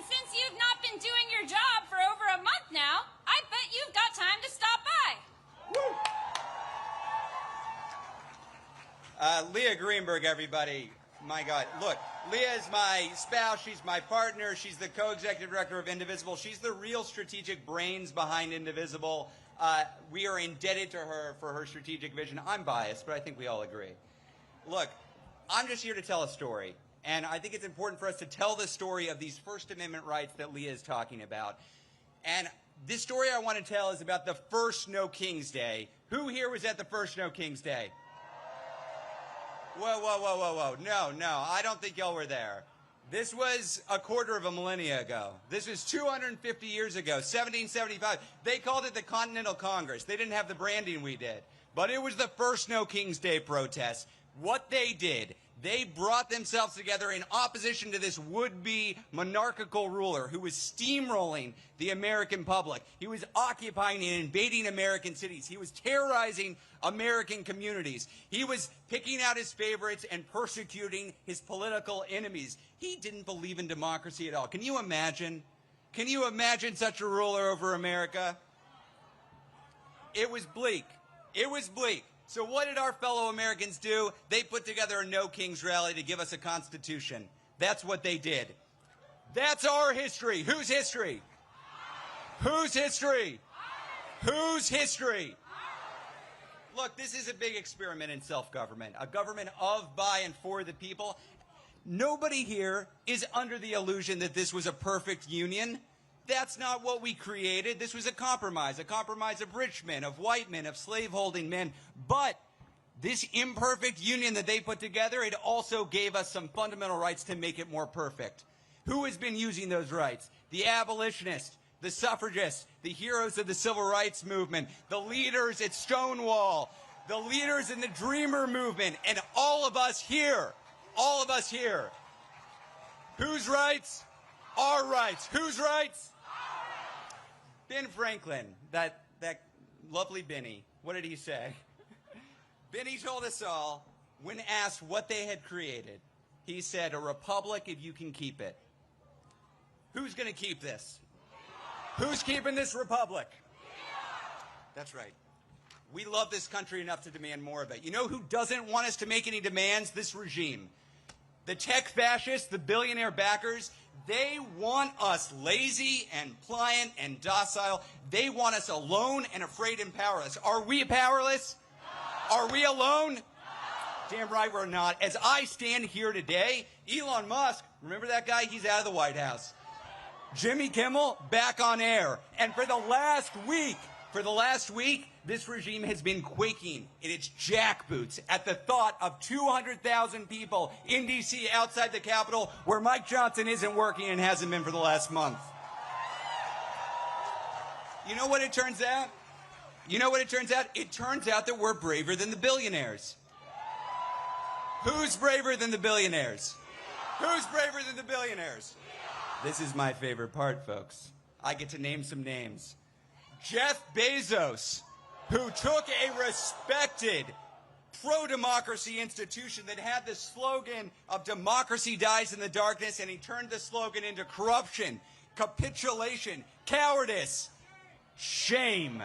since you've not been doing your job for over a month now, I bet you've got time to stop by. Leah Greenberg, everybody. My God. Look, Leah is my spouse. She's my partner. She's the co-executive director of Indivisible. She's the real strategic brains behind Indivisible. We are indebted to her for her strategic vision. I'm biased, but I think we all agree. Look, I'm just here to tell a story. And I think it's important for us to tell the story of these First Amendment rights that Leah is talking about. And this story I want to tell is about the first No Kings Day. Who here was at the first No Kings Day? Whoa. No, I don't think y'all were there. This was a quarter of a millennia ago. This was 250 years ago, 1775. They called it the Continental Congress. They didn't have the branding we did. But it was the first No Kings Day protest. What they did, they brought themselves together in opposition to this would-be monarchical ruler who was steamrolling the American public. He was occupying and invading American cities. He was terrorizing American communities. He was picking out his favorites and persecuting his political enemies. He didn't believe in democracy at all. Can you imagine? Can you imagine such a ruler over America? It was bleak. It was bleak. So what did our fellow Americans do? They put together a No Kings rally to give us a constitution. That's what they did. That's our history. Whose history? Whose history? Whose history? Look, this is a big experiment in self-government, a government of, by, and for the people. Nobody here is under the illusion that this was a perfect union. That's not what we created. This was a compromise of rich men, of white men, of slaveholding men. But this imperfect union that they put together, it also gave us some fundamental rights to make it more perfect. Who has been using those rights? The abolitionists, the suffragists, the heroes of the civil rights movement, the leaders at Stonewall, the leaders in the Dreamer movement, and all of us here. All of us here. Whose rights? Our rights. Whose rights? Ben Franklin, that lovely Benny, what did he say? Benny told us all, when asked what they had created, he said, a republic if you can keep it. Who's going to keep this? Who's keeping this republic? That's right. We love this country enough to demand more of it. You know who doesn't want us to make any demands? This regime. The tech fascists, the billionaire backers, They want us lazy and pliant and docile. They want us alone and afraid and powerless. Are we powerless? No. Are we alone? No. Damn right we're not. As I stand here today, Elon Musk, remember that guy? He's out of the White House. Jimmy Kimmel, back on air. And for the last week, this regime has been quaking in its jackboots at the thought of 200,000 people in D.C. outside the Capitol where Mike Johnson isn't working and hasn't been for the last month. You know what it turns out? It turns out that we're braver than the billionaires. Who's braver than the billionaires? Who's braver than the billionaires? This is my favorite part, folks. I get to name some names. Jeff Bezos, who took a respected pro-democracy institution that had the slogan of democracy dies in the darkness, and he turned the slogan into corruption, capitulation, cowardice, shame.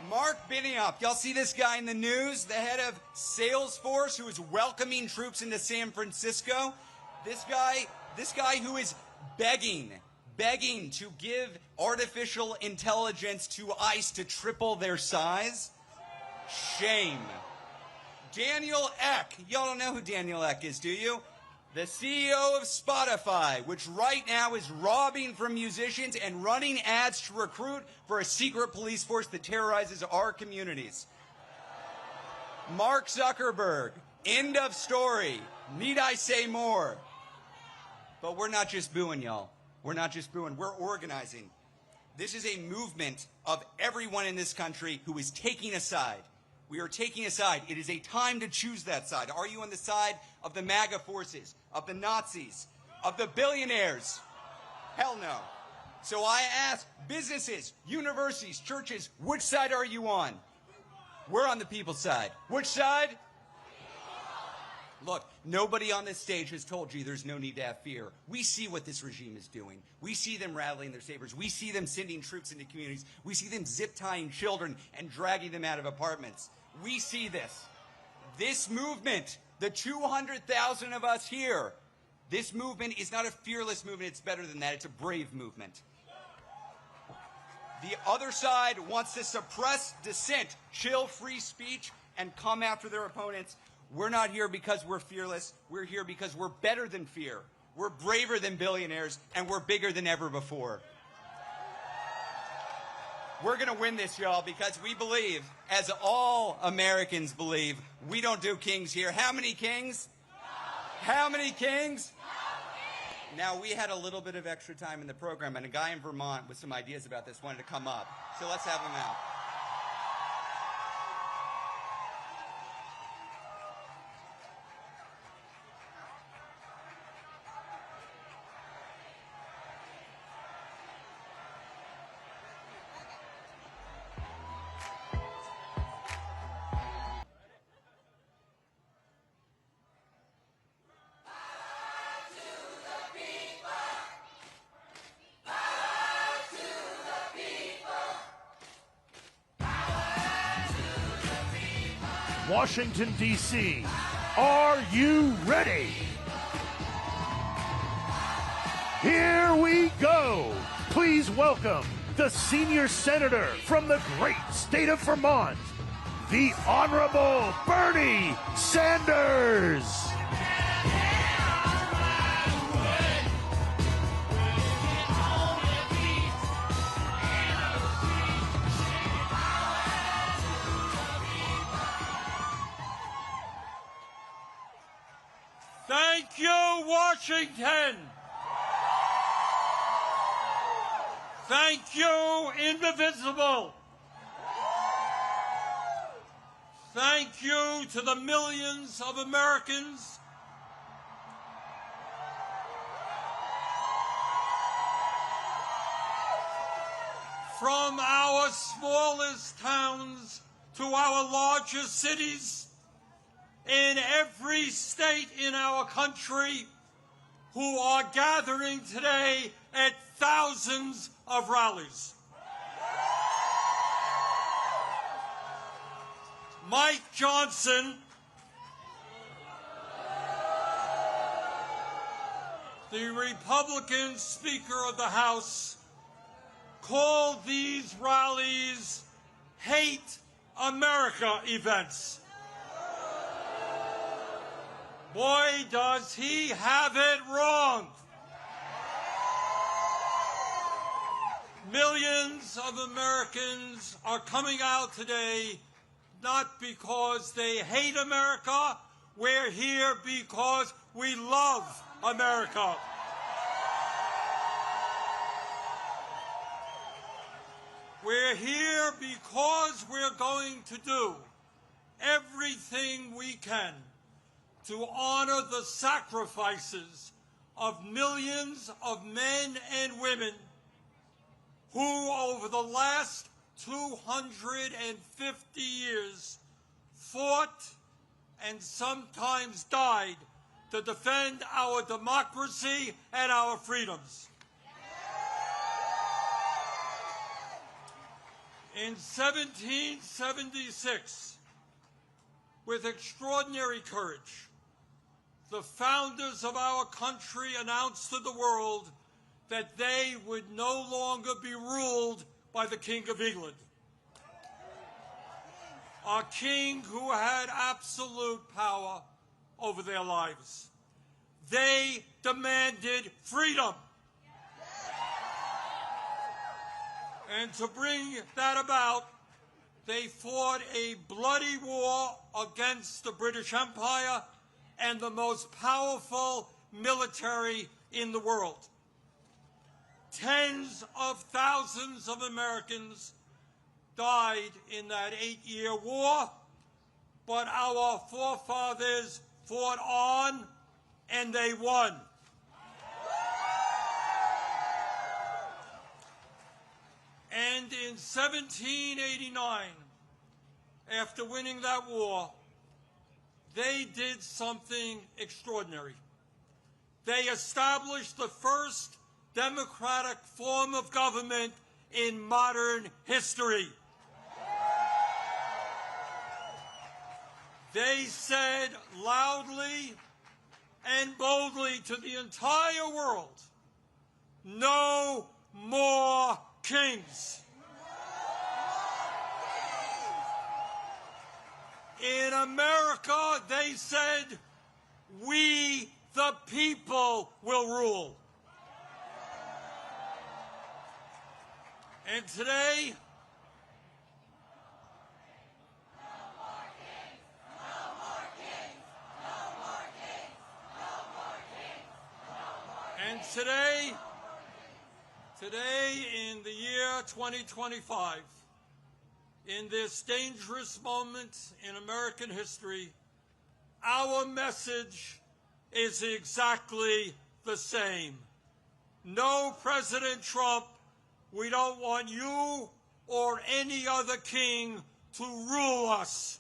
Mark Benioff, y'all see this guy in the news, the head of Salesforce, who is welcoming troops into San Francisco? This guy who is begging to give artificial intelligence to ICE to triple their size? Shame. Daniel Ek. Y'all don't know who Daniel Ek is, do you? The CEO of Spotify, which right now is robbing from musicians and running ads to recruit for a secret police force that terrorizes our communities. Mark Zuckerberg. End of story. Need I say more? But we're not just booing, y'all. We're not just booing. We're organizing. This is a movement of everyone in this country who is taking a side. We are taking a side. It is a time to choose that side. Are you on the side of the MAGA forces, of the Nazis, of the billionaires? Hell no. So I ask businesses, universities, churches, which side are you on? We're on the people's side. Which side? Look, nobody on this stage has told you there's no need to have fear. We see what this regime is doing. We see them rattling their sabers. We see them sending troops into communities. We see them zip-tying children and dragging them out of apartments. We see this. This movement, the 200,000 of us here, this movement is not a fearless movement. It's better than that. It's a brave movement. The other side wants to suppress dissent, chill free speech, and come after their opponents. We're not here because we're fearless. We're here because we're better than fear. We're braver than billionaires, and we're bigger than ever before. We're going to win this, y'all, because we believe, as all Americans believe, we don't do kings here. How many kings? How many kings? Now, we had a little bit of extra time in the program, and a guy in Vermont with some ideas about this wanted to come up. So let's have him out. Washington, D.C., are you ready? Here we go. Please welcome the senior senator from the great state of Vermont, the Honorable Bernie Sanders. Thank you, Washington. Thank you, Indivisible. Thank you to the millions of Americans from our smallest towns to our largest cities in every state in our country who are gathering today at thousands of rallies. Mike Johnson, the Republican Speaker of the House called these rallies Hate America events. Boy, does he have it wrong. Millions of Americans are coming out today not because they hate America. We're here because we love America. We're here because we're going to do everything we can to honor the sacrifices of millions of men and women who, over the last 250 years, fought and sometimes died to defend our democracy and our freedoms. In 1776, with extraordinary courage, the founders of our country announced to the world that they would no longer be ruled by the King of England, a king who had absolute power over their lives. They demanded freedom. And to bring that about, they fought a bloody war against the British Empire and the most powerful military in the world. Tens of thousands of Americans died in that 8-year war, but our forefathers fought on and they won. And in 1789, after winning that war, they did something extraordinary. They established the first democratic form of government in modern history. They said loudly and boldly to the entire world, no more kings. In America, they said, we the people will rule. And today, today in the year 2025, in this dangerous moment in American history, our message is exactly the same. No, President Trump, we don't want you or any other king to rule us.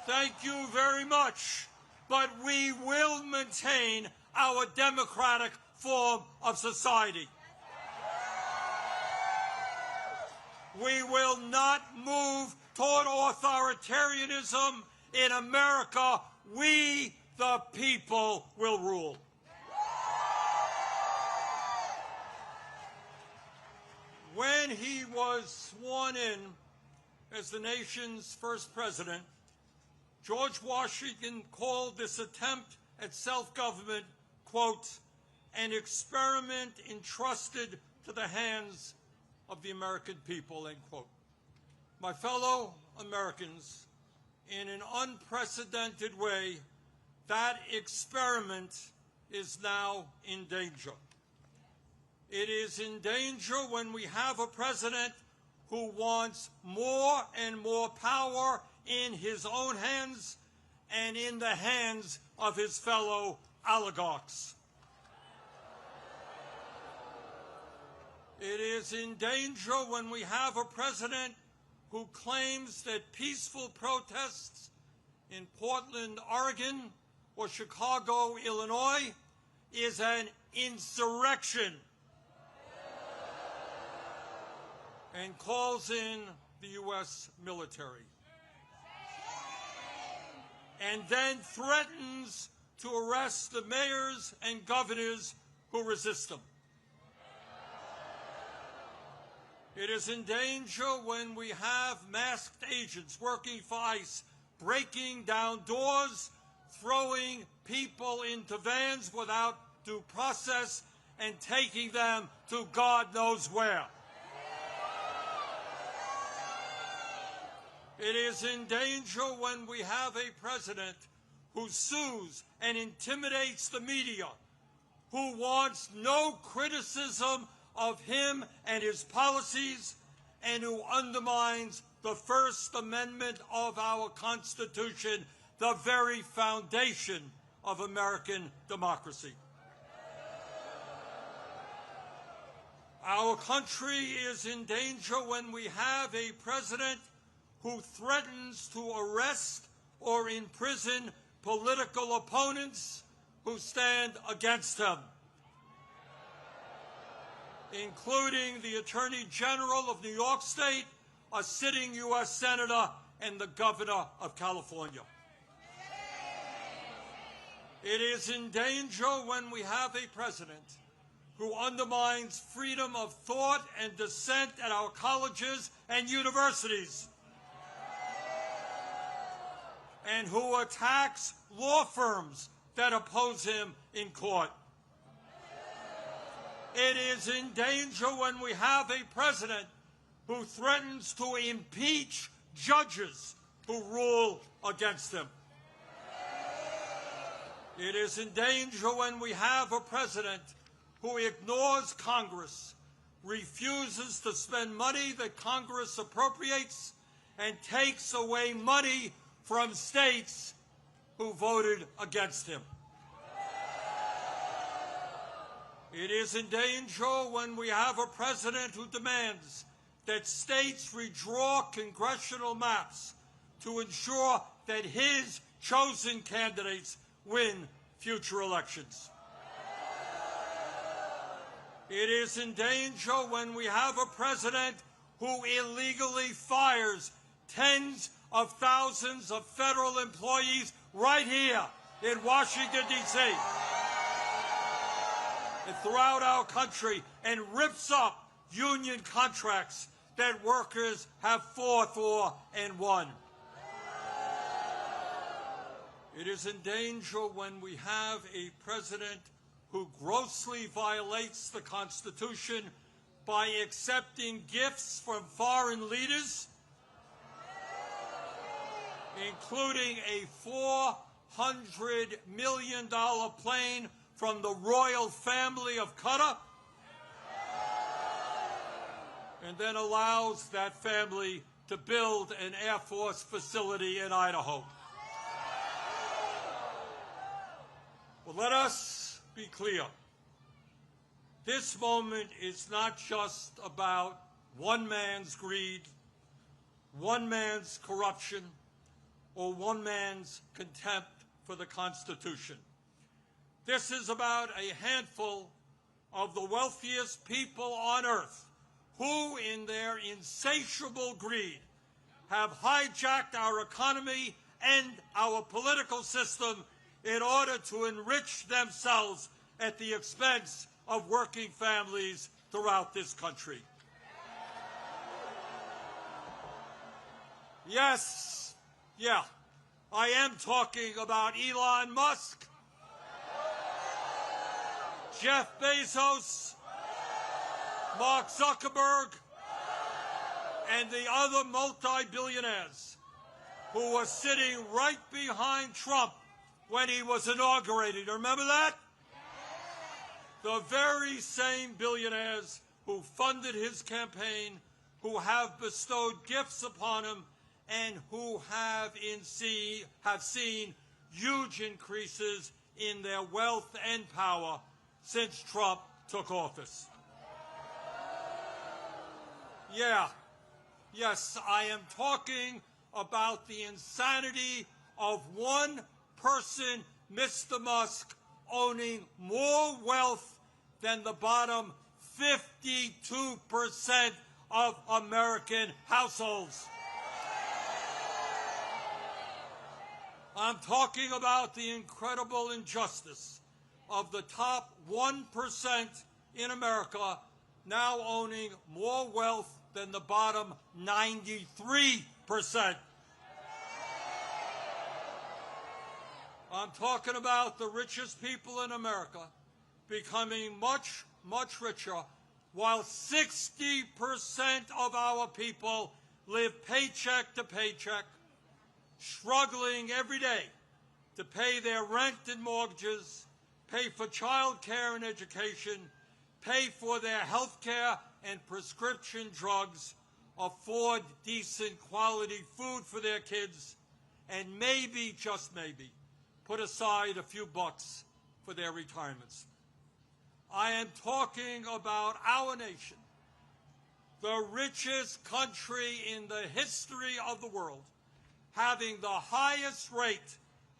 Thank you very much, but we will maintain our democratic form of society. We will not move toward authoritarianism in America. We, the people, will rule. When he was sworn in as the nation's first president, George Washington called this attempt at self-government, quote, an experiment entrusted to the hands of the American people, end quote. My fellow Americans, in an unprecedented way, that experiment is now in danger. It is in danger when we have a president who wants more and more power in his own hands and in the hands of his fellow oligarchs. It is in danger when we have a president who claims that peaceful protests in Portland, Oregon, or Chicago, Illinois, is an insurrection and calls in the U.S. military, and then threatens to arrest the mayors and governors who resist them. It is in danger when we have masked agents working for ICE, breaking down doors, throwing people into vans without due process, and taking them to God knows where. It is in danger when we have a president who sues and intimidates the media, who wants no criticism of him and his policies, and who undermines the First Amendment of our Constitution, the very foundation of American democracy. Our country is in danger when we have a president who threatens to arrest or imprison political opponents who stand against him, including the Attorney General of New York State, a sitting U.S. Senator, and the Governor of California. It is in danger when we have a president who undermines freedom of thought and dissent at our colleges and universities, and who attacks law firms that oppose him in court. It is in danger when we have a president who threatens to impeach judges who rule against him. It is in danger when we have a president who ignores Congress, refuses to spend money that Congress appropriates, and takes away money from states who voted against him. It is in danger when we have a president who demands that states redraw congressional maps to ensure that his chosen candidates win future elections. It is in danger when we have a president who illegally fires tens of thousands of federal employees right here in Washington, D.C. and throughout our country, and rips up union contracts that workers have fought for and won. It is in danger when we have a president who grossly violates the Constitution by accepting gifts from foreign leaders, including a $400 million plane from the royal family of Qatar, and then allows that family to build an Air Force facility in Idaho. Well, let us be clear. This moment is not just about one man's greed, one man's corruption, or one man's contempt for the Constitution. This is about a handful of the wealthiest people on earth who, in their insatiable greed, have hijacked our economy and our political system in order to enrich themselves at the expense of working families throughout this country. Yes, I am talking about Elon Musk, Jeff Bezos, Mark Zuckerberg, and the other multi-billionaires who were sitting right behind Trump when he was inaugurated. Remember that? The very same billionaires who funded his campaign, who have bestowed gifts upon him, and who have seen huge increases in their wealth and power since Trump took office. Yes, I am talking about the insanity of one person, Mr. Musk, owning more wealth than the bottom 52% of American households. I'm talking about the incredible injustice of the top 1% in America now owning more wealth than the bottom 93%. I'm talking about the richest people in America becoming much, much richer, while 60% of our people live paycheck to paycheck, struggling every day to pay their rent and mortgages, pay for child care and education, pay for their health care and prescription drugs, afford decent quality food for their kids, and maybe, just maybe, put aside a few bucks for their retirements. I am talking about our nation, the richest country in the history of the world, having the highest rate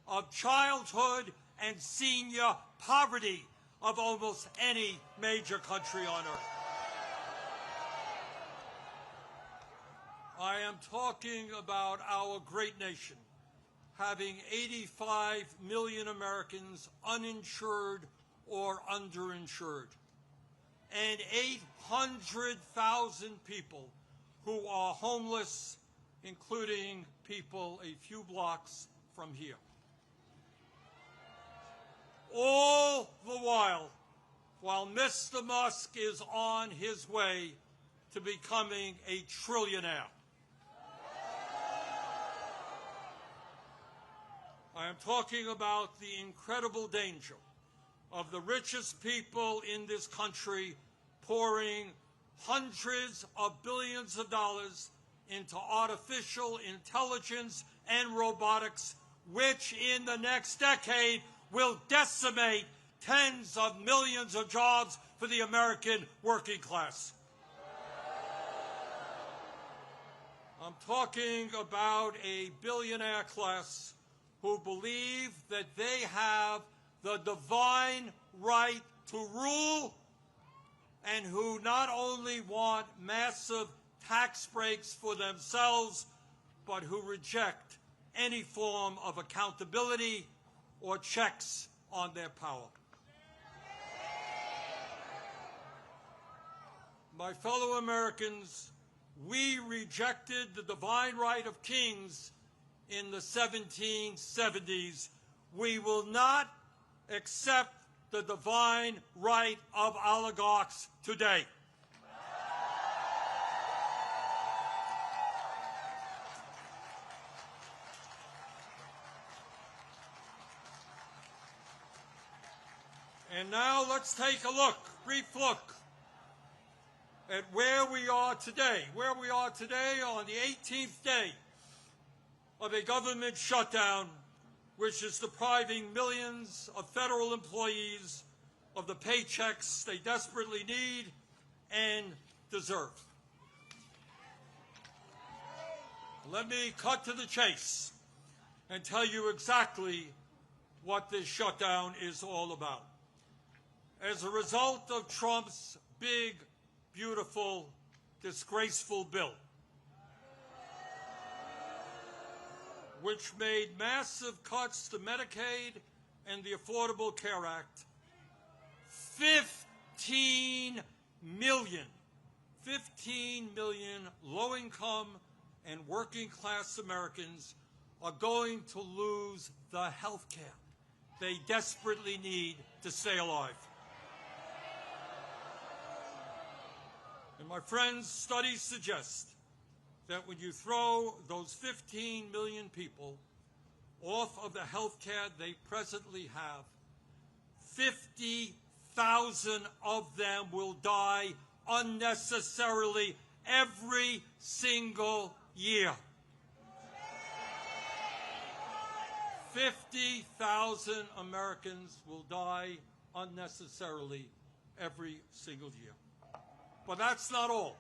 of childhood and senior poverty of almost any major country on earth. I am talking about our great nation having 85 million Americans uninsured or underinsured, and 800,000 people who are homeless, including people a few blocks from here. All the while Mr. Musk is on his way to becoming a trillionaire. I am talking about the incredible danger of the richest people in this country pouring hundreds of billions of dollars into artificial intelligence and robotics, which in the next decade will decimate tens of millions of jobs for the American working class. I'm talking about a billionaire class who believe that they have the divine right to rule, and who not only want massive tax breaks for themselves, but who reject any form of accountability or checks on their power. My fellow Americans, we rejected the divine right of kings in the 1770s. We will not accept the divine right of oligarchs today. And now let's take a brief look at where we are today. Where we are today on the 18th day of a government shutdown, which is depriving millions of federal employees of the paychecks they desperately need and deserve. Let me cut to the chase and tell you exactly what this shutdown is all about. As a result of Trump's big, beautiful, disgraceful bill, which made massive cuts to Medicaid and the Affordable Care Act, 15 million low-income and working-class Americans are going to lose the health care they desperately need to stay alive. And my friends, studies suggest that when you throw those 15 million people off of the health care they presently have, 50,000 of them will die unnecessarily every single year. 50,000 Americans will die unnecessarily every single year. But that's not all.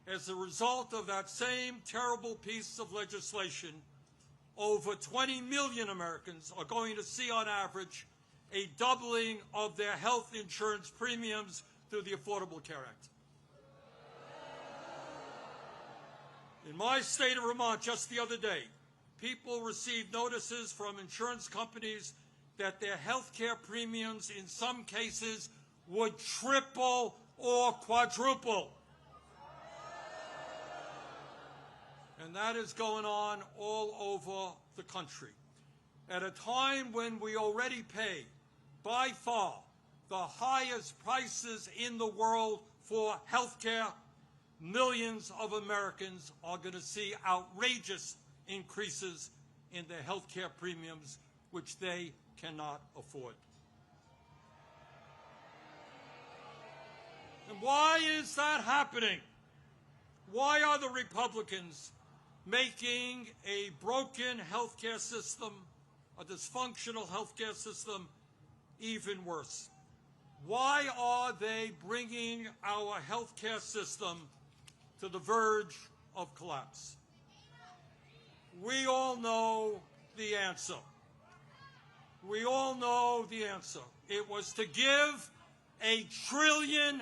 As a result of that same terrible piece of legislation, over 20 million Americans are going to see, on average, a doubling of their health insurance premiums through the Affordable Care Act. In my state of Vermont, just the other day, people received notices from insurance companies that their health care premiums in some cases would triple or quadruple. And that is going on all over the country. At a time when we already pay, by far, the highest prices in the world for health care, millions of Americans are going to see outrageous increases in their health care premiums, which they cannot afford. And why is that happening? Why are the Republicans making a broken health care system, a dysfunctional health care system, even worse? Why are they bringing our health care system to the verge of collapse? We all know the answer. We all know the answer. It was to give $1 trillion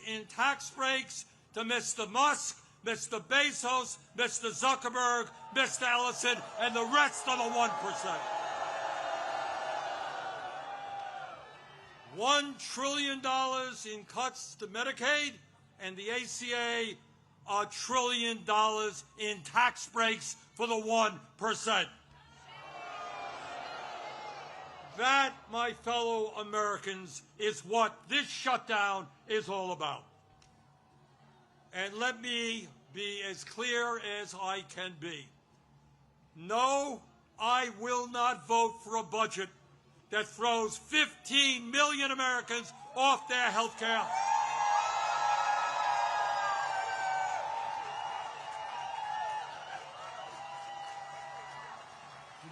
in tax breaks to Mr. Musk, Mr. Bezos, Mr. Zuckerberg, Mr. Ellison, and the rest of the 1%. $1 trillion in cuts to Medicaid, and the ACA $1 trillion in tax breaks for the 1%. That, my fellow Americans, is what this shutdown is all about. And let me be as clear as I can be. No, I will not vote for a budget that throws 15 million Americans off their health care.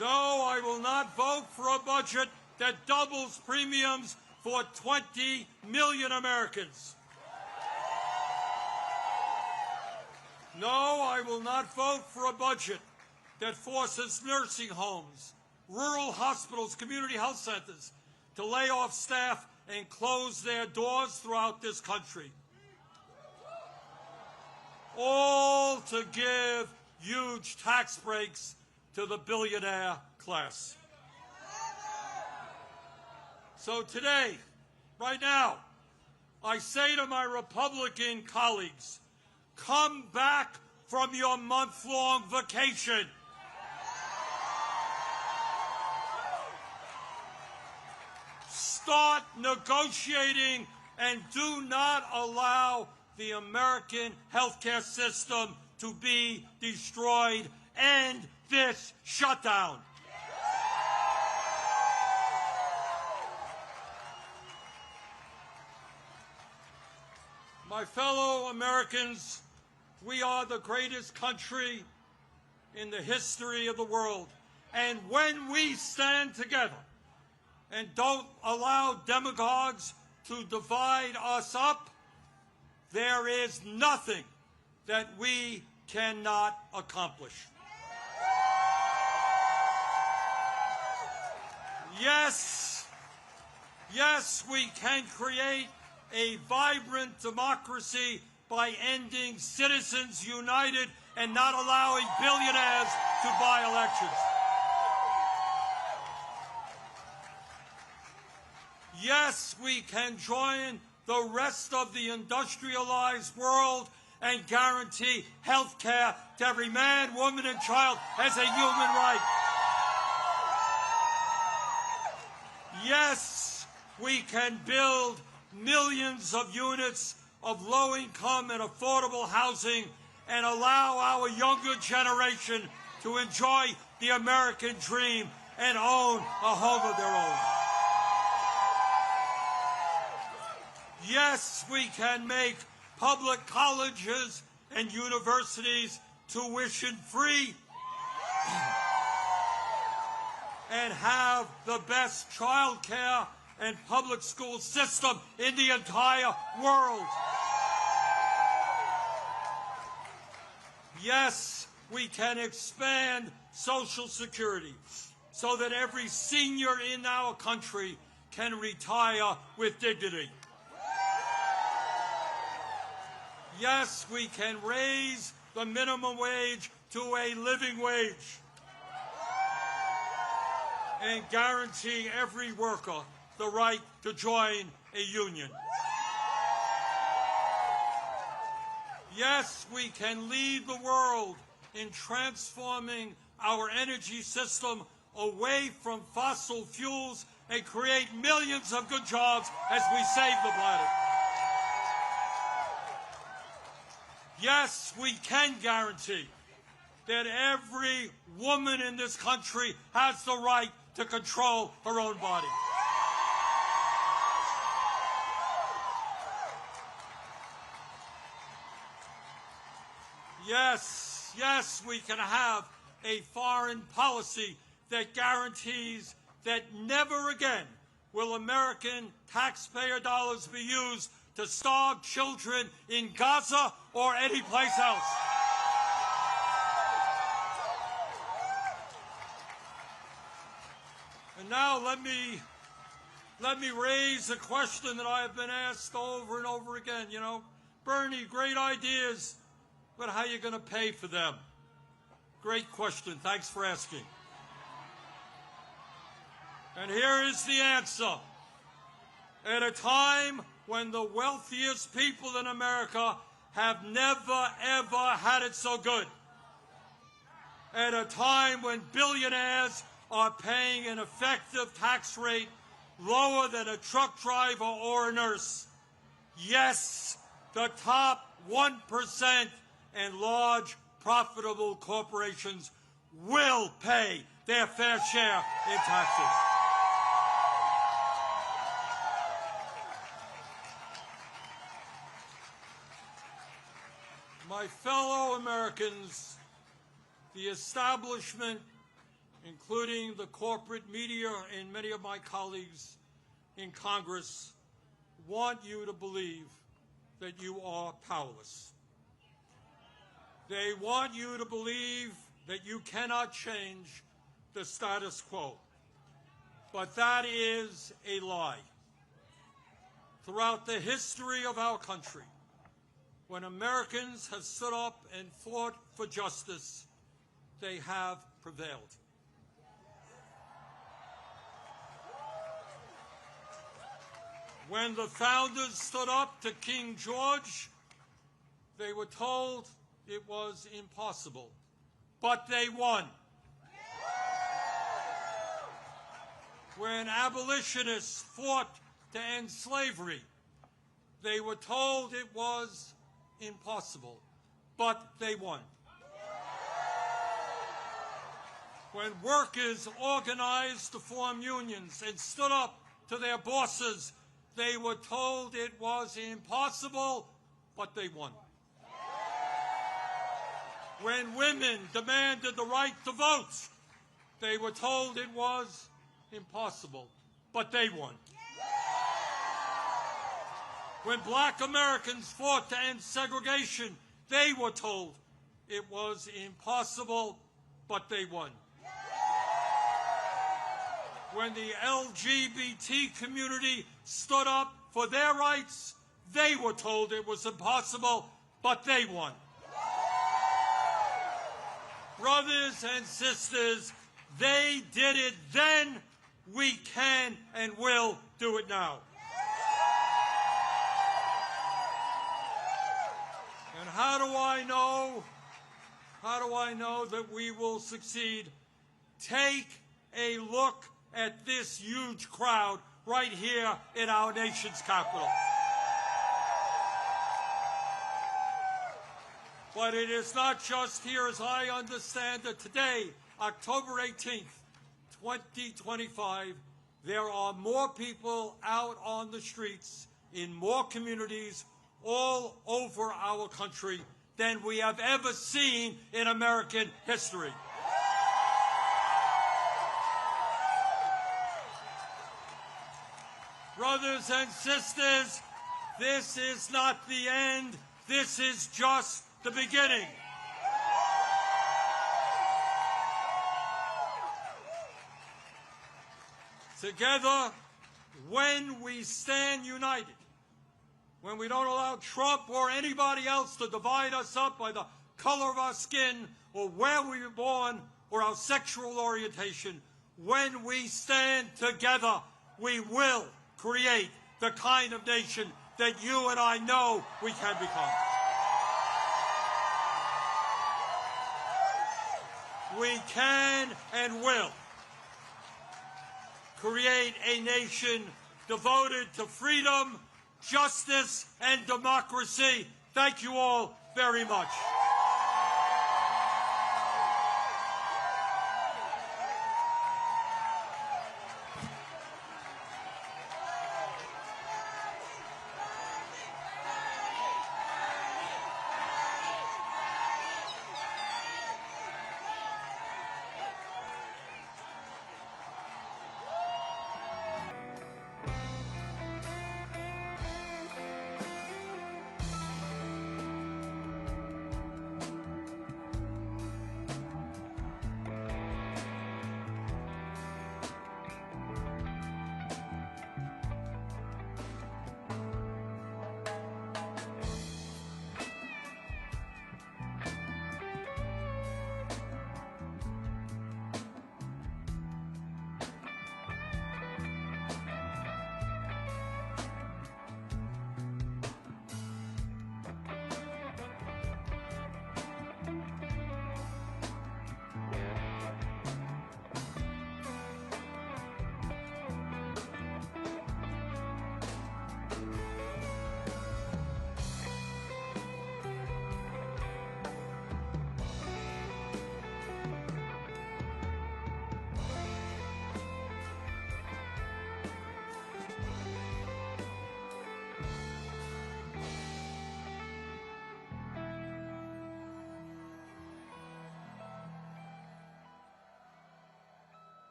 No, I will not vote for a budget that doubles premiums for 20 million Americans. No, I will not vote for a budget that forces nursing homes, rural hospitals, community health centers to lay off staff and close their doors throughout this country. All to give huge tax breaks to the billionaire class. So today, right now, I say to my Republican colleagues, come back from your month-long vacation. Start negotiating and do not allow the American healthcare system to be destroyed. End this shutdown. My fellow Americans, we are the greatest country in the history of the world. And when we stand together and don't allow demagogues to divide us up, there is nothing that we cannot accomplish. Yes, we can create a vibrant democracy by ending Citizens United and not allowing billionaires to buy elections. Yes, we can join the rest of the industrialized world and guarantee health care to every man, woman, and child as a human right. Yes, we can build millions of units of low-income and affordable housing and allow our younger generation to enjoy the American dream and own a home of their own. Yes, we can make public colleges and universities tuition-free and have the best child care and public school system in the entire world. Yes, we can expand Social Security so that every senior in our country can retire with dignity. Yes, we can raise the minimum wage to a living wage. and guarantee every worker the right to join a union. Yes, we can lead the world in transforming our energy system away from fossil fuels and create millions of good jobs as we save the planet. Yes, we can guarantee that every woman in this country has the right to control her own body. Yes, yes, we can have a foreign policy that guarantees that never again will American taxpayer dollars be used to starve children in Gaza or any place else. And now let me raise a question that I have been asked over and over again. You know, Bernie, great ideas, but how are you going to pay for them? Great question. Thanks for asking. And here is the answer. At a time when the wealthiest people in America have never, ever had it so good, at a time when billionaires are paying an effective tax rate lower than a truck driver or a nurse, yes, the top 1% and large profitable corporations will pay their fair share in taxes. My fellow Americans, the establishment, including the corporate media and many of my colleagues in Congress, want you to believe that you are powerless. They want you to believe that you cannot change the status quo. But that is a lie. Throughout the history of our country, when Americans have stood up and fought for justice, they have prevailed. When the founders stood up to King George, they were told it was impossible, but they won. When abolitionists fought to end slavery, they were told it was impossible, but they won. When workers organized to form unions and stood up to their bosses, they were told it was impossible, but they won. When women demanded the right to vote, they were told it was impossible, but they won. When black Americans fought to end segregation, they were told it was impossible, but they won. When the LGBT community stood up for their rights, they were told it was impossible, but they won. Brothers and sisters, they did it then, we can and will do it now. And how do I know that we will succeed? Take a look at this huge crowd right here in our nation's capital. But it is not just here, as I understand it. Today, October 18th, 2025, there are more people out on the streets in more communities all over our country than we have ever seen in American history. Brothers and sisters, this is not the end. This is just the beginning. Together, when we stand united, when we don't allow Trump or anybody else to divide us up by the color of our skin or where we were born or our sexual orientation, when we stand together, we will create the kind of nation that you and I know we can become. We can and will create a nation devoted to freedom, justice, and democracy. Thank you all very much.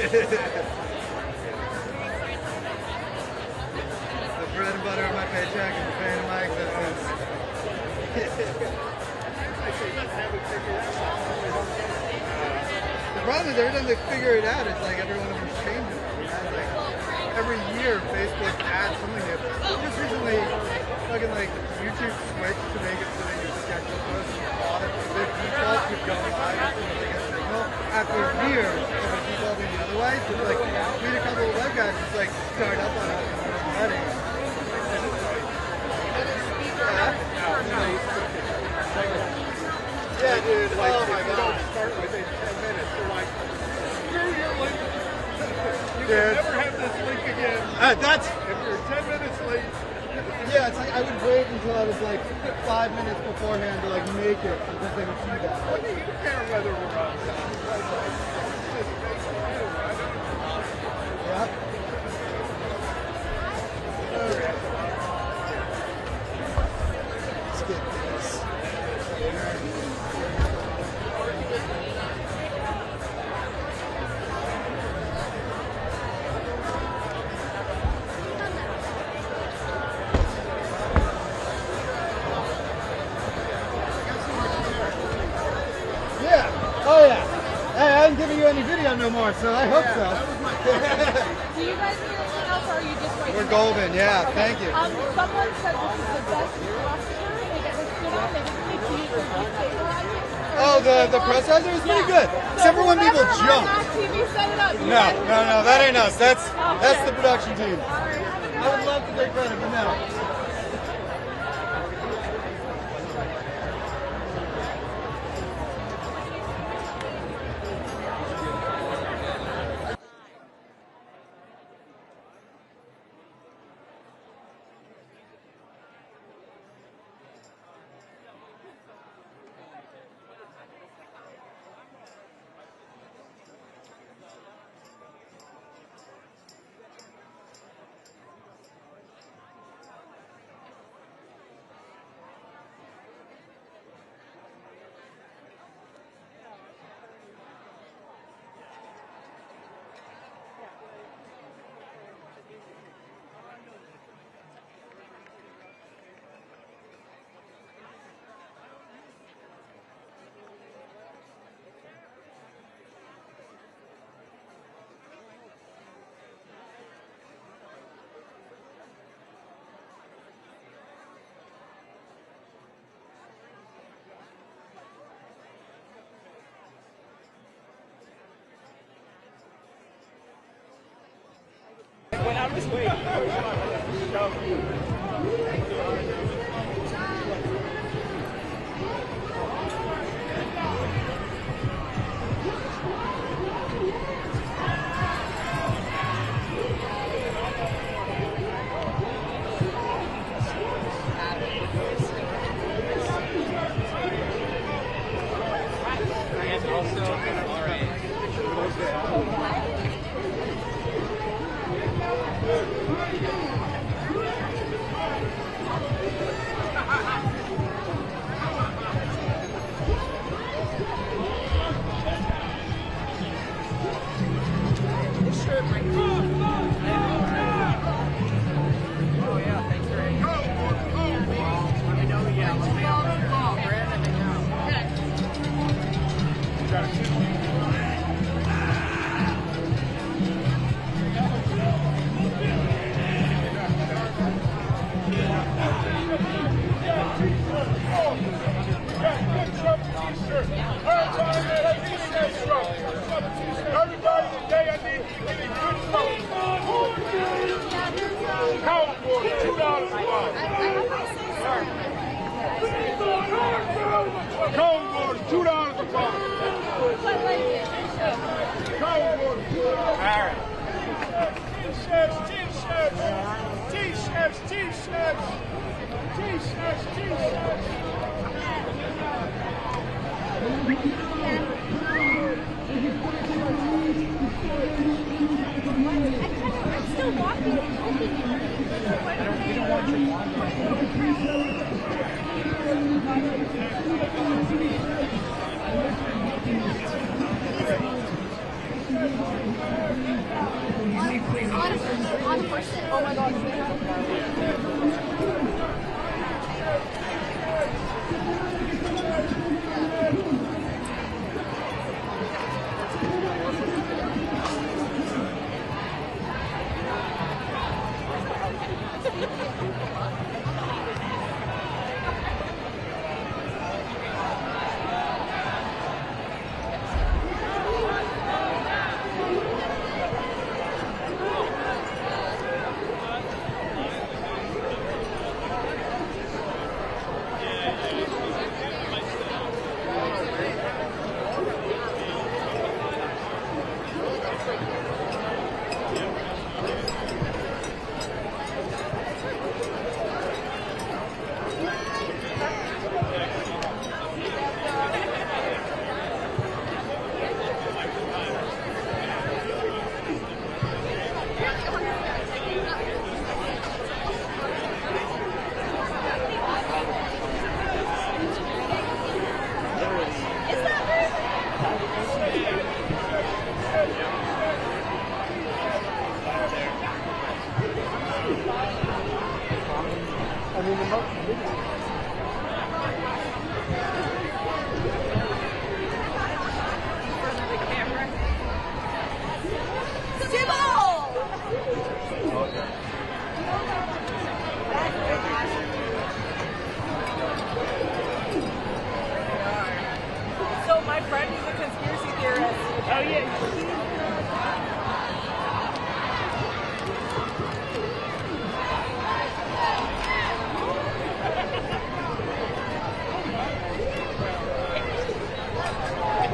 The bread and butter of my paycheck is paying my existence. The problem is every time they figure it out, it's like every one of them changes. Like, every year Facebook adds something new. Just recently, fucking like YouTube switched to make it so that your schedule posts on the default could go live as soon as they get signal. After years of it defaulting the other way, so it's like we had a couple of web guys just like start up on us and we're ready. Yeah, dude. Like, oh my god. god. Start within 10 minutes. They're like, screw your link. You Dude. can never have this link again. That's if you're 10 minutes late. Yeah, yeah, it's like I would wait until I was like 5 minutes beforehand to like make it because they would see that. What do you care whether we're on time? Yeah. Okay. Let's get this. Oh yeah. Hey, I haven't given you any video no more, so I hope so. Do you guys need anything else, or are you just waiting? We're golden, yeah. Okay. Thank you. Someone said this is the best posture they get to sit on. They just need to use their stabilizer. Oh, the press riser is pretty good. Except for when people jump. TV set it up. No, that ain't us. That's the production team. I would love to take credit, but no. When I was waiting. Oh my God.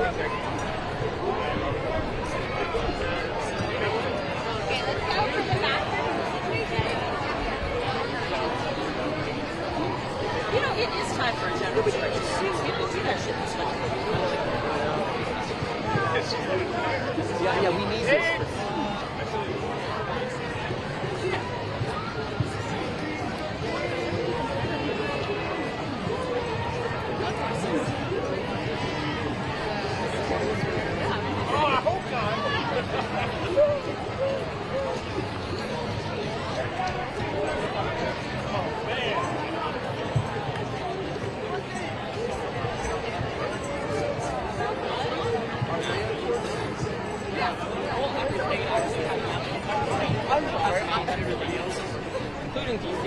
You know, it is time for a general strike. People do that shit this country. Yeah, we need this. Including DC.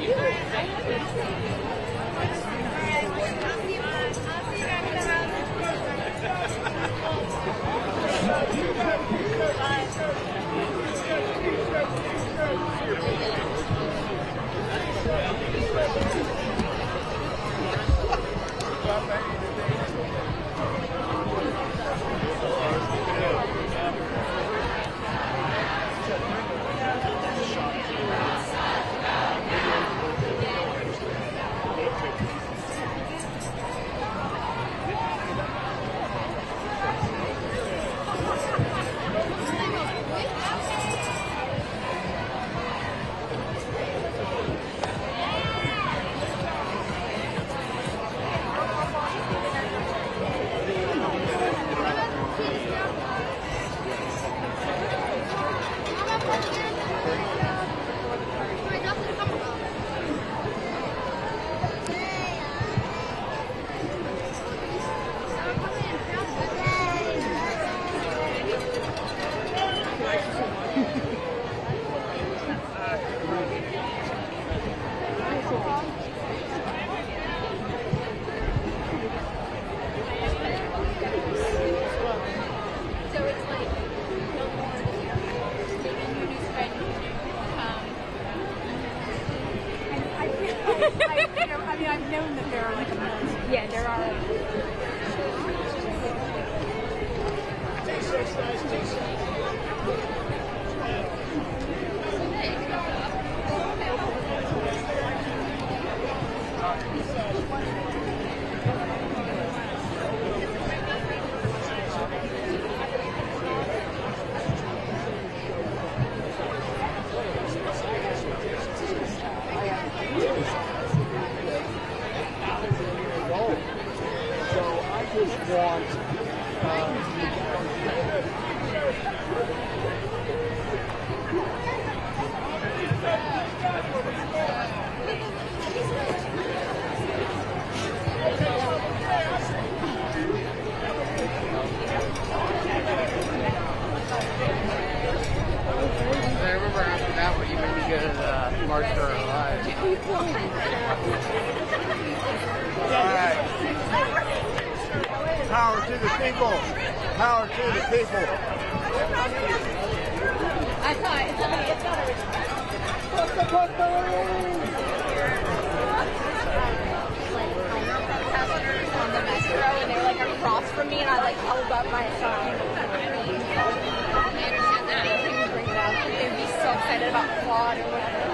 I've known that there are like a million. Yeah, there are. Power to the people. Power to the people. I thought somebody it's not on the metro and they were like across from me and I like held up my sign. They'd be so excited about quad or whatever.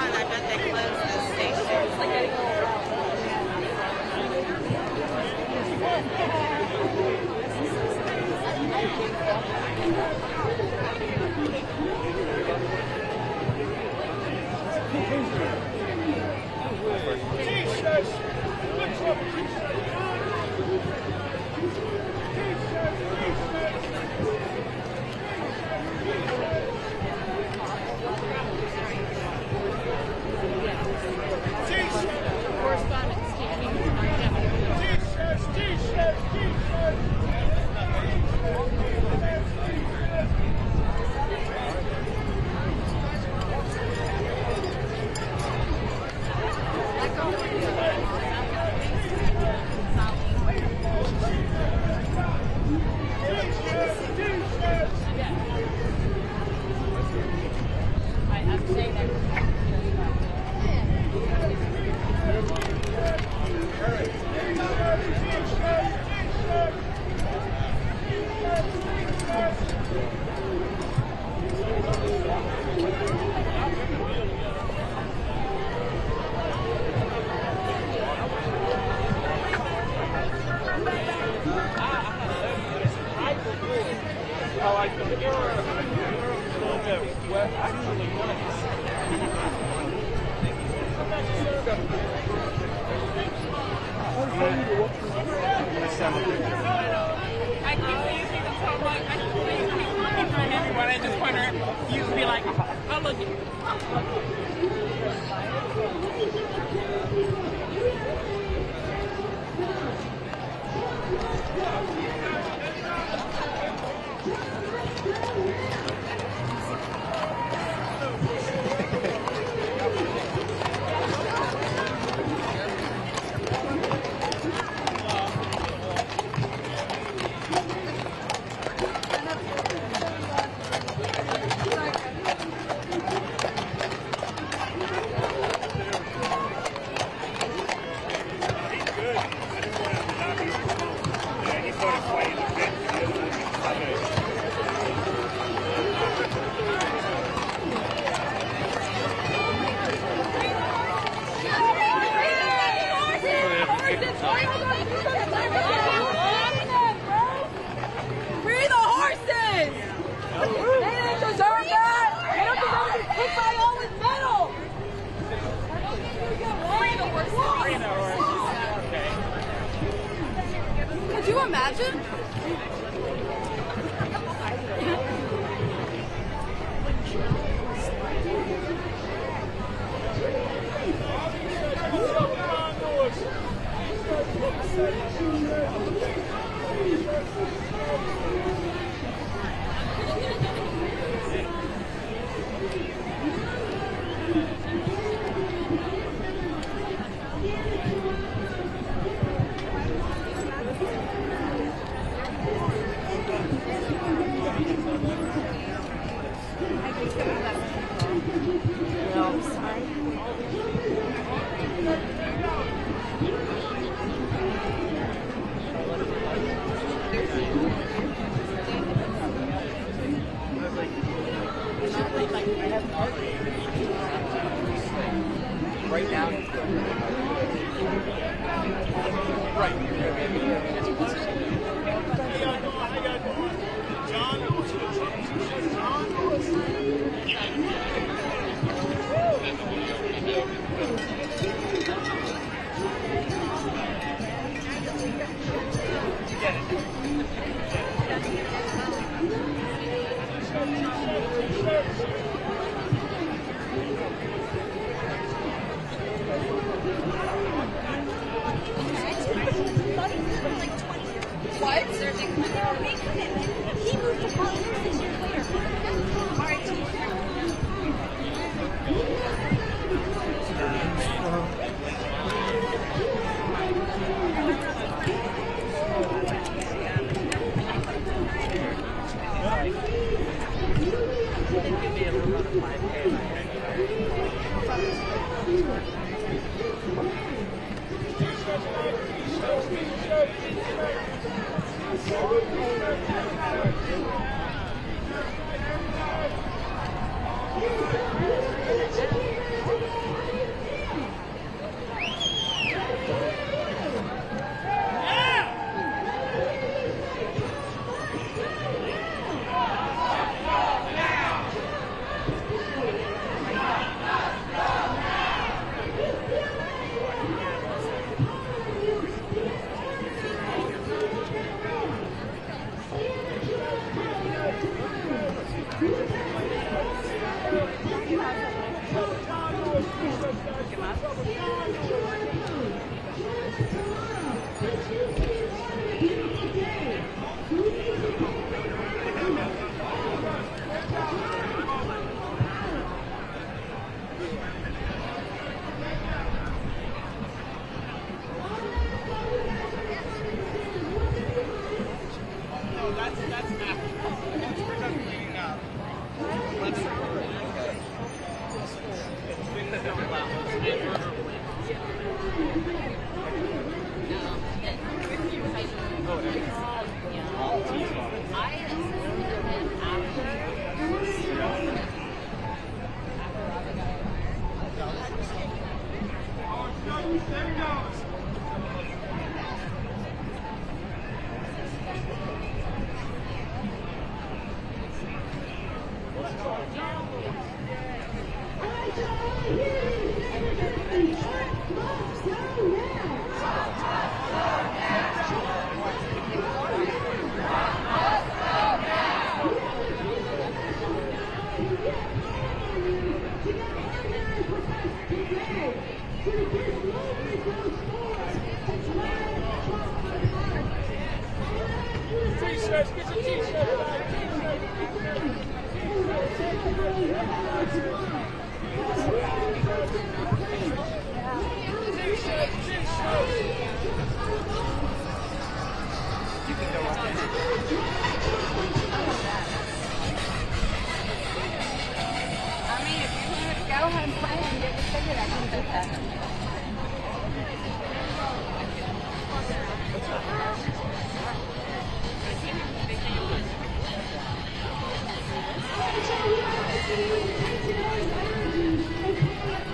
I bet they closed the station. It's like getting a little rough. you imagine? Right now, What? He moved to college 6 years later. All right.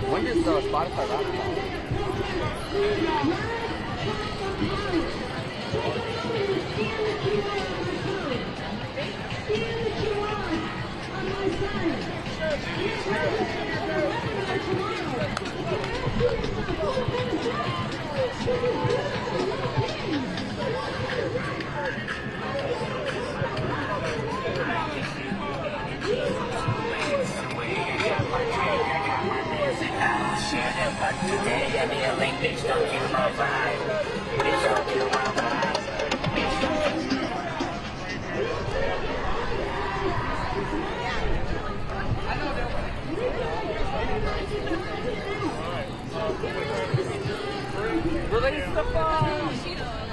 When does Spotify rap about? Today at the Olympics, don't kill my vibe. Please don't kill my vibe. Release the phone.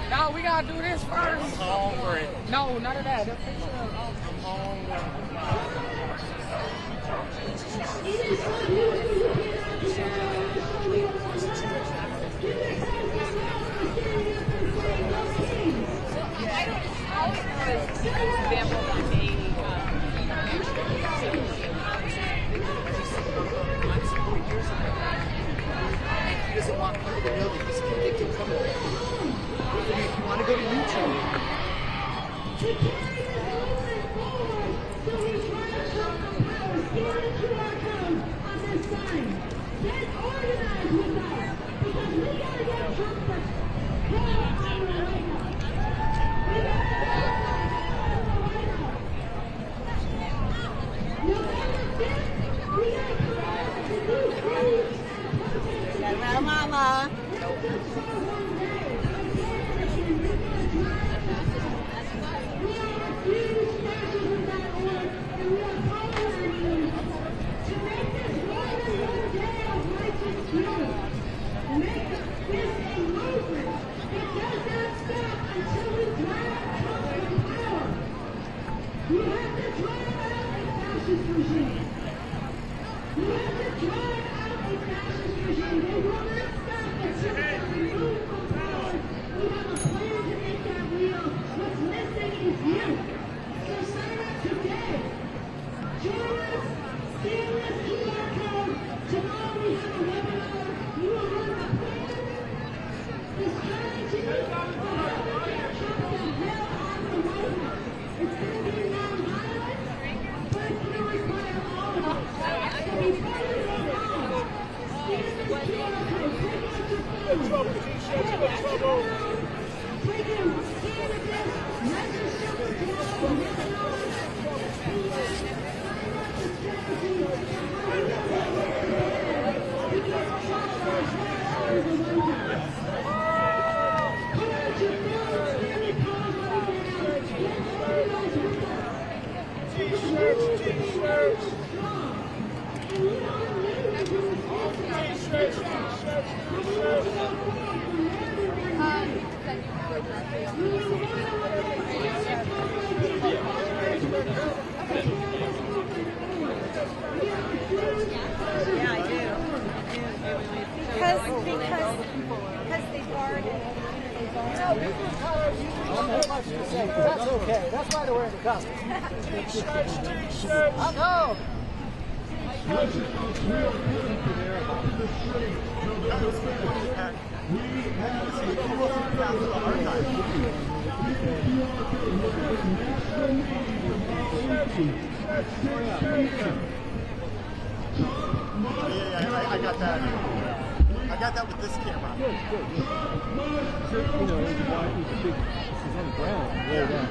No, we gotta do this first. I'm hungry. No, none of that. I'm hungry. He doesn't want people to know that he's convicted criminal. If you want to go to YouTube. Well, Mama. That's okay. That's why they're wearing the costume. I know. I got that. I got that with this camera. Good. So, you know, why it was a big, this is on the ground, way down.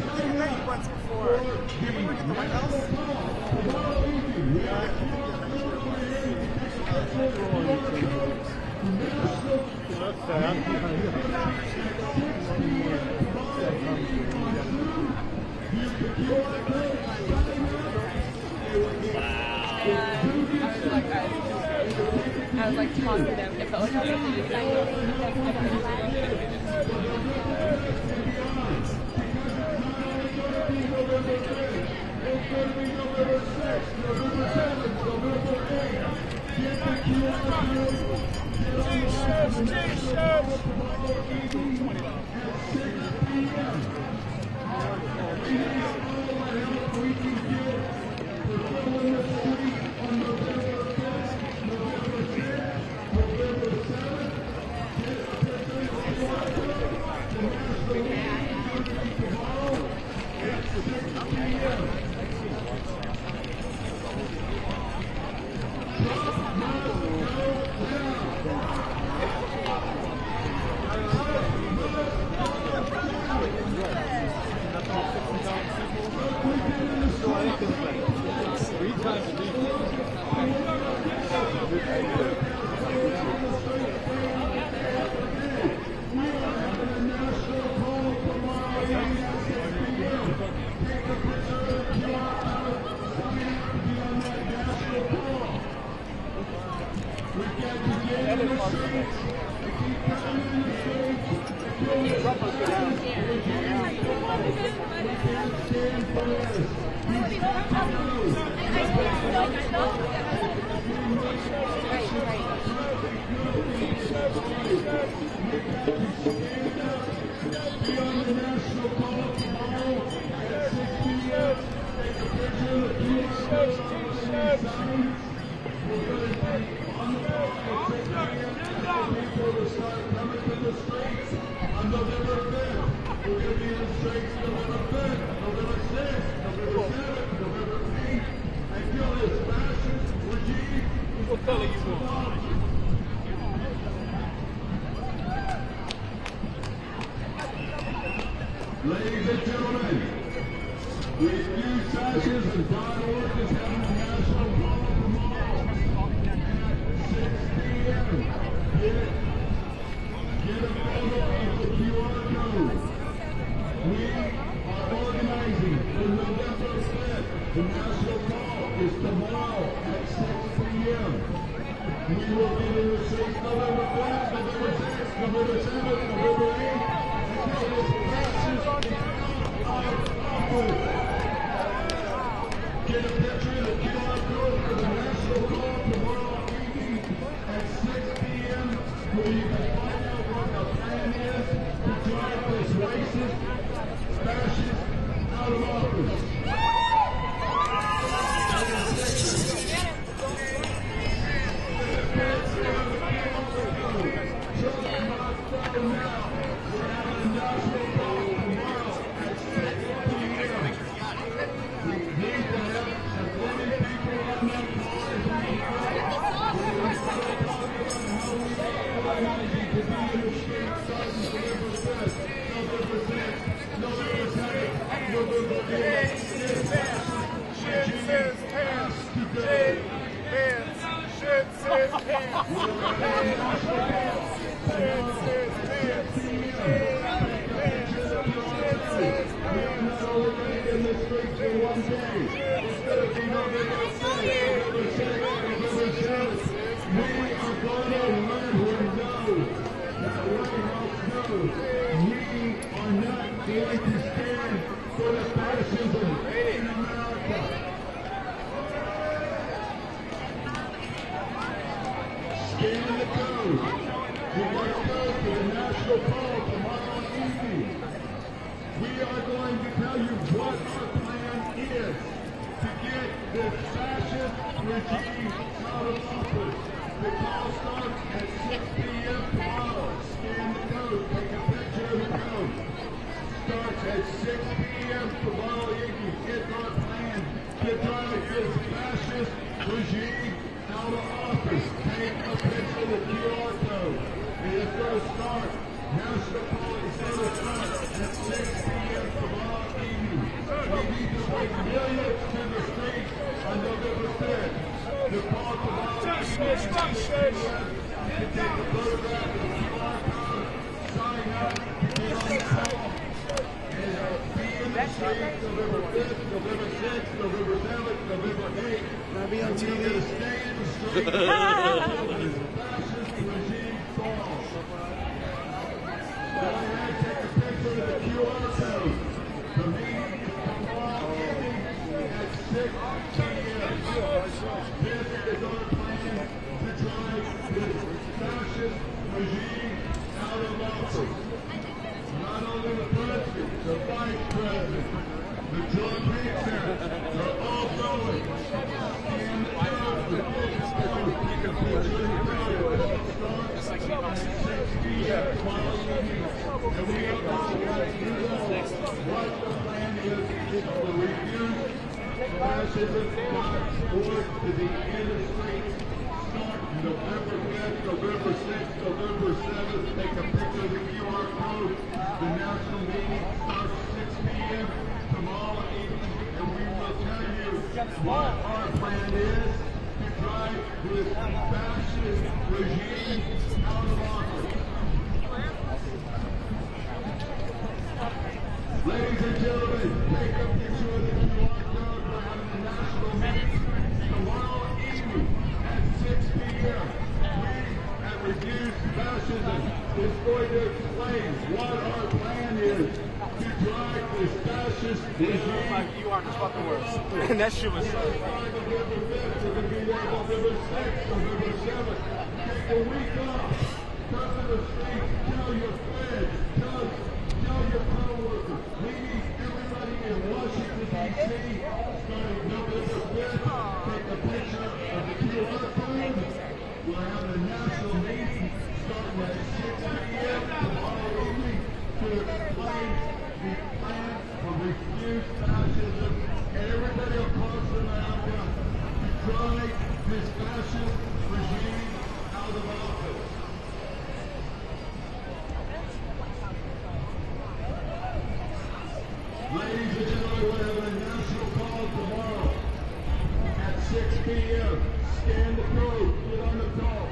I think that he once before. Did you ever look at the White House? I was like talking to them. It felt like I was We've got to get in the streets and keep coming in the streets until this fascist regime falls. We can't stand for this. He's got to go. Be on the national call tomorrow at 6 p.m. Take a picture of the QR code sign. We're going to be on the call at 6 p.m. People to start coming to the streets on November 5th. We're going to be in the streets November 5th, November 6th, November 7th, November 8th, until this fascist regime is off. Ladies and gentlemen, we refuse fascism.org is having a national call tomorrow at 6 p.m. Get a photo of the QR code. We are organizing for November 5th. The national call is tomorrow at 6 p.m. We will be in the streets November 5th, November 6th, November 7th, November 8th. Get a picture of the QR code for the national call tomorrow evening at 6 p.m. where you can find out what the plan is to drive this racist, fascist out of office. Ladies and gentlemen, take a picture of the QR code. We're having a national meeting tomorrow evening at 6 p.m. Like, you are the fucking worst. And that shit was Ladies and gentlemen, we have a national call tomorrow at 6 p.m. Stand the code, get on the call.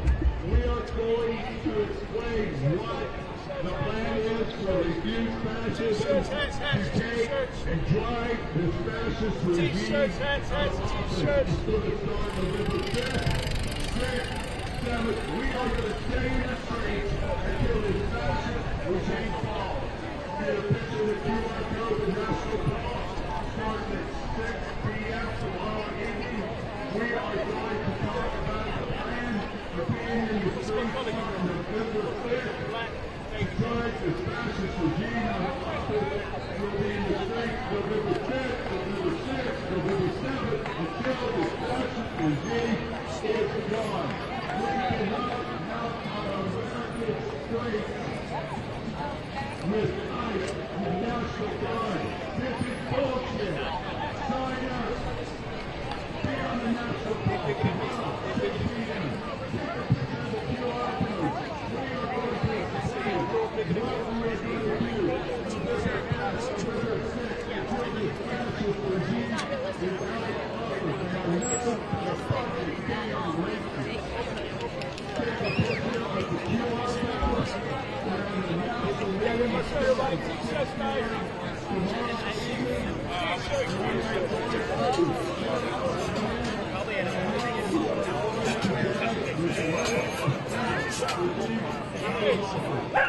We are going to explain what the plan is for refuse fascism to take and drive this fascist regime out of office. It's going to start November 5th, 6th, 7th. We are going to stay in the streets until this fascist regime falls. Get a picture of the QR code, the national call, starting at 6 p.m. tomorrow evening. We are going to talk about the plan for being in the streets on November 5th. To drive this fascist regime out of office. We'll be in the streets November 5th, November 6th, November 7th, until this fascist regime is gone. We cannot have our American streets with ICE and National Guard. This is bullshit. Sign up. Be on the national call tomorrow, 6 p.m. Take a picture of the QR code. We are going to explain what we are going to do. November 6th, until this fascist regime is out of office. They are nothing but fucking damn racist. Take a picture of the QR code. Probably